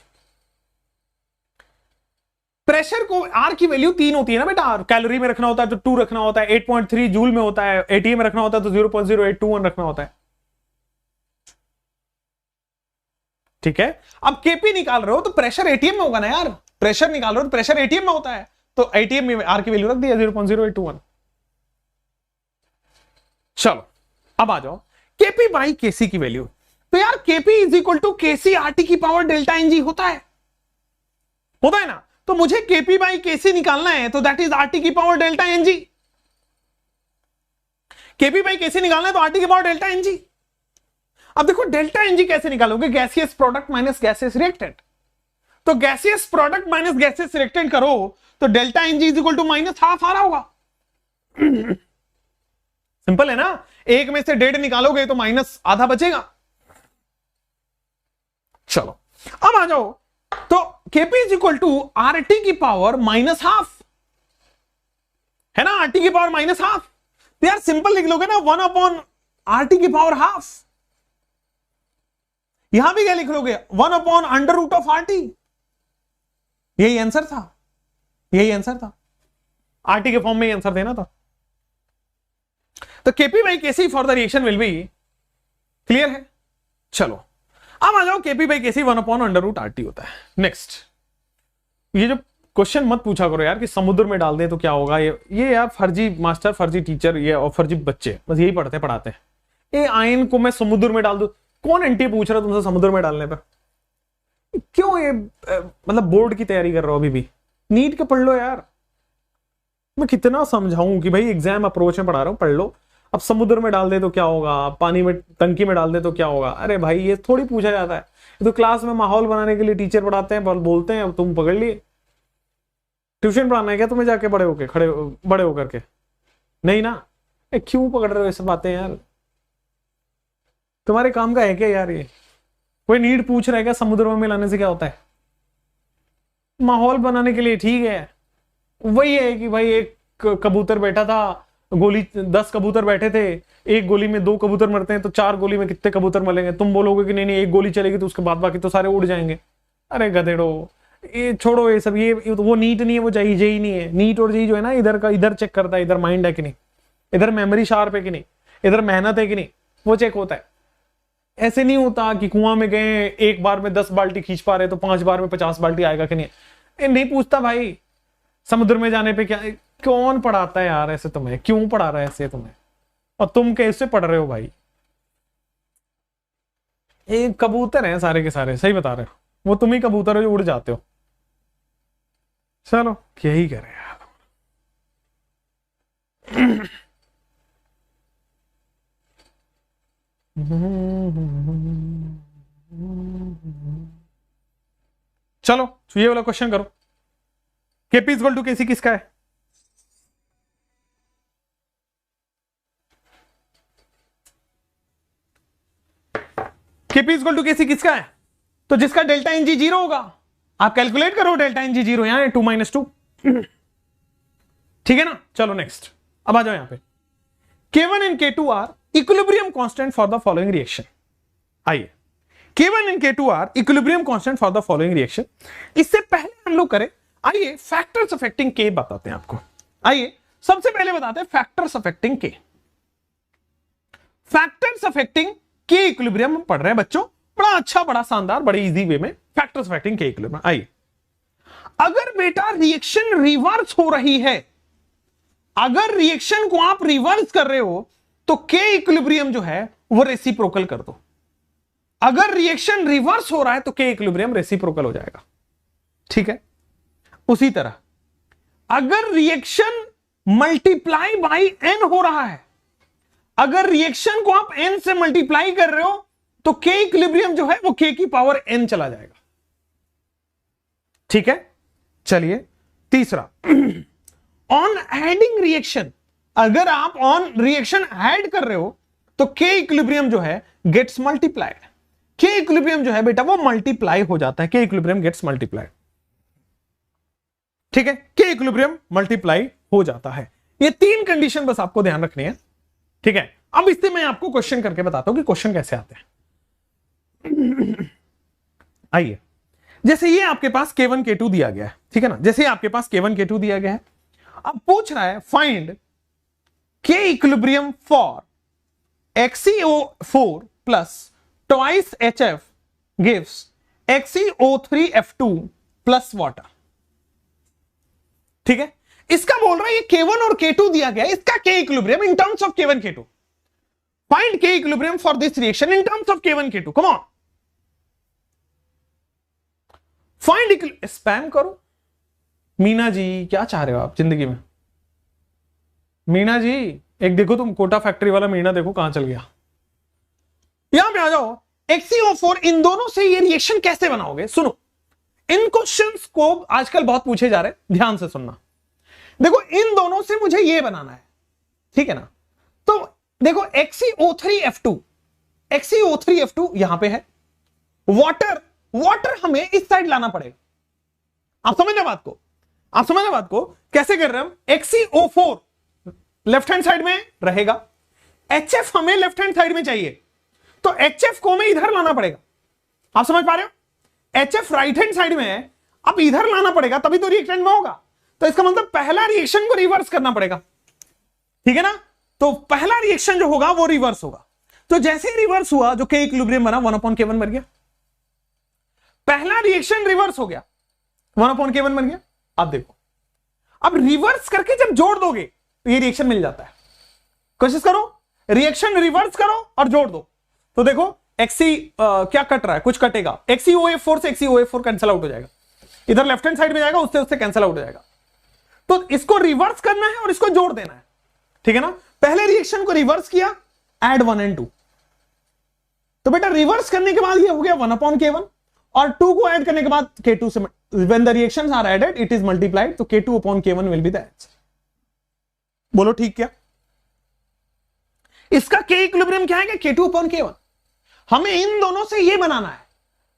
Pressure को R की वैल्यू 3 होती है ना बेटा, कैलोरी में रखना होता है तो 2 रखना होता है, 8.3 जूल में होता है, ATM में रखना होता है तो 0.0821 रखना होता है। ठीक है, अब Kp निकाल रहे हो तो प्रेशर ATM में होगा ना यार, प्रेशर निकाल रहे हो तो प्रेशर ATM में होता है, तो ATM में R की वैल्यू रख दिया 0.0821। चलो अब आ जाओ, केपी बाई केसी की वैल्यू, तो यार Kp is equal to KC RT की पावर डेल्टा एनजी होता है ना, तो मुझे केपी बाई केसी निकालना है, तो दैट इज आरटी की power delta NG. KP by KC निकालना है तो आरटी की पावर डेल्टा एनजी। अब देखो डेल्टा एनजी कैसे निकालोगे, gaseous product minus gaseous reactant, तो gaseous product minus gaseous reactant करो तो delta NG is equal to minus half आ रहा होगा। सिंपल है ना, एक में से 1.5 निकालोगे तो माइनस आधा बचेगा। चलो अब आ जाओ, तो KP is equal to RT की पावर माइनस हाफ है ना, आरटी की पावर माइनस हाफ, तो यार सिंपल लिख लोगे ना 1 अपॉन आरटी की पावर हाफ। यहां भी क्या लिख लोगे 1 upon under root of RT. यही आंसर था, यही आंसर था, आरटी के फॉर्म में आंसर देना था। तो Kp by Kc for the reaction will be, clear है। चलो अब आ जाओ, Kp by Kc 1 upon under root RT होता है। नेक्स्ट, ये जो क्वेश्चन मत पूछा करो यार कि समुद्र में डाल दे तो क्या होगा, ये यार फर्जी मास्टर, फर्जी टीचर, ये और फर्जी बच्चे बस यही पढ़ाते हैं। ये आयन को मैं समुद्र में डाल दूं, कौन एंटी पूछ रहा है तुमसे समुद्र में डालने पर? क्यों ये मतलब बोर्ड की तैयारी कर रहे हो अभी भी? नीट के पढ़ लो यार। मैं कितना समझाऊं कि भाई एग्जाम अप्रोच में पढ़ा रहा हूं, पढ़ लो। अब समुद्र में डाल दे तो क्या होगा, पानी में टंकी में डाल दे तो क्या होगा? अरे भाई ये थोड़ी पूछा जाता है, ये तो क्लास में माहौल बनाने के लिए टीचर पढ़ाते हैं, बोलते हैं, तुम पकड़ लिए। ट्यूशन पढ़ाना है क्या तुम्हें जाके बड़े होकर के? नहीं ना, क्यों पकड़ रहे हो ऐसे बातें यार? तुम्हारे काम का है क्या यार? ये कोई नीट पूछ रहा है क्या समुद्र में मिलाने से क्या होता है? माहौल बनाने के लिए ठीक है। वही है कि भाई एक कबूतर बैठा था, गोली 10 कबूतर बैठे थे, एक गोली में 2 कबूतर मरते हैं, तो 4 गोली में कितने कबूतर मरेंगे? तुम बोलोगे कि नहीं नहीं एक गोली चलेगी तो उसके बाद बाकी तो सारे उड़ जाएंगे। अरे गधेड़ो, ये छोड़ो ये सब, ये वो नीट नहीं है, वो जेई नहीं है। नीट और जेई जो है ना, इधर का इधर चेक करता है, इधर माइंड है कि नहीं, इधर मेमोरी शार्प है कि नहीं, इधर मेहनत है कि नहीं, वो चेक होता है। ऐसे नहीं होता कि कुआं में गए, एक बार में 10 बाल्टी खींच पा रहे तो 5 बार में 50 बाल्टी आएगा कि नहीं। नहीं पूछता भाई समुद्र में जाने पे क्या, कौन पढ़ाता है यार ऐसे तुम्हें? क्यों पढ़ा रहा है ऐसे तुम्हें? और तुम कैसे पढ़ रहे हो भाई? एक कबूतर है सारे के सारे, सही बता रहे हो, वो तुम ही कबूतर हो जो उड़ जाते हो। चलो यही करे यार। चलो ये वाला क्वेश्चन करो। केपी इज इक्वल टू केसी किसका है? केपी इज इक्वल टू केसी किसका है? तो जिसका डेल्टा एनजी 0 होगा। आप कैलकुलेट करो, डेल्टा एनजी 0 यहां है 2 - 2, ठीक है ना। चलो नेक्स्ट, अब आ जाओ यहां पे। K1 and K2 are equilibrium constant for the following reaction। आइए, K1 and K2 are equilibrium constant for the following reaction। इससे पहले हम लोग करें, आइए फैक्टर्स अफेक्टिंग K बताते हैं आपको। आइए सबसे पहले बताते हैं factors affecting K। Factors affecting K equilibrium पढ़ रहे हैं बच्चों, बड़ा अच्छा, बड़ा शानदार, बड़े इजी वे में फैक्टर्स अफेक्टिंग K इक्विलिब्रियम। आइए, अगर बेटा रिएक्शन रिवर्स हो रही है, अगर रिएक्शन को आप रिवर्स कर रहे हो तो K इक्विलिब्रियम जो है वो रेसिप्रोकल कर दो। अगर रिएक्शन रिवर्स हो रहा है तो K इक्विलिब्रियम रेसिप्रोकल हो जाएगा, ठीक है। उसी तरह अगर रिएक्शन मल्टीप्लाई बाई n हो रहा है, अगर रिएक्शन को आप n से मल्टीप्लाई कर रहे हो तो K इक्विलिब्रियम जो है वो K की पावर n चला जाएगा, ठीक है। चलिए तीसरा, ऑन एडिंग रिएक्शन, अगर आप ऑन रिएक्शन ऐड कर रहे हो तो K इक्विलिब्रियम जो है गेट्स मल्टीप्लाइड। K इक्विलिब्रियम जो है बेटा वो मल्टीप्लाई हो जाता है, K इक्विलिब्रियम गेट्स मल्टीप्लाइड, ठीक है। K इक्विलिब्रियम मल्टीप्लाई हो जाता है। ये 3 कंडीशन बस आपको ध्यान रखनी है, ठीक है। अब इससे मैं आपको क्वेश्चन करके बताता हूं कि क्वेश्चन कैसे आते हैं। आइए, जैसे ये आपके पास K1 K2 दिया गया है, ठीक है ना। जैसे आपके पास K1 K2 दिया गया है, अब पूछ रहा है find K equilibrium for XeO4 plus twice HF gives XeO3F2 plus water, ठीक है। इसका बोल रहा है ये K1 और K2 दिया गया है, इसका K equilibrium in terms of K1 K2। Find K equilibrium for this reaction in terms of K1 K2, come on find. Spam करो मीना जी, क्या चाह रहे हो आप जिंदगी में? मीना जी एक देखो, तुम कोटा फैक्ट्री वाला मीना देखो कहां चल गया। यहां पे आ जाओ, XeO4, इन दोनों से ये रिएक्शन कैसे बनाओगे? सुनो, इन क्वेश्चंस को आजकल बहुत पूछे जा रहे हैं, ध्यान से सुनना। देखो इन दोनों से मुझे ये बनाना है, ठीक है ना? तो देखो XeO3F2, XeO3F2 यहां पे है, वाटर हमें इस साइड लाना पड़ेगा। आप समझ रहे बात को? आप समझ रहे बात को? कैसे कर रहे हैं हम? XeO4 लेफ्ट हैंड साइड में रहेगा, HF हमें लेफ्ट हैंड साइड में चाहिए, तो HF को हमें इधर लाना पड़ेगा। आप समझ पा रहे हो? HF राइट हैंड साइड में है, अब इधर लाना पड़ेगा तभी तो रिएक्टेंट में होगा। तो इसका मतलब पहला रिएक्शन को रिवर्स करना पड़ेगा, ठीक है ना? तो पहला रिएक्शन जो होगा वो रिवर्स होगा। तो जैसे ही रिवर्स हुआ, जो K इक्विलिब्रियम बना 1/K1 बन गया। पहला रिएक्शन रिवर्स हो गया, 1/K1 बन गया। अब देखो, अब रिवर्स करके जब जोड़ दोगे तो ये रिएक्शन मिल जाता है। कोशिश करो, रिएक्शन रिवर्स करो और जोड़ दो। तो देखो क्या कट रहा है? कुछ कटेगा। XeOF4 से XeOF4 कैंसिल आउट हो जाएगा, इधर लेफ्ट हैंड साइड में जाएगा, उससे कैंसिल आउट हो जाएगा। तो इसको रिवर्स करना है और इसको जोड़ देना है, ठीक है ना? पहले रिएक्शन को रिवर्स किया, ऐड 1 और 2। तो बेटा रिवर्स करने के बाद ये हो गया 1/K1, और 2 को ऐड करने के बाद K2 से, when the reactions are added it is multiplied, तो K2/K1 will be the answer। बोलो ठीक क्या? इसका K इक्विलिब्रियम क्या है? K2/K1। हमें इन दोनों से ये बनाना है।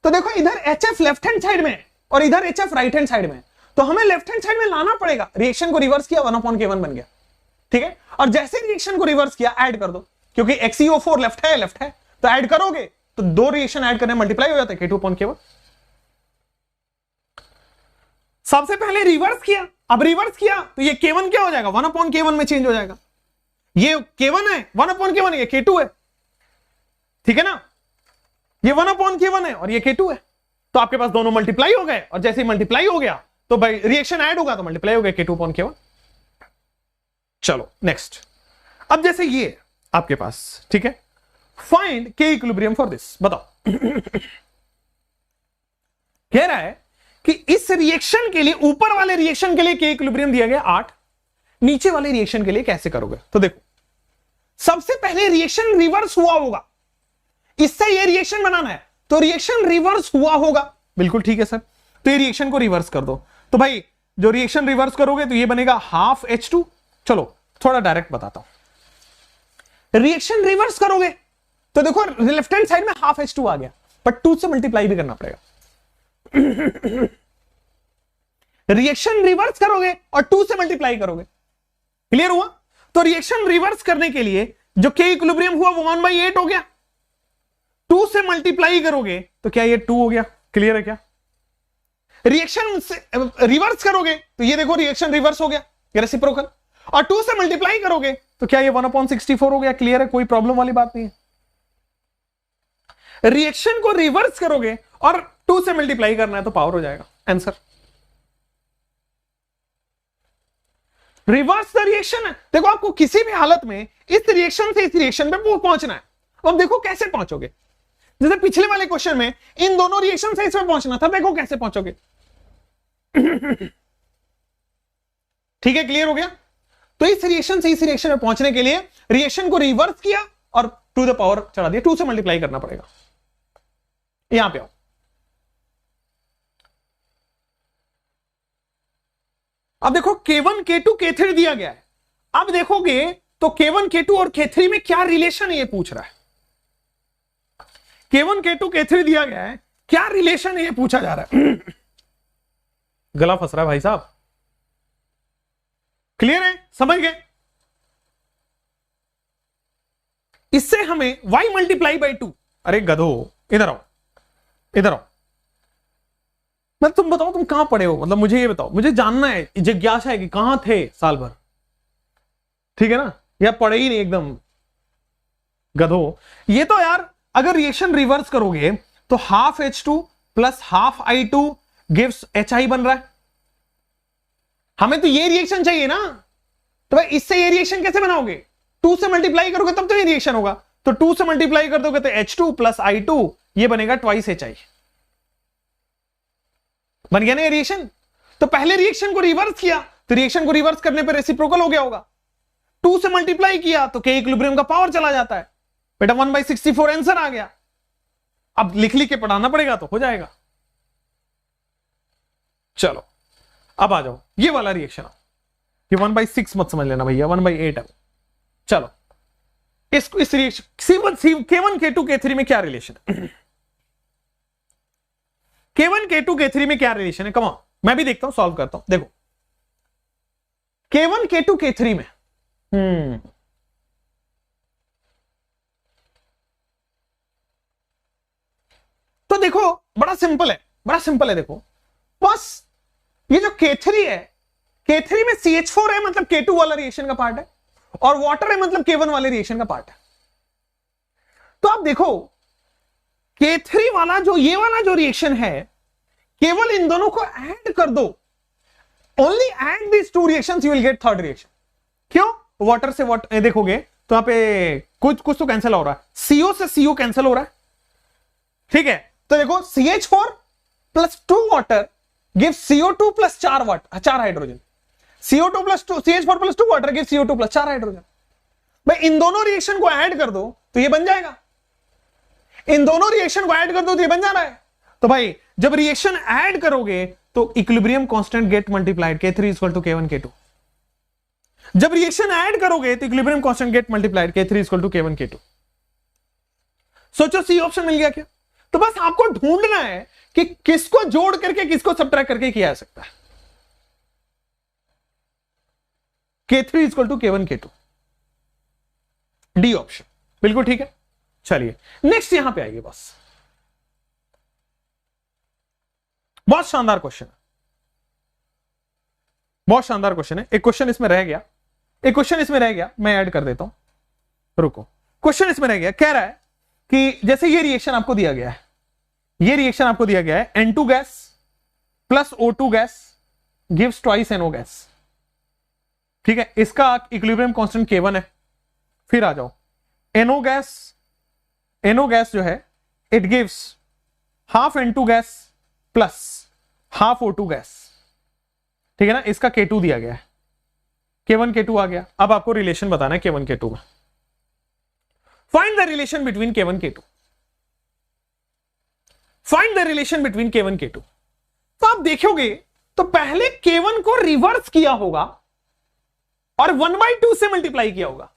तो देखो इधर HF लेफ्ट हैंड साइड में और इधर HF राइट हैंड साइड में, तो हमें लेफ्ट हैंड साइड में लाना पड़ेगा। रिएक्शन को रिवर्स किया, 1/K1 बन गया, ठीक है? और जैसे रिएक्शन को रिवर्स किया, ऐड कर दो, क्योंकि XeO4 लेफ्ट है, तो ऐड करोगे तो दो रिएक्शन ऐड करने मल्टीप्लाई हो जाते हैं, K2/K1। सबसे पहले रिवर्स किया, अब रिवर्स किया तो ये K1 क्या हो जाएगा? 1/K1 में चेंज हो जाएगा। ये K1 है, 1/K1 है, ये K2 है, ठीक है ना? ये 1/K1 है और ये K2 है, तो आपके पास दोनों मल्टीप्लाई हो गए, और जैसे ही मल्टीप्लाई हो गया तो भाई रिएक्शन ऐड होगा तो मल्टीप्लाई हो गया, K2/K1। चलो नेक्स्ट। अब जैसे ये आपके पास, ठीक है, find K equilibrium for this. बताओ कह रहा है कि इस रिएक्शन के लिए, ऊपर वाले रिएक्शन के लिए K इक्विलिब्रियम दिया गया 8, नीचे वाले रिएक्शन के लिए कैसे करोगे? तो देखो, सबसे पहले रिएक्शन रिवर्स हुआ होगा, इससे ये रिएक्शन बनाना है, तो रिएक्शन रिवर्स हुआ होगा। बिल्कुल ठीक है सर, तो ये रिएक्शन को रिवर्स कर दो। तो भाई जो रिएक्शन रिवर्स करोगे तो ये बनेगा 12H2। चलो थोड़ा डायरेक्ट बताता हूं। रिएक्शन रिवर्स करोगे तो देखो लेफ्ट हैंड साइड में 12H2 आ गया, बट 2 से मल्टीप्लाई भी करना पड़ेगा। रिएक्शन रिवर्स करोगे और 2 से मल्टीप्लाई करोगे, क्लियर हुआ? तो रिएक्शन रिवर्स करने के लिए जो K इक्विलिब्रियम हुआ वो 1/8 हो गया, 2 से मल्टीप्लाई करोगे तो क्या ये 2 हो गया? क्लियर है क्या? रिएक्शन रिवर्स करोगे तो ये देखो रिएक्शन रिवर्स हो गया, ये रेसिप्रोकल, और 2 से मल्टीप्लाई करोगे तो क्या ये 1/64 हो गया? क्लियर है, कोई प्रॉब्लम वाली बात नहीं है। रिएक्शन को रिवर्स करोगे और 2 से मल्टीप्लाई करना है तो पावर हो जाएगा, आंसर। रिवर्स द रिएक्शन है। देखो आपको किसी भी हालत में इस रिएक्शन से इस रिएक्शन पे पहुंचना है। अब देखो कैसे पहुंचोगे, जैसे पिछले वाले क्वेश्चन में इन दोनों रिएक्शन से इसमें पहुंचना था, देखो कैसे पहुंचोगे। ठीक है, क्लियर हो गया? तो इस रिएक्शन से इस रिएक्शन में पहुंचने के लिए रिएक्शन को रिवर्स किया और 2 द पावर चढ़ा दिया, 2 से मल्टीप्लाई करना पड़ेगा। यहां पे आओ, अब देखो K1 K2 K3 दिया गया है। अब देखोगे तो K1 K2 और K3 में क्या रिलेशन है ये पूछ रहा है। K1 K2 K3 दिया गया है, क्या रिलेशन है ये पूछा जा रहा है। गला फंस रहा है भाई साहब, क्लियर है? समझ गए? इससे हमें y मल्टीप्लाई बाई 2, अरे गधो इधर आओ, इधर आओ। मैं तुम बताओ तुम कहां पढ़े हो, मतलब मुझे ये बताओ, मुझे जानना है, जिज्ञासा है कि कहां थे साल भर, ठीक है ना? या पढ़े ही नहीं एकदम गधो। ये तो यार अगर रिएक्शन रिवर्स करोगे तो 12H2 plus 12I2 gives HI बन रहा है। हमें तो ये रिएक्शन चाहिए ना, तो भाई इससे ये रिएक्शन कैसे बनाओगे? 2 से मल्टीप्लाई करोगे तब तो ये रिएक्शन होगा, तो 2 से मल्टीप्लाई कर दोगे तो H2 प्लस I2 ये बनेगा ट्वाइस HI। बन गया ना ये रिएक्शन। तो पहले रिएक्शन को रिवर्स किया तो रिएक्शन को रिवर्स करने पर रेसिप्रोकल हो गया होगा। 2 से मल्टीप्लाई किया तो K इक्विलिब्रियम का पावर चला जाता है बेटा, 1/64 आंसर आ गया। अब लिख लिख के पढ़ाना पड़ेगा तो हो जाएगा। चलो अब आ जाओ ये वाला रिएक्शन। ये 1/6 मत समझ लेना भैया, 1/8 है। चलो इस रिएक्शन K1 K2 K3 में क्या रिलेशन है? K1 K2 K3 में क्या रिलेशन है? कम ऑन, मैं भी देखता हूं, सॉल्व करता हूं। देखो K1 K2 K3 में तो देखो बड़ा सिंपल है, बड़ा सिंपल है। देखो बस ये जो K3 है, K3 में CH4 है मतलब K2 वाला रिएक्शन का पार्ट है, और वाटर है मतलब K1 वाले रिएक्शन का पार्ट है। तो आप देखो K3 वाला जो ये वाला जो रिएक्शन है, केवल इन दोनों को ऐड कर दो। Only add this two reactions you will get third reaction. क्यों? वाटर से वाटर देखोगे तो यहां पे कुछ कुछ तो कैंसिल हो रहा है, CO से CO कैंसिल हो रहा है, ठीक है। तो देखो CH4 plus 2 water give CO2 plus 4 hydrogen. CO2 plus 2 CH4 plus 2 water give CO2 plus 4 hydrogen. भाई इन दोनों रिएक्शन को ऐड कर दो तो ये बन जाएगा, इन दोनों रिएक्शन को ऐड कर दो तो ये बन जा रहा है। तो भाई जब रिएक्शन ऐड करोगे तो equilibrium constant get multiplied, K3 equal to K1 K2। जब रिएक्शन ऐड करोगे तो equilibrium constant get multiplied, K3 equal to K1 K2। सोचो सी ऑप्शन मिल गया क्या? तो बस आपको ढूंढना है कि किसको जोड़ करके किसको सब्ट्रैक्ट करके किया जा सकता है। K3 equal to K1 K2, D option बिल्कुल ठीक है। चलिए नेक्स्ट यहां पे आइए, बस बहुत शानदार क्वेश्चन है, बहुत शानदार क्वेश्चन है। एक क्वेश्चन इसमें रह गया, एक क्वेश्चन इसमें रह गया, मैं ऐड कर देता हूं, रुको। क्वेश्चन इसमें रह गया, कह रहा है कि जैसे ये रिएक्शन आपको दिया गया है, ये रिएक्शन आपको दिया गया है N2 gas plus O2 gas gives twice NO gas, ठीक है। इसका इक्विलिब्रियम कांस्टेंट K1 है। फिर आ जाओ NO गैस जो है it gives half N2 gas plus half O2 gas, ठीक है ना। इसका K2 दिया गया है, K1 K2 आ गया। अब आपको रिलेशन बताना है K1 K2 में। Find the relation between K1 K2, find the relation between K1 K2। तो आप देखोगे तो पहले K1 को रिवर्स किया होगा और 1/2 से मल्टीप्लाई किया होगा।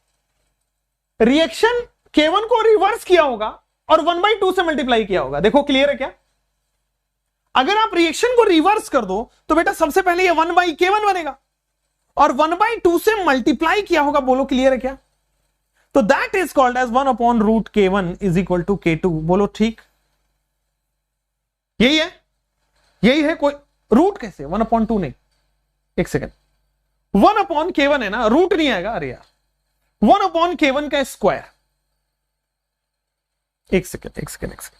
रिएक्शन K1 को रिवर्स किया होगा और 1/2 से मल्टीप्लाई किया होगा। देखो क्लियर है क्या? अगर आप रिएक्शन को रिवर्स कर दो तो बेटा सबसे पहले ये 1/K1 बनेगा और 1/2 से मल्टीप्लाई किया होगा। बोलो क्लियर है क्या? तो that is called as 1/√K1 is equal to K2। बोलो ठीक, यही है, यही है। कोई रूट कैसे 1/2 नहीं, एक सेकेंड, 1/K1 है ना, रूट नहीं आएगा। अरे यार 1/K1 का स्क्वायर, एक सेकेंड एक सेकेंड एक सेकेंड,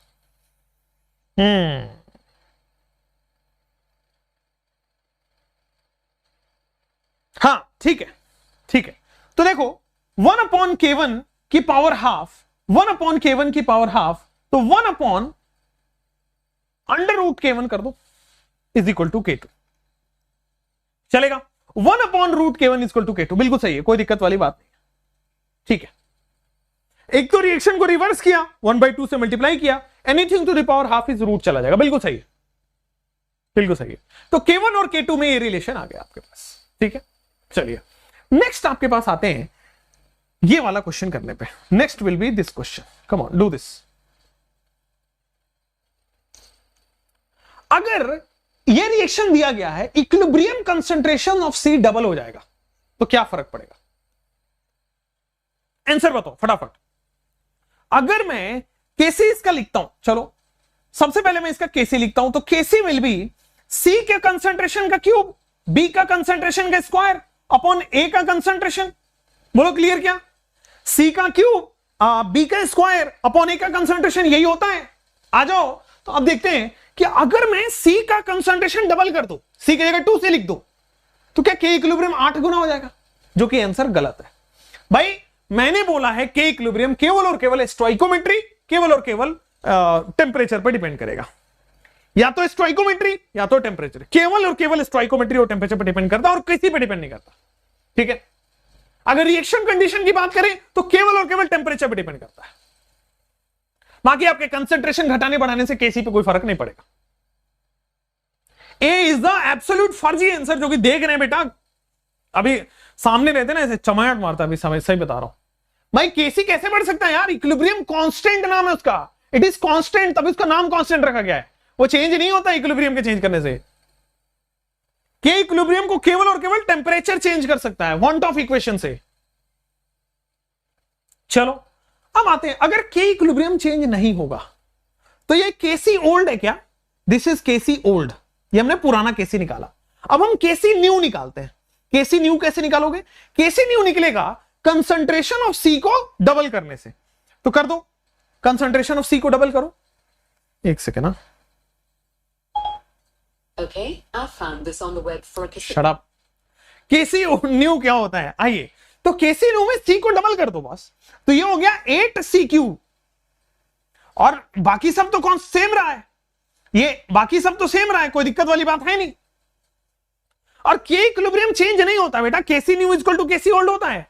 हाँ ठीक है ठीक है। तो देखो 1/K1 की पावर हाफ, 1/K1 की पावर हाफ, तो 1/√K1 कर दो इज इक्वल टू K2, चलेगा। 1/√K1 is equal to K2 बिल्कुल सही है, कोई दिक्कत वाली बात नहीं, ठीक है। एक तो रिएक्शन को रिवर्स किया, 1/2 से मल्टीप्लाई किया, anything to the power half is root चला जाएगा, बिल्कुल सही है, बिल्कुल सही है। तो K1 और K2 में ये रिलेशन आ गया आपके पास, ठीक है। चलिए नेक्स्ट आपके पास आते हैं ये वाला क्वेश्चन करने पे। Next will be this question, come on do this. अगर ये रिएक्शन दिया गया है, equilibrium concentration of C double हो जाएगा तो क्या फर्क पड़ेगा? आंसर बताओ फटाफट। अगर मैं Kc इसका लिखता हूं, चलो सबसे पहले मैं इसका Kc लिखता हूं, तो Kc विल बी C के कंसंट्रेशन का क्यूब, B का कंसंट्रेशन का स्क्वायर अपॉन A का कंसंट्रेशन। बोलो क्लियर क्या? C का क्यूब B का स्क्वायर अपॉन A का कंसंट्रेशन, यही होता है। आ जाओ तो अब देखते हैं कि अगर मैं C का कंसंट्रेशन डबल कर दूं, C की जगह 2 से लिख दूं, तो क्या K इक्विलिब्रियम 8 गुना हो जाएगा? जो कि आंसर गलत है भाई। मैंने बोला है के इक्विलिब्रियम केवल और केवल स्टोइकोमेट्री, केवल और केवल टेम्परेचर पर डिपेंड करेगा, या तो स्टोइकोमेट्री या तो टेम्परेचर, केवल और केवल स्टोइकोमेट्री और टेम्परेचर पर डिपेंड करता है और किसी पे डिपेंड नहीं करता। ठीक है, अगर रिएक्शन कंडीशन की बात करें तो केवल और केवल टेम्परेचर पे डिपेंड करता है, बाकी आपके कंसंट्रेशन घटाने बढ़ाने से केसी पे कोई फर्क नहीं पड़ेगा। ए इज द एब्सोल्यूट फर्जी आंसर, जो कि देख रहे हैं बेटा, अभी सामने रहते ना ऐसे चमाट मारता, अभी समय सही बता रहा हूं भाई। केसी कैसे बढ़ सकता है यार, इक्विलिब्रियम कांस्टेंट नाम है उसका, इट इज कांस्टेंट, तभी उसका नाम कांस्टेंट रखा गया है, वो चेंज नहीं होता इक्विलिब्रियम के चेंज करने से। के इक्विलिब्रियम को केवल और केवल टेम्परेचर चेंज कर सकता है वांट ऑफ इक्वेशन से। चलो अब आते हैं, अगर के इक्विलिब्रियम चेंज नहीं होगा तो ये केसी ओल्ड है क्या? दिस इज केसी ओल्ड, ये हमने पुराना केसी निकाला। अब हम केसी न्यू निकालते हैं। केसी न्यू कैसे निकालोगे? केसी न्यू निकलेगा कंसंट्रेशन ऑफ सी को डबल करने से। तो कर दो, कंसंट्रेशन ऑफ सी को डबल करो। एक सेकेंड ना, Okay, I found this on the web for a shut up. Kc new क्या होता है, आइए तो केसी न्यू में सी को डबल कर दो बस, तो ये हो गया 8c क्यूब, और बाकी सब तो कौन सेम रहा है, ये बाकी सब तो सेम रहा है, कोई दिक्कत वाली बात है नहीं। और के इक्विलिब्रियम चेंज नहीं होता बेटा, KC new equal to KC old होता है।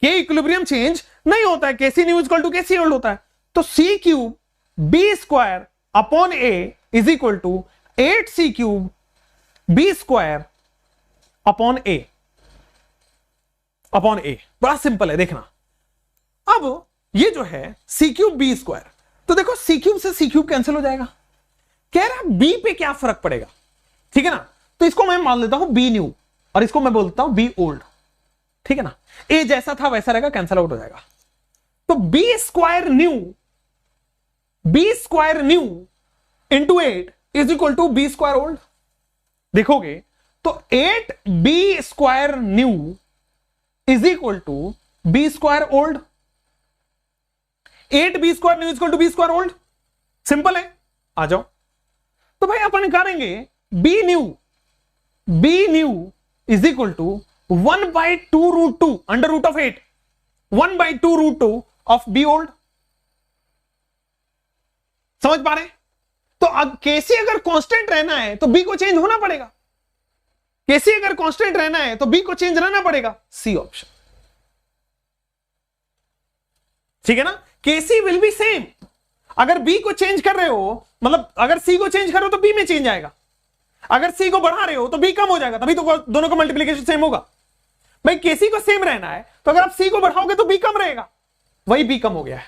के इक्विलिब्रियम चेंज नहीं होता है, KC new equal to KC old होता है। तो C cube B square upon A is equal to 8c cube B square upon A, upon A. बड़ा simple है, देखना। अब ये जो है सी क्यूब बी स्क्वायर, तो देखो सी क्यूब से सी क्यूब कैंसिल हो जाएगा। कह रहा बी पे क्या फर्क पड़ेगा, ठीक है ना, तो इसको मैं मान लेता हूं बी न्यू और इसको मैं बोलता हूं बी ओल्ड, ठीक है ना। ए जैसा था वैसा रहेगा, कैंसिल आउट हो जाएगा। तो B square new into 8 is equal to B square old. देखोगे तो 8b square new is equal to B square old. 8b square new is equal to B square old, simple है। आ जाओ, तो भाई अपन करेंगे B new is equal to 1/2 root 2 under root of 8, 1/2 root 2 of B old. समझ पा रहे? तो अब केसी अगर कांस्टेंट रहना है तो बी को चेंज होना पड़ेगा, केसी अगर कांस्टेंट रहना है तो बी को चेंज रहना पड़ेगा, सी ऑप्शन, ठीक है ना। केसी विल बी सेम, अगर बी को चेंज कर रहे हो, मतलब अगर सी को चेंज कर रहे हो तो बी में चेंज आएगा, अगर सी को बढ़ा रहे हो तो बी कम हो जाएगा, तभी तो दोनों का मल्टीप्लीकेशन सेम होगा। भाई केसी को सेम रहना है तो अगर आप सी को बढ़ाओगे तो बी कम रहेगा, वही बी कम हो गया है,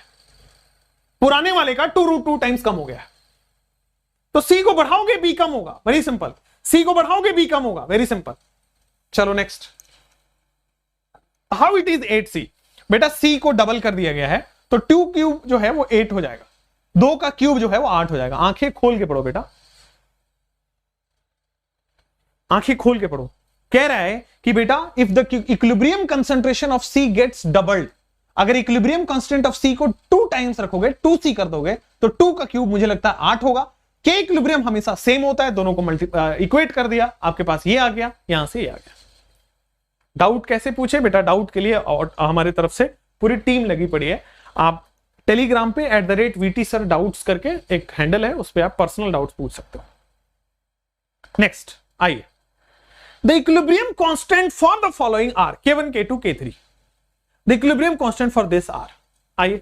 पुराने वाले का 2 रूट 2 टाइम्स कम हो गया है। तो सी को बढ़ाओगे बी कम होगा, वेरी सिंपल। सी को बढ़ाओगे बी कम होगा, वेरी सिंपल। चलो next, how it is 8c। बेटा सी को डबल कर दिया गया है तो 2 क्यूब जो है वो 8 हो जाएगा, 2 का क्यूब जो है वो 8 हो जाएगा। आंखें खोल के पढ़ो बेटा, आंखें खोल के पढ़ो। कह रहा है कि बेटा if the equilibrium concentration of C gets doubled, अगर इक्विलिब्रियम कांस्टेंट ऑफ सी को 2 टाइम्स रखोगे, 2c कर दोगे, तो 2 का क्यूब मुझे लगता है 8 होगा। के इक्विलिब्रियम हमेशा सेम होता है, दोनों को इक्वेट कर दिया, आपके पास ये आ गया, यहां से ये आ गया। डाउट कैसे पूछे बेटा, डाउट के लिए और हमारे तरफ से पूरी टीम लगी पड़ी है। आप टेलीग्राम पे @VT सर डाउट्स करके एक हैंडल है, उस पर आप पर्सनल डाउट्स पूछ सकते हो। नेक्स्ट आइए, the equilibrium constant for the following are K1 K2 K3, the equilibrium constant for this are. आइए,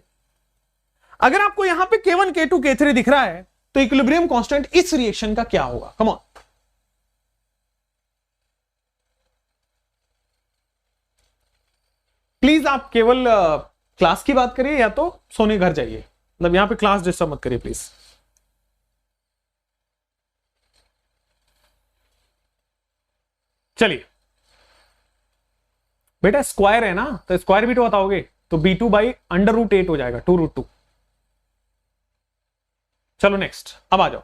अगर आपको यहां पे K1 K2 K3 दिख रहा है तो इक्विलिब्रियम कांस्टेंट इस रिएक्शन का क्या होगा? कम ऑन, प्लीज आप केवल क्लास की बात करिए या तो सोने घर जाइए, मतलब यहां पे क्लास डिस्टर्ब मत करिए प्लीज। चलिए बेटा, स्क्वायर है ना, तो स्क्वायर भी तो बताओगे, तो b2/√8 हो जाएगा, 2 रूट 2। चलो नेक्स्ट, अब आ जाओ,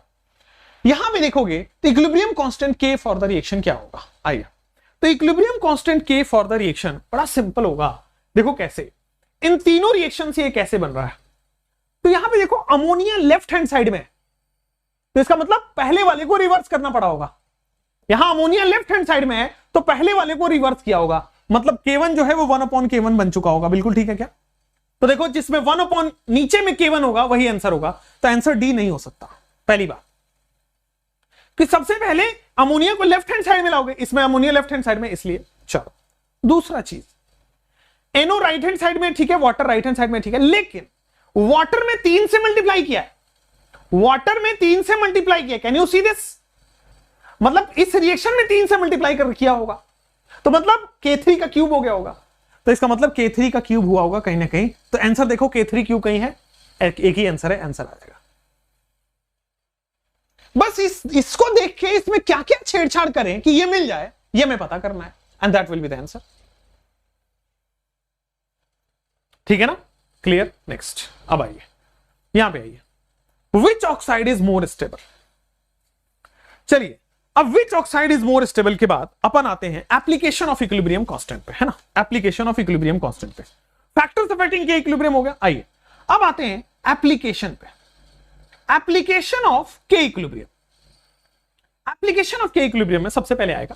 यहां पे देखोगे तो equilibrium constant K for the reaction क्या होगा। आइए, तो equilibrium constant K for the reaction बड़ा सिंपल होगा। देखो कैसे, इन तीनों रिएक्शन से ये कैसे बन रहा है। तो यहां पे देखो अमोनिया लेफ्ट हैंड साइड में, तो इसका मतलब पहले वाले को रिवर्स करना पड़ा होगा। यहां अमोनिया लेफ्ट हैंड साइड में है तो पहले वाले को रिवर्स किया होगा, मतलब K1 जो है वो 1/K1 बन चुका होगा। बिल्कुल ठीक है क्या? तो देखो जिसमें 1 नीचे में K1 होगा वही आंसर होगा, तो आंसर डी नहीं हो सकता। पहली बात कि सबसे पहले अमोनिया को लेफ्ट हैंड साइड में लाओगे, इसमें अमोनिया लेफ्ट हैंड साइड में, इसलिए चलो। दूसरा चीज, NO राइट हैंड साइड में ठीक है, वाटर राइट हैंड साइड में ठीक है, लेकिन वाटर में 3 से मल्टीप्लाई किया है, वाटर में 3 से मल्टीप्लाई किया। Can you see this? मतलब इस रिएक्शन में 3 से मल्टीप्लाई कर किया होगा, तो मतलब K3 का क्यूब हो गया होगा, तो इसका मतलब K3 का क्यूब हुआ होगा कहीं ना कहीं। तो आंसर देखो K3 क्यूब कहीं है, एक ही आंसर है, आंसर आ जाएगा। बस इसको देख के इसमें क्या क्या छेड़छाड़ करें कि ये मिल जाए, ये हमें पता करना है, and that will be the answer. ठीक है ना? क्लियर? नेक्स्ट, अब आइए यहां पे आइए, विच ऑक्साइड इज मोर स्टेबल। चलिए, अब विच ऑक्साइड इज मोर स्टेबल के बाद अपन आते हैं एप्लीकेशन ऑफ इक्विलिब्रियम कांस्टेंट पे, है ना? एप्लीकेशन ऑफ इक्विलिब्रियम कांस्टेंट पे, फैक्टर्स अफेक्टिंग के इक्विलिब्रियम हो गया। आइए अब आते हैं एप्लीकेशन पे, एप्लीकेशन ऑफ के इक्विलिब्रियम। एप्लीकेशन ऑफ के इक्विलिब्रियम में सबसे पहले आएगा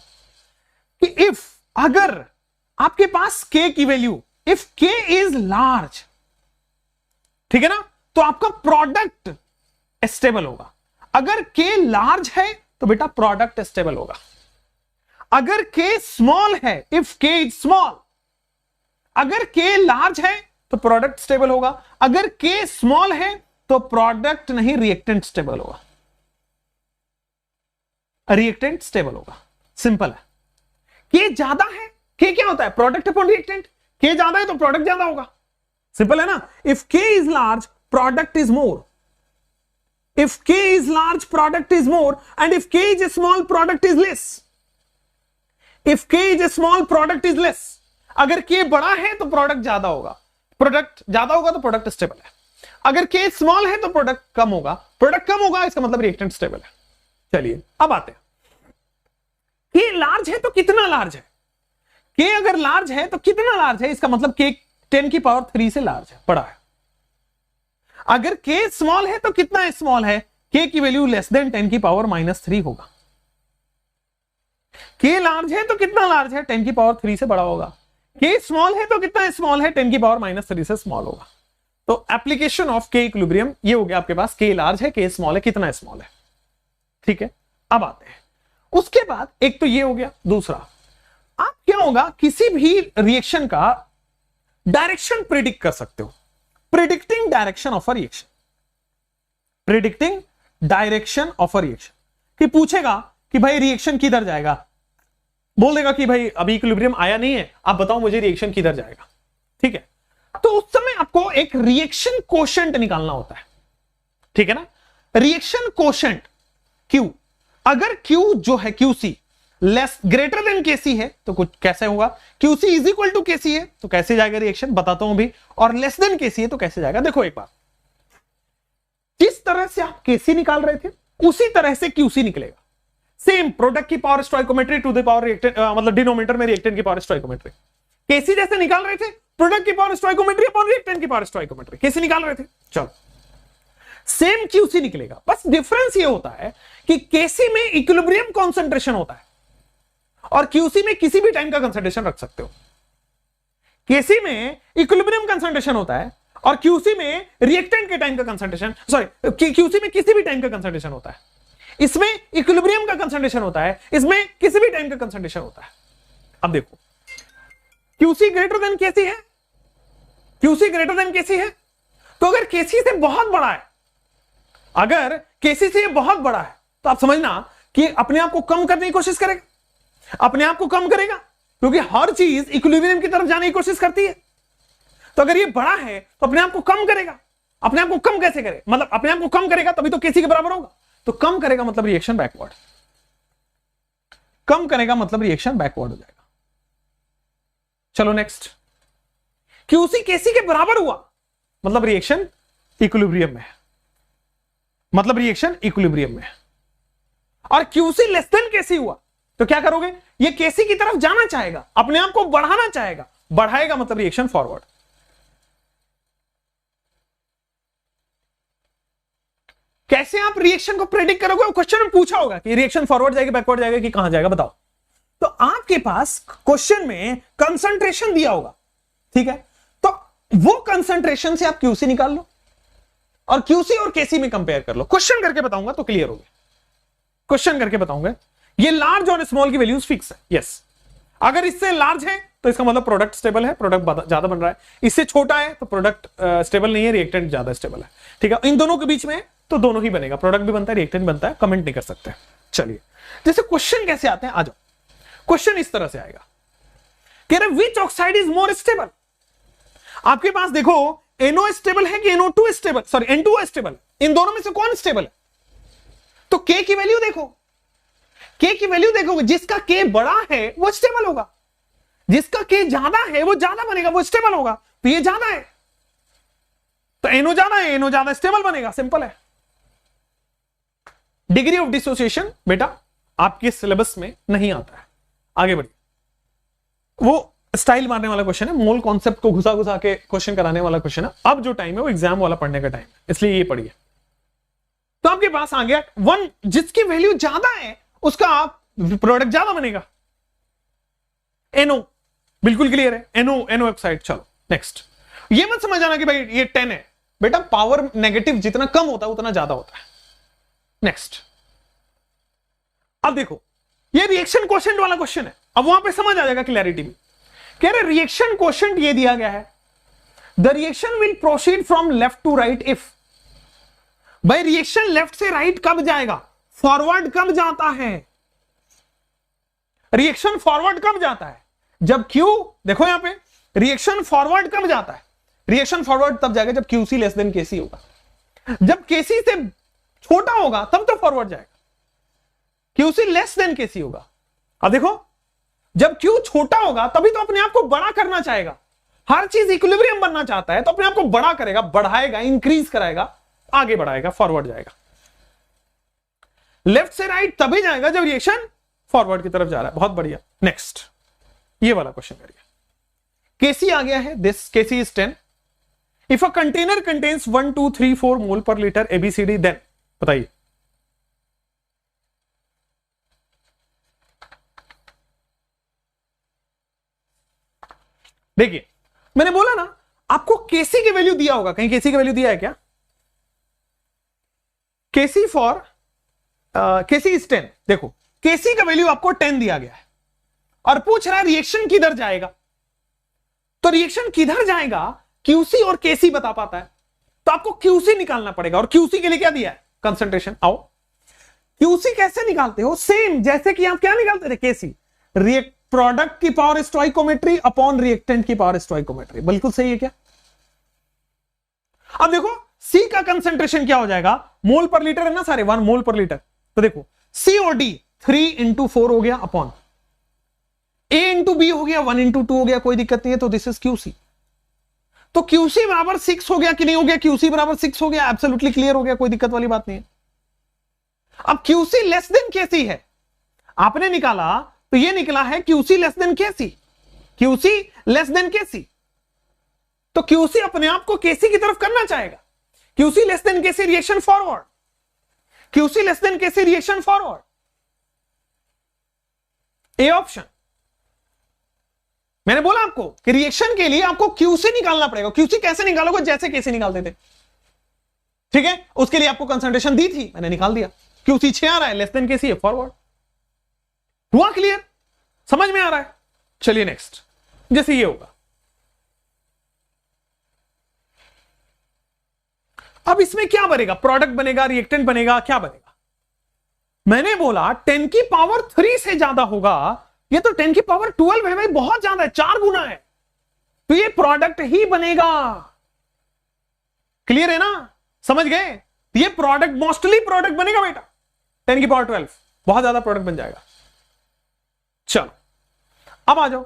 कि इफ, अगर आपके पास के की वैल्यू, इफ के इज लार्ज, ठीक है ना, तो आपका प्रोडक्ट स्टेबल होगा। अगर के लार्ज है तो बेटा प्रोडक्ट स्टेबल होगा। अगर के स्मॉल है, इफ के इज स्मॉल, अगर के लार्ज है तो प्रोडक्ट स्टेबल होगा। अगर के स्मॉल है तो प्रोडक्ट नहीं, रिएक्टेंट स्टेबल होगा, रिएक्टेंट स्टेबल होगा। सिंपल है। के ज्यादा है, के क्या होता है? Product upon reactant. के ज्यादा है तो प्रोडक्ट ज्यादा होगा। सिंपल है ना? इफ के is large, product is more. If K is large, product is more, and if K is small, product is less. If K is small, product is less. अगर K बड़ा है तो product ज्यादा होगा, product ज्यादा होगा तो प्रोडक्ट स्टेबल है। अगर K स्मॉल है तो प्रोडक्ट कम होगा, प्रोडक्ट कम होगा इसका मतलब रिएक्टेंट स्टेबल है। चलिए अब आते हैं, K लार्ज है तो कितना लार्ज है? K अगर लार्ज है तो कितना लार्ज है? इसका मतलब K 10⁻³ से लार्ज है, बड़ा है। अगर K स्मॉल है तो कितना स्मॉल है? K की वैल्यू लेस देन 10⁻³ होगा। K लार्ज है तो कितना लार्ज है? 10⁻³ से बड़ा होगा। K स्मॉल है तो कितना स्मॉल है? 10⁻³ से स्मॉल होगा। तो एप्लीकेशन ऑफ के इक्विलिब्रियम ये हो गया आपके पास, K लार्ज है, K स्मॉल है, कितना स्मॉल है। ठीक है, अब आते हैं उसके बाद, एक तो ये हो गया। दूसरा, आप क्या होगा, किसी भी रिएक्शन का डायरेक्शन प्रिडिक्ट कर सकते हो। Predicting direction of a reaction, predicting direction of a reaction, कि पूछेगा कि भाई रिएक्शन किधर जाएगा, बोल देगा कि भाई अभी इक्विलिब्रियम आया नहीं है, आप बताओ मुझे रिएक्शन किधर जाएगा। ठीक है, तो उस समय आपको एक रिएक्शन कोशेंट निकालना होता है। ठीक है ना? रिएक्शन कोशेंट Q, अगर Q जो है QC less greater than KC है तो कुछ कैसे होगा? QC is equal to KC है तो कैसे जाएगा रिएक्शन, बताता हूं अभी। और लेस देन KC है तो कैसे जाएगा? देखो एक बार, जिस तरह से आप KC निकाल रहे थे उसी तरह से QC निकलेगा। सेम प्रोडक्ट की power stoichiometry to the power reactant, मतलब डिनोमिनेटर में रिएक्टेंट की पावर स्टोइकोमेट्री। KC जैसे निकाल रहे थे, प्रोडक्ट की पावर स्टोइकोमेट्री अपॉन रिएक्टेंट की पावर स्टोइकोमेट्री, KC निकाल रहे थे। चलो सेम QC निकलेगा, बस डिफरेंस ये होता है कि KC में इक्विलिब्रियम कॉन्सेंट्रेशन होता है और QC में किसी भी टाइम का कंसंट्रेशन रख सकते हो। KC में इक्विलिब्रियम कंसंट्रेशन होता है और QC में रिएक्टेंट के टाइम का कंसंट्रेशन, सॉरी QC में किसी भी टाइम का कंसंट्रेशन होता है, इसमें इक्विलिब्रियम का कंसंट्रेशन होता है, इसमें किसी भी टाइम का कंसंट्रेशन होता है। अब देखो QC ग्रेटर देन KC है, QC ग्रेटर देन KC है, तो अगर KC से बहुत बड़ा है, अगर KC से बहुत बड़ा है तो आप समझना कि अपने आप को कम करने की कोशिश करेगा, अपने आप को कम करेगा, क्योंकि हर चीज इक्विलिब्रियम की तरफ जाने की कोशिश करती है। तो अगर ये बड़ा है तो अपने आप को कम करेगा। अपने आप को कम कैसे करे? मतलब अपने आप को कम करेगा तभी तो KC के बराबर होगा। तो कम करेगा मतलब रिएक्शन बैकवर्ड, कम करेगा मतलब रिएक्शन बैकवर्ड हो जाएगा। चलो नेक्स्ट, QC KC के बराबर हुआ मतलब रिएक्शन इक्विलिब्रियम में है, मतलब रिएक्शन इक्विलिब्रियम में है। और QC लेस देन KC हुआ तो क्या करोगे? ये KC की तरफ जाना चाहेगा, अपने आप को बढ़ाना चाहेगा, बढ़ाएगा मतलब रिएक्शन फॉरवर्ड। कैसे आप रिएक्शन को प्रेडिक्ट करोगे? क्वेश्चन में पूछा होगा कि रिएक्शन फॉरवर्ड जाएगी, बैकवर्ड जाएगा कि कहां जाएगा, बताओ। तो आपके पास क्वेश्चन में कंसंट्रेशन दिया होगा, ठीक है, तो वो कंसंट्रेशन से आप क्यूसी निकाल लो और क्यूसी और केसी में कंपेयर कर लो। क्वेश्चन करके बताऊंगा तो क्लियर हो गया, क्वेश्चन करके बताऊंगा। ये लार्ज और स्मॉल की वैल्यूज फिक्स है, यस। अगर इससे लार्ज है तो इसका मतलब प्रोडक्ट स्टेबल है, प्रोडक्ट ज्यादा बन रहा है। इससे छोटा है तो प्रोडक्ट स्टेबल नहीं है, रिएक्टेंट ज्यादा स्टेबल है, ठीक है। इन दोनों के बीच में तो दोनों ही बनेगा, प्रोडक्ट भी बनता है, रिएक्टेंट बनता है, कमेंट नहीं कर सकते। चलिए, जैसे क्वेश्चन कैसे आते हैं, आ जाओ। क्वेश्चन इस तरह से आएगा, कह रहे विच ऑक्साइड इज मोर स्टेबल। आपके पास देखो NO स्टेबल है कि NO2 stable, sorry N2O stable, इन दोनों में से कौन स्टेबल है? तो K की वैल्यू देखो, K की वैल्यू देखोगे, जिसका K बड़ा है वो स्टेबल होगा, जिसका K ज्यादा है वो ज्यादा बनेगा, वो स्टेबल होगा। तो ये ज्यादा है तो NO ज्यादा है, NO ज्यादा स्टेबल बनेगा, सिंपल है। डिग्री ऑफ डिसोसिएशन बेटा आपके सिलेबस में नहीं आता है, आगे बढ़िए। वो स्टाइल मारने वाला क्वेश्चन है, मोल कॉन्सेप्ट को घुसा घुसा के क्वेश्चन कराने वाला क्वेश्चन है। अब जो टाइम है वो एग्जाम वाला पढ़ने का टाइम है, इसलिए ये पढ़िए। तो आपके पास आ गया 1, जिसकी वैल्यू ज्यादा है उसका आप प्रोडक्ट ज्यादा बनेगा। NO बिल्कुल क्लियर है, NO ऑक्साइड। चलो नेक्स्ट, ये मत समझ आना कि भाई ये 10 है, बेटा पावर नेगेटिव जितना कम होता है उतना ज्यादा होता है। नेक्स्ट, अब देखो ये रिएक्शन क्वोशिएंट वाला क्वेश्चन है, अब वहां पे समझ आ जाएगा क्लैरिटी भी। कह रहे रिएक्शन क्वोशिएंट ये दिया गया है, the reaction will proceed from left to right if. भाई रिएक्शन लेफ्ट से राइट कब जाएगा, फॉरवर्ड कब जाता है? रिएक्शन फॉरवर्ड कब जाता है? जब Q, देखो यहां पे रिएक्शन फॉरवर्ड कब जाता है? रिएक्शन फॉरवर्ड तब जाएगा जब QC लेस देन KC होगा। जब KC से छोटा होगा तब तो फॉरवर्ड जाएगा, QC लेस देन KC होगा। अब देखो जब Q छोटा होगा तभी तो अपने आप को बड़ा करना चाहेगा, हर चीज इक्विलिब्रियम बनना चाहता है तो अपने आप को बड़ा करेगा, बढ़ाएगा, इंक्रीज कराएगा, आगे बढ़ाएगा, फॉरवर्ड जाएगा। लेफ्ट से राइट तभी जाएगा जब रिएक्शन फॉरवर्ड की तरफ जा रहा है। बहुत बढ़िया। नेक्स्ट, ये वाला क्वेश्चन करिए। KC आ गया है, this KC is 10 if a container contains 1 2 3 4 मोल पर लीटर ABCD, देन बताइए। देखिए मैंने बोला ना आपको KC की वैल्यू दिया होगा, कहीं KC की वैल्यू दिया है क्या? KC for KC is 10। देखो KC का वैल्यू आपको 10 दिया गया है और पूछ रहा है रिएक्शन किधर जाएगा। तो रिएक्शन किधर जाएगा QC और KC बता पाता है, तो आपको QC निकालना पड़ेगा। और QC के लिए क्या दिया है? कंसंट्रेशन। आओ QC कैसे निकालते हो? सेम जैसे कि आप क्या निकालते थे, KC प्रोडक्ट की पावर स्टोइकोमेट्री अपॉन रिएक्टेंट की पावर स्टोइकोमेट्री। बिल्कुल सही है क्या? अब देखो C का कंसंट्रेशन क्या हो जाएगा, मोल पर लीटर है ना सारे, 1 मोल पर लीटर। तो देखो C और D 3 × 4 हो गया अपॉन A × B हो गया, 1 × 2 हो गया, कोई दिक्कत नहीं है। तो दिस इज QC। तो QC बराबर 6 हो गया कि नहीं हो गया? QC बराबर 6 हो गया, एब्सोल्युटली क्लियर हो गया, कोई दिक्कत वाली बात नहीं है। अब QC लेस देन KC है, आपने निकाला तो ये निकला है QC less than KC, QC less than KC। तो QC अपने आप को KC की तरफ करना चाहेगा। QC less than KC reaction forward, QC less than KC reaction forward, A option. मैंने बोला आपको कि रिएक्शन के लिए आपको QC निकालना पड़ेगा। QC कैसे निकालोगे? जैसे KC निकालते थे, ठीक है। उसके लिए आपको कंसंट्रेशन दी थी, मैंने निकाल दिया। QC 6 आ रहा है, लेस देन KC है, फॉरवर्ड। हुआ क्लियर? समझ में आ रहा है? चलिए नेक्स्ट, जैसे ये होगा। अब इसमें क्या बनेगा? प्रोडक्ट बनेगा, रिएक्टेंट बनेगा, क्या बनेगा? मैंने बोला 10 की पावर 3 से ज्यादा होगा, ये तो 10 की पावर 12 है भाई, बहुत ज्यादा है, 4 गुना है, तो ये प्रोडक्ट ही बनेगा। क्लियर है ना? समझ गए? ये प्रोडक्ट मोस्टली प्रोडक्ट बनेगा बेटा, 10 की पावर 12 बहुत ज्यादा प्रोडक्ट बन जाएगा। चलो अब आ जाओ,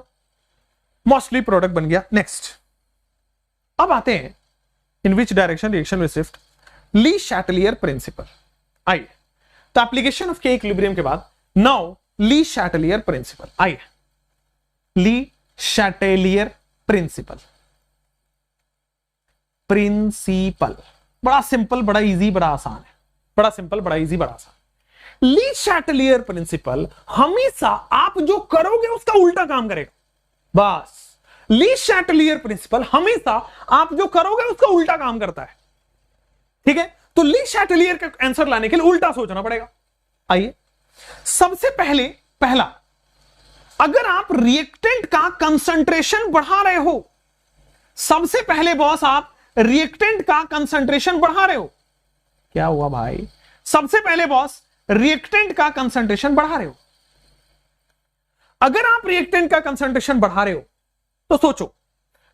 मोस्टली प्रोडक्ट बन गया। नेक्स्ट, अब आते हैं in which direction reaction will shift, Le Chatelier principle. आइए, तो एप्लीकेशन ऑफ के इक्विलिब्रियम के बाद नाउ ली शैटलियर प्रिंसिपल। आइए, ली शैटलियर प्रिंसिपल। प्रिंसिपल बड़ा सिंपल, बड़ा इजी, बड़ा आसान है। बड़ा सिंपल, बड़ा इजी, बड़ा आसान। ली शैटलियर प्रिंसिपल हमेशा आप जो करोगे उसका उल्टा काम करेगा। बस ली शैटलियर प्रिंसिपल हमेशा आप जो करोगे उसका उल्टा काम करता है। ठीक है, तो ली शैटलियर का आंसर लाने के लिए उल्टा सोचना पड़ेगा। आइए, सबसे पहला, अगर आप रिएक्टेंट का कंसंट्रेशन बढ़ा रहे हो, सबसे पहले बॉस आप रिएक्टेंट का कंसंट्रेशन बढ़ा रहे हो। क्या हुआ भाई? सबसे पहले बॉस रिएक्टेंट का कंसंट्रेशन बढ़ा रहे हो। अगर आप रिएक्टेंट का कंसंट्रेशन बढ़ा रहे हो तो सोचो,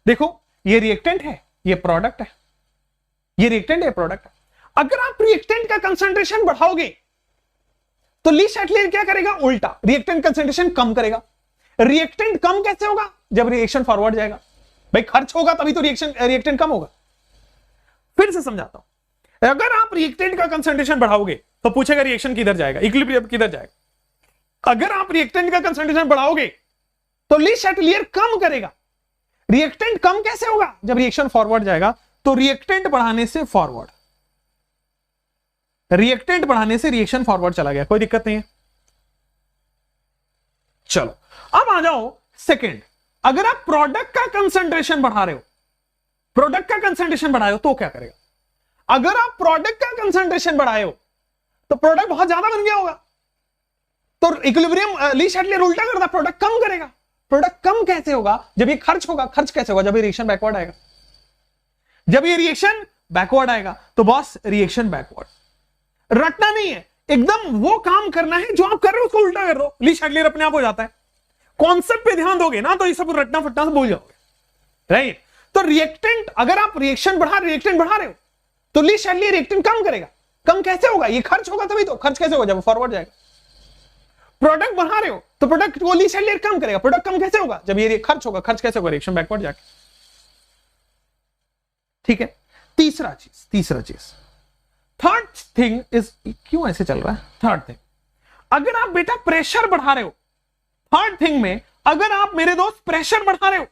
देखो ये रिएक्टेंट है, ये प्रोडक्ट है, ये रिएक्टेंट है, प्रोडक्ट है। अगर आप रिएक्टेंट का कंसंट्रेशन बढ़ाओगे तो ली शैटलियर क्या करेगा? उल्टा रिएक्टेंट कंसंट्रेशन कम करेगा। रिएक्टेंट कम कैसे होगा? जब रिएक्शन फॉरवर्ड जाएगा। भाई खर्च होगा तभी तो रिएक्टेंट कम होगा। फिर से समझाता हूं, अगर आप रिएक्टेंट का कंसंट्रेशन बढ़ाओगे तो पूछेगा रिएक्शन किधर जाएगा, इक्विलिब्रियम किधर जाएगा। अगर आप रिएक्टेंट का कंसंट्रेशन बढ़ाओगे तो ली शैटलियर कम करेगा। रिएक्टेंट कम कैसे होगा? जब रिएक्शन फॉरवर्ड जाएगा। तो रिएक्टेंट बढ़ाने से फॉरवर्ड, रिएक्टेंट बढ़ाने से रिएक्शन फॉरवर्ड चला गया, कोई दिक्कत नहीं है। चलो अब आ जाओ सेकंड, अगर आप प्रोडक्ट का कंसंट्रेशन बढ़ा रहे हो, प्रोडक्ट का कंसंट्रेशन बढ़ाए हो तो क्या करेगा? अगर आप प्रोडक्ट का कंसंट्रेशन बढ़ाए हो तो प्रोडक्ट बहुत ज्यादा बन गया होगा, तो इक्विलिब्रियम ली शैटलियर उल्टा करता, प्रोडक्ट कम करेगा। प्रोडक्ट कम कैसे होगा? जब ये खर्च होगा। खर्च कैसे होगा? जब ये रिएक्शन बैकवर्ड आएगा। जब ये रिएक्शन बैकवर्ड आएगा तो बॉस रिएक्शन बैकवर्ड। रटना नहीं है, एकदम वो काम करना है जो आप कर रहे हो उसको उल्टा कर दो, ली शैटलियर अपने आप हो जाता है। कॉन्सेप्ट पे ध्यान दोगे ना तो ये सब रटना फटना से भूल जाओगे, राइट? तो रिएक्टेंट, अगर आप रिएक्टेंट बढ़ा रहे हो तो ली शैटलियर रिएक्टेंट कम करेगा। कम कैसे होगा? ये खर्च होगा तभी तो। खर्च कैसे होगा? जब फॉरवर्ड जाएगा। प्रोडक्ट बढ़ा रहे हो तो प्रोडक्ट को ली शैटलियर कम करेगा। प्रोडक्ट कम कैसे होगा? जब ये खर्च होगा। खर्च कैसे होगा? रिएक्शन बैकवर्ड जाके। ठीक है, तीसरा चीज थर्ड थिंग इज, क्यों ऐसे चल रहा है? थर्ड थिंग, अगर आप बेटा प्रेशर बढ़ा रहे हो, थर्ड थिंग में अगर आप मेरे दोस्त प्रेशर बढ़ा रहे हो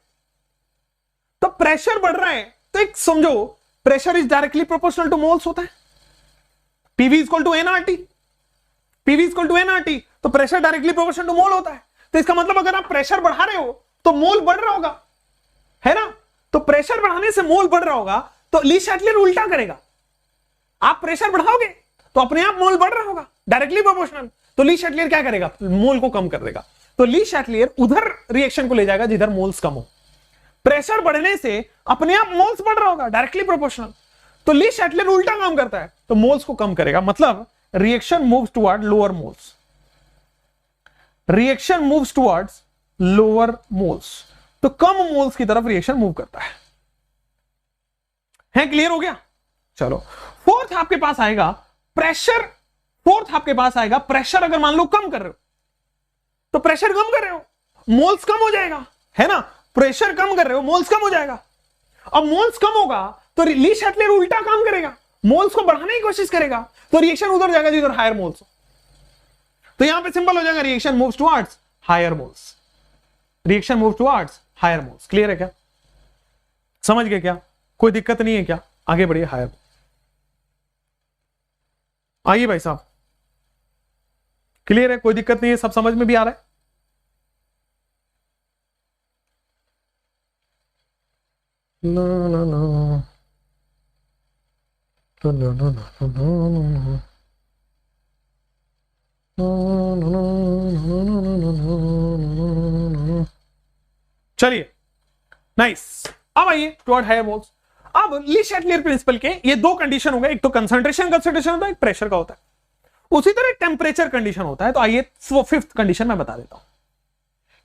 तो प्रेशर बढ़ रहा है तो एक समझो, pressure is directly proportional to moles होता है। PV equal to NRT, PV equal to NRT, तो pressure directly proportional to mole होता है। तो इसका मतलब अगर आप प्रेशर बढ़ा रहे हो तो मोल बढ़ रहा होगा, है ना? तो प्रेशर बढ़ाने से मोल बढ़ रहा होगा तो ली शैटलियर उल्टा करेगा। आप प्रेशर बढ़ाओगे तो अपने आप मोल बढ़ रहा होगा, डायरेक्टली प्रोपोर्शनल। तो ली शैटलियर क्या करेगा? मोल को कम कर देगा। तो ली शैटलियर उधर रिएक्शन को ले जाएगा जिधर मोल्स कम हो। प्रेशर बढ़ने से अपने आप मोल्स बढ़ रहा होगा, डायरेक्टली प्रोपोर्शनल। तो ली शैटलियर उल्टा काम करता है, तो मोल्स को कम करेगा। मतलब reaction moves toward lower moles, reaction moves towards lower moles. तो कम मोल्स की तरफ रिएक्शन मूव करता है। क्लियर हो गया? चलो फोर्थ आपके पास आएगा प्रेशर। फोर्थ आपके पास आएगा प्रेशर, अगर मान लो कम कर रहे हो तो प्रेशर कम कर रहे हो, मोल्स कम हो जाएगा, है ना? प्रेशर कम कर रहे हो, मोल्स कम हो जाएगा। अब मोल्स कम होगा तो ली शैटलियर उल्टा काम करेगा, मोल्स को बढ़ाने की कोशिश करेगा, तो रिएक्शन उधर जाएगा जिधर हायर मोल्स हो। तो यहां पे सिंपल हो जाएगा, reaction moves towards higher moles, reaction moves towards higher moles. Clear है क्या? समझ गए क्या? कोई दिक्कत नहीं है क्या? आगे बढ़िए। हायर, आइए भाई साहब, क्लियर है? कोई दिक्कत नहीं है? सब समझ में भी आ रहा है? No, no, no. No, no, no, no, no, no, no. No, no, no, no, no, no, no, no. चलिए, नाइस। अब आइए टुवर्ड हायर मोल्स। अब ली शैटलियर प्रिंसिपल के ये दो कंडीशन हो गए, एक तो कंसंट्रेशन होता है, एक प्रेशर का होता है। उसी तरह टेम्परेचर कंडीशन होता है। तो आइए फिफ्थ कंडीशन मैं बता देता हूं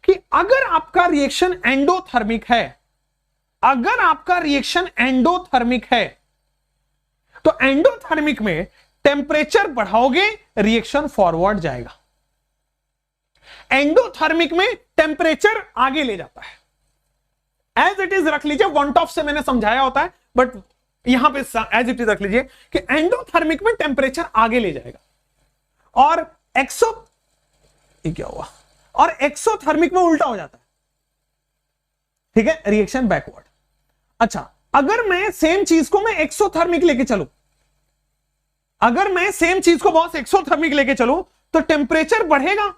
कि अगर आपका रिएक्शन एंडोथर्मिक है, अगर आपका रिएक्शन एंडोथर्मिक है तो एंडोथर्मिक में टेम्परेचर बढ़ाओगे रिएक्शन फॉरवर्ड जाएगा। एंडोथर्मिक में टेम्परेचर आगे ले जाता है। एज इट इज रख लीजिए, वन टॉप से मैंने समझाया होता है बट यहां पे एज इट इज रख लीजिए कि एंडोथर्मिक में टेम्परेचर आगे ले जाएगा और क्या हुआ, और एक्सोथर्मिक में उल्टा हो जाता है। ठीक है, रिएक्शन बैकवर्ड। अच्छा, अगर मैं सेम चीज को मैं एक्सोथर्मिक लेके चलूं, अगर मैं सेम चीज को बॉस एक्सोथर्मिक लेके चलूं तो टेम्परेचर बढ़ेगा,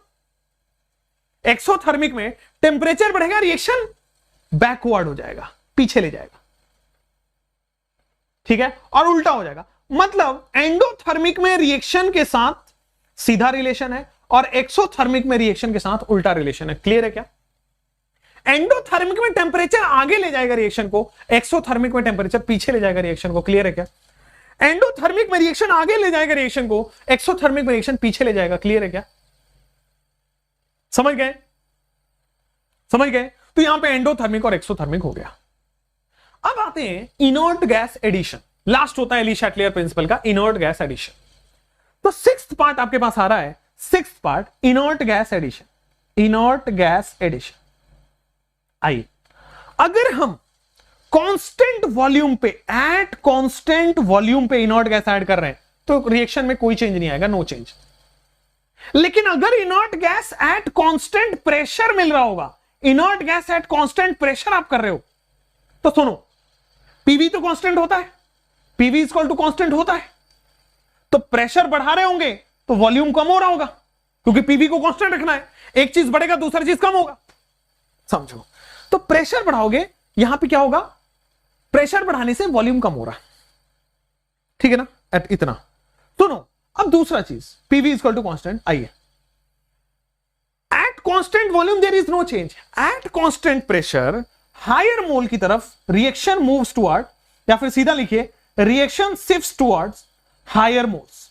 एक्सोथर्मिक में टेम्परेचर बढ़ेगा, रिएक्शन बैकवर्ड हो जाएगा, पीछे ले जाएगा, ठीक है, और उल्टा हो जाएगा। मतलब एंडोथर्मिक में रिएक्शन के साथ सीधा रिलेशन है और एक्सोथर्मिक में रिएक्शन के साथ उल्टा रिलेशन है। क्लियर है क्या? एंडोथर्मिक में टेम्परेचर आगे ले जाएगा रिएक्शन को, एक्सोथर्मिक में टेम्परेचर पीछे ले जाएगा रिएक्शन को। क्लियर है क्या? एंडोथर्मिक में रिएक्शन आगे ले जाएगा रिएक्शन को, एक्सोथर्मिक में रिएक्शन पीछे ले जाएगा। क्लियर है क्या? समझ गए? समझ गए? तो यहां पे एंडोथर्मिक और एक्सोथर्मिक हो गया। अब आते हैं इनर्ट गैस एडिशन। लास्ट होता है ली शैटलियर प्रिंसिपल का, इनर्ट गैस एडिशन। तो सिक्स्थ पार्ट आपके पास आ रहा है, sixth part inert gas addition. Inert gas addition. आइए, अगर हम कांस्टेंट वॉल्यूम पे, एट कांस्टेंट वॉल्यूम पे इनर्ट गैस ऐड कर रहे हैं तो रिएक्शन में कोई चेंज नहीं आएगा, नो चेंज। लेकिन अगर inert gas at constant pressure मिल रहा होगा, inert gas at constant pressure आप कर रहे हो, तो सुनो, पीवी तो कांस्टेंट होता है, पीवी इक्वल टू कांस्टेंट होता है, तो प्रेशर बढ़ा रहे होंगे तो वॉल्यूम कम हो रहा होगा, क्योंकि पीवी को कांस्टेंट रखना है। एक चीज बढ़ेगा दूसरी चीज कम होगा, समझो। तो प्रेशर बढ़ाओगे, यहां पे क्या होगा? प्रेशर बढ़ाने से वॉल्यूम कम हो रहा है, ठीक है ना? एट इतना। सुनो, अब दूसरा चीज, पीवी इक्वल टू कांस्टेंट। आइए, at constant volume there is no change, at constant pressure higher mole की तरफ रिएक्शन मूव्स टुवर्ड, या फिर सीधा लिखिए reaction shifts towards higher moles,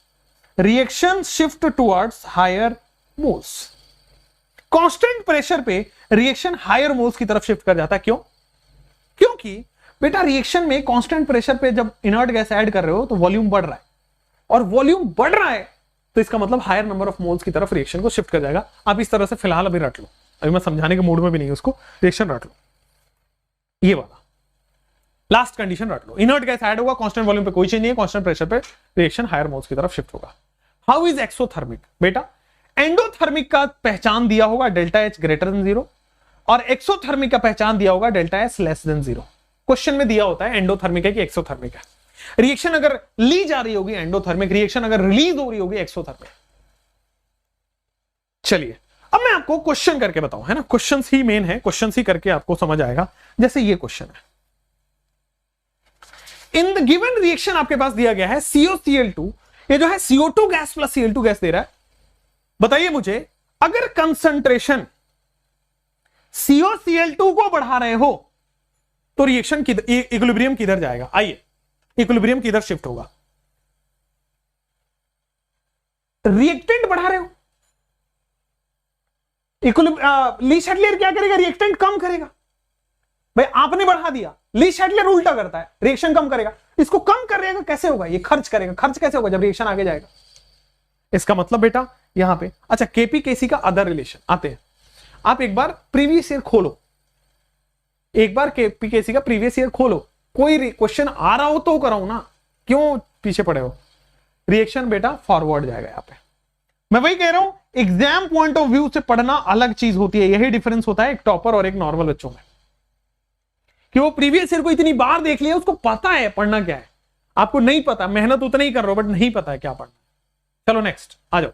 reaction shift towards higher moles. Constant pressure पे reaction higher moles की तरफ शिफ्ट कर जाता है। क्यों? क्योंकि बेटा रिएक्शन में कांस्टेंट प्रेशर पे जब इनर्ट गैस ऐड कर रहे हो तो वॉल्यूम बढ़ रहा है, और वॉल्यूम बढ़ रहा है तो इसका मतलब हायर नंबर ऑफ मोल्स की तरफ रिएक्शन को शिफ्ट कर जाएगा। आप इस तरह से फिलहाल अभी रट लो, अभी मैं समझाने के मूड में भी नहीं हूं उसको, रिएक्शन रट लो, ये वाला लास्ट कंडीशन रट लो। इनर्ट गैस ऐड होगा, कांस्टेंट वॉल्यूम पे कोई चेंज नहीं है, कांस्टेंट प्रेशर पे रिएक्शन हायर मोल्स की तरफ शिफ्ट होगा। How is exothermic? बेटा एंडोथर्मिक का पहचान दिया होगा डेल्टा एच ग्रेटर देन 0, और एक्सोथर्मिक का पहचान दिया होगा delta H less than 0। Question में दिया होता है एंडोथर्मिक है कि एक्सोथर्मिक है। रिएक्शन अगर ली जा रही होगी एंडोथर्मिक, रिएक्शन अगर रिलीज हो रही होगी एक्सोथर्मिक। चलिए, अब मैं आपको क्वेश्चन करके बताऊं, है ना? क्वेश्चन ही मेन है, क्वेश्चन ही करके आपको समझ आएगा। जैसे ये क्वेश्चन है, इन द गिवन रिएक्शन आपके पास दिया गया है COCl2, ये जो है CO2 gas plus Cl2 gas दे रहा है। बताइए मुझे, अगर कंसंट्रेशन COCl2 को बढ़ा रहे हो तो रिएक्शन किधर, इक्विलिब्रियम किधर जाएगा? आइए, इक्विलिब्रियम किधर शिफ्ट होगा? रिएक्टेंट बढ़ा रहे हो, ली शैटलियर क्या करेगा? रिएक्टेंट कम करेगा। भाई आपने बढ़ा दिया, ली शैटलियर उल्टा करता है, रिएक्शन कम करेगा। इसको कम करेगा कैसे होगा? ये खर्च करेगा। खर्च कैसे होगा? जब रिएक्शन आगे जाएगा। इसका मतलब बेटा यहां पे, अच्छा केपी केसी का अदर रिलेशन आते हैं। आप एक बार प्रीवियस ईयर खोलो, एक बार केपी केसी का प्रीवियस ईयर खोलो, कोई क्वेश्चन आ रहा हो तो कराऊं ना, क्यों पीछे पड़े हो? रिएक्शन बेटा फॉरवर्ड जाएगा। यहां पे मैं वही कह रहा हूं, एग्जाम पॉइंट ऑफ व्यू से पढ़ना अलग चीज होती है। यही डिफरेंस होता है एक टॉपर और एक नॉर्मल बच्चों में, कि वो प्रीवियस ईयर को इतनी बार देख लिया, उसको पता है पढ़ना क्या है। आपको नहीं पता, मेहनत उतना ही कर रहे हो बट नहीं पता है क्या पढ़ना। चलो नेक्स्ट आ जाओ,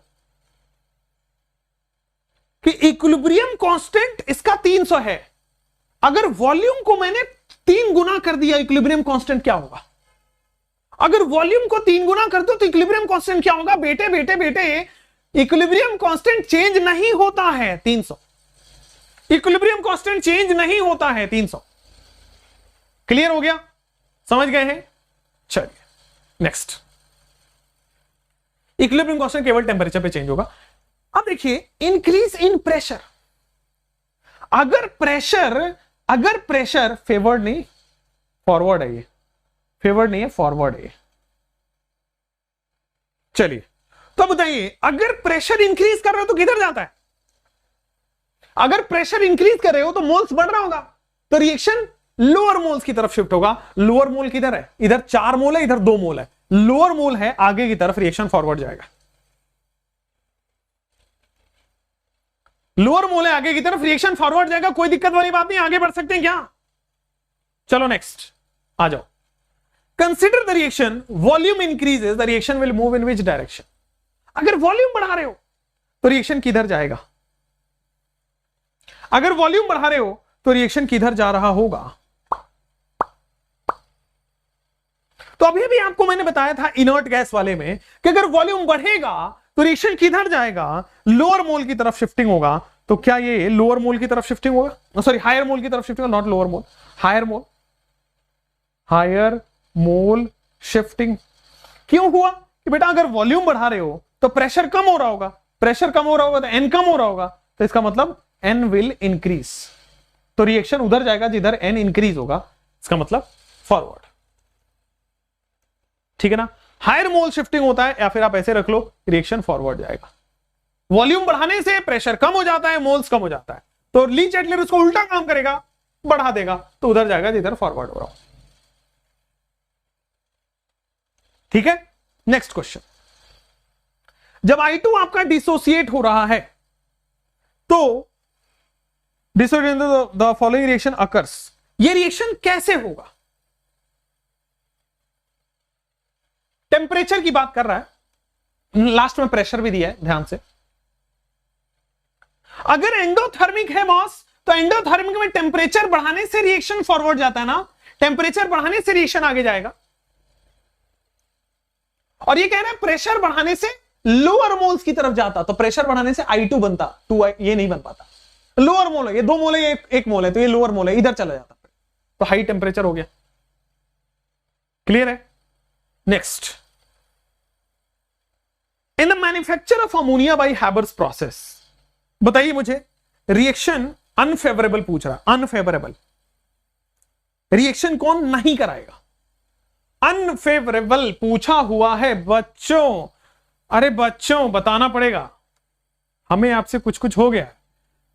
कि इक्विलिब्रियम कांस्टेंट इसका 300 है। अगर वॉल्यूम को मैंने 3 गुना कर दिया, इक्विलिब्रियम कांस्टेंट क्या होगा? अगर वॉल्यूम को 3 गुना कर दो तो इक्विलिब्रियम कांस्टेंट क्या होगा? बेटे बेटे बेटे, इक्विलिब्रियम कांस्टेंट चेंज नहीं होता है 300। इक्विलिब्रियम कांस्टेंट चेंज नहीं होता है 300। क्लियर हो गया? समझ गए हैं? चलिए नेक्स्ट, इक्विलिब्रियम कांस्टेंट केवल टेंपरेचर पे चेंज होगा। अब देखिए, इंक्रीज इन प्रेशर, अगर प्रेशर फेवर्ड नहीं, फॉरवर्ड है, ये फेवर्ड नहीं है, फॉरवर्ड है। चलिए तो बताइए, अगर प्रेशर इंक्रीज कर रहे हो तो किधर जाता है? अगर प्रेशर इंक्रीज कर रहे हो तो मोल्स बढ़ रहा होगा, तो रिएक्शन लोअर मोल्स की तरफ शिफ्ट होगा। लोअर मोल किधर है? इधर 4 मोल है, इधर 2 मोल है। लोअर मोल है आगे की तरफ, रिएक्शन फॉरवर्ड जाएगा। लोअर मोल है आगे की तरफ, रिएक्शन फॉरवर्ड जाएगा। कोई दिक्कत वाली बात नहीं, आगे बढ़ सकते हैं क्या? चलो नेक्स्ट आ जाओ। Consider the reaction, volume increases, the reaction will move in which direction? अगर वॉल्यूम बढ़ा रहे हो तो रिएक्शन किधर जाएगा? अगर वॉल्यूम बढ़ा रहे हो तो रिएक्शन किधर जा रहा होगा? तो अभी भी आपको मैंने बताया था इनर्ट गैस वाले में कि अगर वॉल्यूम बढ़ेगा तो रिएक्शन किधर जाएगा? लोअर मोल की तरफ शिफ्टिंग होगा। तो क्या ये लोअर मोल की तरफ शिफ्टिंग होगा? सॉरी, हायर मोल की तरफ shifting, not lower mole, higher mole. Higher mole shifting क्यों हुआ? कि बेटा अगर वॉल्यूम बढ़ा रहे हो तो प्रेशर कम हो रहा होगा, प्रेशर कम हो रहा होगा तो एन कम हो रहा होगा, तो इसका मतलब एन विल इंक्रीज। तो रिएक्शन उधर जाएगा जिधर एन इंक्रीज होगा, इसका मतलब फॉरवर्ड। ठीक है ना? हायर मोल शिफ्टिंग होता है, या फिर आप ऐसे रख लो, रिएक्शन फॉरवर्ड जाएगा। वॉल्यूम बढ़ाने से प्रेशर कम हो जाता है, मोल्स कम हो जाता है, तो ली चैटलर उसको उल्टा काम करेगा, बढ़ा देगा, तो उधर जाएगा जिधर फॉरवर्ड हो रहा हो। ठीक है, नेक्स्ट क्वेश्चन। जब I2 आपका डिसोसिएट हो रहा है तो द फॉलोइंग रिएक्शन अकर्स, ये रिएक्शन कैसे होगा? टेम्परेचर की बात कर रहा है, लास्ट में प्रेशर भी दिया है, ध्यान से। अगर एंडोथर्मिक है बॉस, तो एंडोथर्मिक में टेम्परेचर बढ़ाने से रिएक्शन फॉरवर्ड जाता है ना, टेम्परेचर बढ़ाने से रिएक्शन आगे जाएगा। और ये कह रहा है प्रेशर बढ़ाने से लोअर मोल्स की तरफ जाता, तो प्रेशर बढ़ाने से I2 बनता, 2I ये नहीं बन पाता। लोअर मोल है, ये 2 मोल है, एक मोल है, तो ये लोअर मोल है, इधर चला जाता, तो हाई टेम्परेचर हो गया। क्लियर है? Next, in the manufacture of ammonia bye Haber's process, बताइए मुझे रिएक्शन अनफेवरेबल पूछ रहा है, अनफेवरेबल रिएक्शन कौन नहीं कराएगा? अनफेवरेबल पूछा हुआ है बच्चों। अरे बच्चों, बताना पड़ेगा, हमें आपसे कुछ कुछ हो गया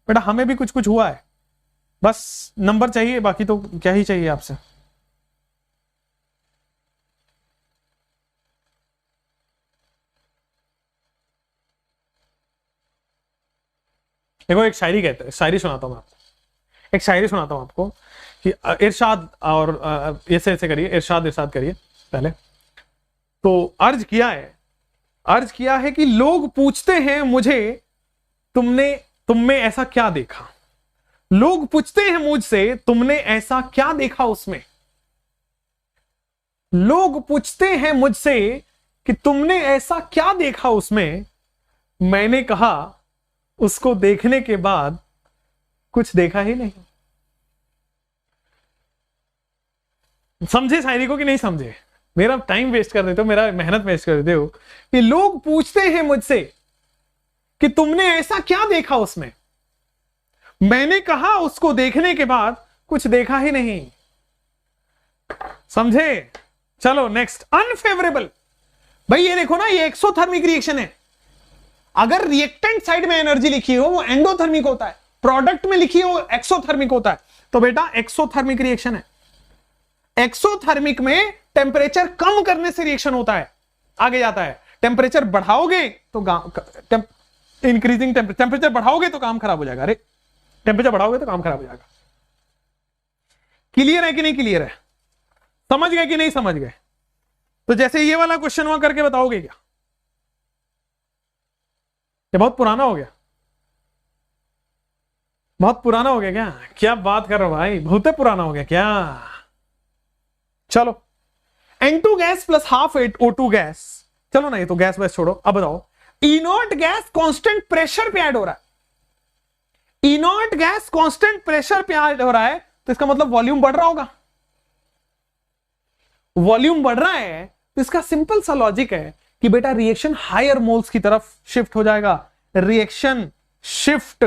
बेटा, हमें भी कुछ कुछ हुआ है, बस नंबर चाहिए, बाकी तो क्या ही चाहिए आपसे। देखो, एक शायरी कहते हैं, शायरी सुनाता हूं मैं आपको, एक शायरी सुनाता हूं आपको कि इरशाद, और ऐसे ऐसे करिए, इरशाद इरशाद करिए पहले। तो अर्ज किया है कि लोग पूछते हैं मुझे, तुम में ऐसा क्या देखा? लोग पूछते हैं मुझसे, तुमने ऐसा क्या देखा उसमें? लोग पूछते हैं मुझसे कि तुमने ऐसा क्या देखा उसमें? मैंने कहा उसको देखने के बाद कुछ देखा ही नहीं। समझे शायरी को कि नहीं समझे? मेरा टाइम वेस्ट कर देते हो, मेरा मेहनत वेस्ट कर देते हो। कि लोग पूछते हैं मुझसे कि तुमने ऐसा क्या देखा उसमें? मैंने कहा उसको देखने के बाद कुछ देखा ही नहीं। समझे? चलो नेक्स्ट, अनफेवरेबल। भाई ये देखो ना, ये एक्सोथर्मिक रिएक्शन है। अगर रिएक्टेंट साइड में एनर्जी लिखी हो वो एंडोथर्मिक होता है, प्रोडक्ट में लिखी हो एक्सोथर्मिक होता है। तो बेटा एक्सोथर्मिक रिएक्शन है। एक्सोथर्मिक में टेम्परेचर कम करने से रिएक्शन होता है, आगे जाता है। टेम्परेचर बढ़ाओगे तो इंक्रीजिंग टेम्परेचर बढ़ाओगे तो काम खराब हो जाएगा। अरे टेम्परेचर बढ़ाओगे तो काम खराब हो जाएगा। क्लियर है कि नहीं क्लियर है? समझ गए कि नहीं समझ गए? तो जैसे ये वाला क्वेश्चन वहां करके बताओगे क्या? ये बहुत पुराना हो गया, बहुत पुराना हो गया क्या बात कर रहे हो भाई, बहुत पुराना हो गया क्या? चलो, N2 gas plus half O2 gas, चलो ना ये तो गैस वैस छोड़ो। अब बताओ, इनर्ट गैस कांस्टेंट प्रेशर पे ऐड हो रहा है। इनर्ट गैस कांस्टेंट प्रेशर पे ऐड हो रहा है, तो इसका मतलब वॉल्यूम बढ़ रहा होगा। वॉल्यूम बढ़ रहा है तो इसका सिंपल सा लॉजिक है कि बेटा रिएक्शन हायर मोल्स की तरफ शिफ्ट हो जाएगा। Reaction shift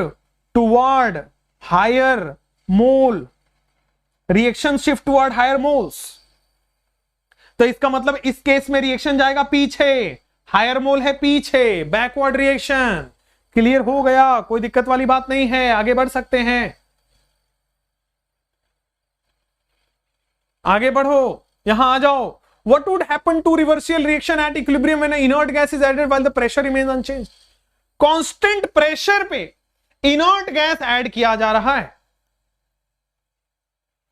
toward higher mole, reaction shift toward higher moles. तो इसका मतलब इस केस में रिएक्शन जाएगा पीछे, हायर मोल है पीछे, बैकवर्ड रिएक्शन। क्लियर हो गया? कोई दिक्कत वाली बात नहीं है, आगे बढ़ सकते हैं। आगे बढ़ो, यहां आ जाओ। What would happen to reversal reaction at equilibrium when an inert gas is added while the pressure remains unchanged? Constant pressure पे इनर्ट गैस ऐड किया जा रहा है।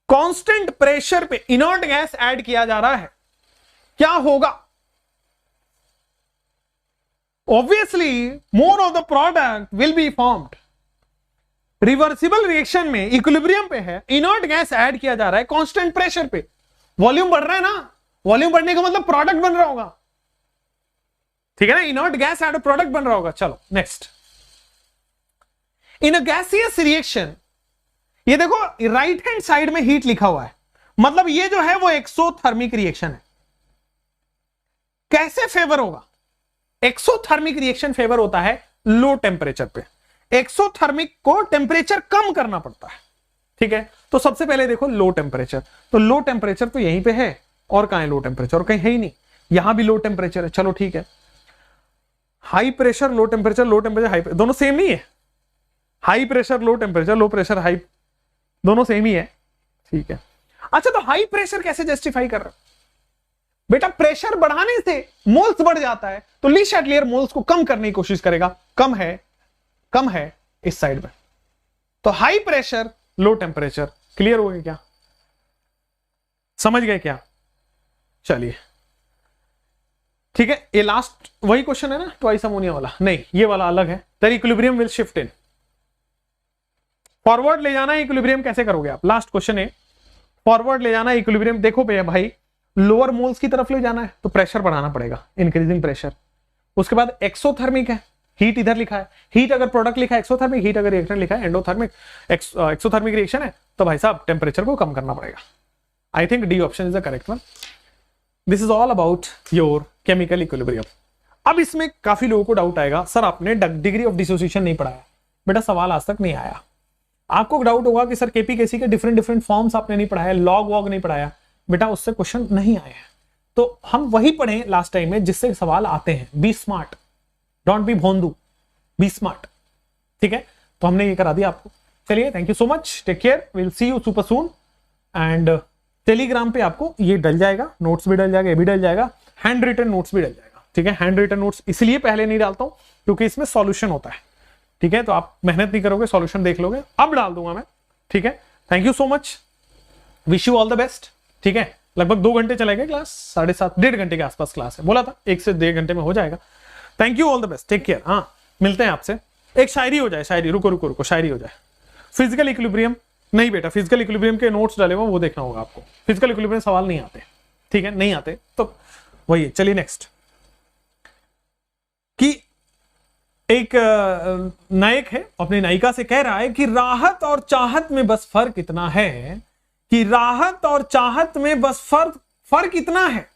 कांस्टेंट प्रेशर पे इनर्ट गैस ऐड किया जा रहा है, क्या होगा? obviously more of the product will be formed. Reversible reaction में इक्विलिब्रियम पे है, इनर्ट गैस ऐड किया जा रहा है कांस्टेंट प्रेशर पे, वॉल्यूम बढ़ रहा है ना, वॉल्यूम बढ़ने का मतलब प्रोडक्ट बन रहा होगा, ठीक है ना, इनर्ट गैस ऐड प्रोडक्ट बन रहा होगा। चलो नेक्स्ट, इन अ गैसियस रिएक्शन, ये देखो राइट हैंड साइड में हीट लिखा हुआ है, मतलब ये जो है वो एक्सोथर्मिक रिएक्शन है। कैसे फेवर होगा? एक्सोथर्मिक रिएक्शन फेवर होता है लो टेम्परेचर पे, एक्सोथर्मिक को टेम्परेचर कम करना पड़ता है, ठीक है। तो सबसे पहले देखो लो टेम्परेचर, तो लो टेम्परेचर तो यहीं पे है, और कहां है लो टेम्परेचर? और कहीं है ही नहीं, यहां भी लो टेम्परेचर है, चलो ठीक है। High pressure low temperature, low temperature high, दोनों सेम नहीं है, high pressure low temperature, low pressure high, दोनों सेम ही है, ठीक है। अच्छा, तो हाई प्रेशर कैसे जस्टिफाई कर रहे हो? बेटा प्रेशर बढ़ाने से मोल्स बढ़ जाता है, तो ली शैटलियर मोल्स को कम करने की कोशिश करेगा, कम है इस साइड में, तो high pressure low temperature. Clear हो गया क्या? समझ गए क्या? चलिए ठीक है, ये लास्ट वही क्वेश्चन है ना, ट्वाइस अमोनिया वाला? नहीं, ये वाला अलग है। There equilibrium will shift in, forward ले जाना इक्विलिब्रियम कैसे करोगे आप? लास्ट क्वेश्चन है, फॉरवर्ड ले जाना इक्विलिब्रियम। देखो भैया भाई, लोअर मोल्स की तरफ ले जाना है तो प्रेशर बढ़ाना पड़ेगा, इंक्रीजिंग प्रेशर। उसके बाद एक्सोथर्मिक है, हीट इधर लिखा है, हीट अगर प्रोडक्ट लिखा है एक्सोथर्मिक, हीट अगर रिएक्शन लिखा है एंडोथर्मिक, एक्सोथर्मिक रिएक्शन है तो भाई साहब टेम्परेचर को कम करना पड़ेगा। I think D option is the correct one. This is all about your chemical equilibrium. अब इसमें काफी लोगों को डाउट आएगा, सर आपने डिग्री ऑफ डिसोसिएशन नहीं पढ़ाया। बेटा सवाल आज तक नहीं आया। आपको डाउट होगा कि सर केपीकेसी के डिफरेंट फॉर्म्स आपने नहीं पढ़ाया, लॉग वॉग नहीं पढ़ाया। बेटा उससे क्वेश्चन नहीं आए हैं, तो हम वही पढ़े लास्ट टाइम में जिससे सवाल आते हैं। बी स्मार्ट, डोंट बी भोंदू, बी स्मार्ट, ठीक है। तो हमने ये करा दिया आपको। चलिए, thank you so much, take care, will see you super soon. And Telegram पे आपको ये डल जाएगा, नोट्स भी डल जाएगा, ये भी डल जाएगा, हैंड रिटन नोट्स भी डल जाएगा, ठीक है। हैंड रिटन नोट्स इसलिए पहले नहीं डालता हूं क्योंकि इसमें सॉल्यूशन होता है, ठीक है। तो आप मेहनत नहीं करोगे, सॉल्यूशन देख लोगे, अब डाल दूंगा मैं, ठीक है। Thank you so much, wish you all the best, ठीक है। लगभग 2 घंटे चलेगा क्लास, 7.5 1.5 घंटे के आसपास क्लास है, बोला था 1 से 1.5 घंटे में हो जाएगा। Thank you, all the best, take care. हाँ, मिलते हैं आपसे। एक शायरी हो जाए, शायरी, रुको, शायरी हो जाए। फिजिकल इक्विलिब्रियम नहीं बेटा, फिजिकल इक्विलिब्रियम के नोट्स डाले हुए वो देखना होगा आपको। फिजिकल इक्विलिब्रियम सवाल नहीं आते, ठीक है, नहीं आते तो वही है। चलिए नेक्स्ट, कि एक नायक है अपनी नायिका से कह रहा है कि राहत और चाहत में बस फर्क इतना है, कि राहत और चाहत में बस फर्क इतना है,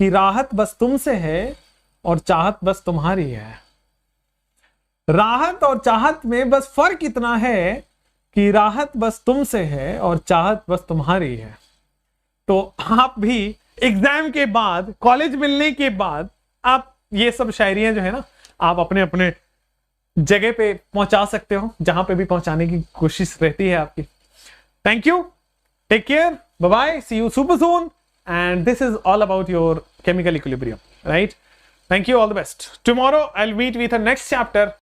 कि राहत बस तुमसे है और चाहत बस तुम्हारी है। राहत और चाहत में बस फर्क इतना है कि राहत बस तुमसे है और चाहत बस तुम्हारी है। तो आप भी एग्जाम के बाद, कॉलेज मिलने के बाद, आप ये सब शायरियां जो है ना, आप अपने अपने जगह पे पहुंचा सकते हो, जहां पे भी पहुंचाने की कोशिश रहती है आपकी। Thank you, take care, bye bye, see you super soon, and this is all about your chemical equilibrium, right? Thank you, all the best. Tomorrow I'll meet with the next chapter.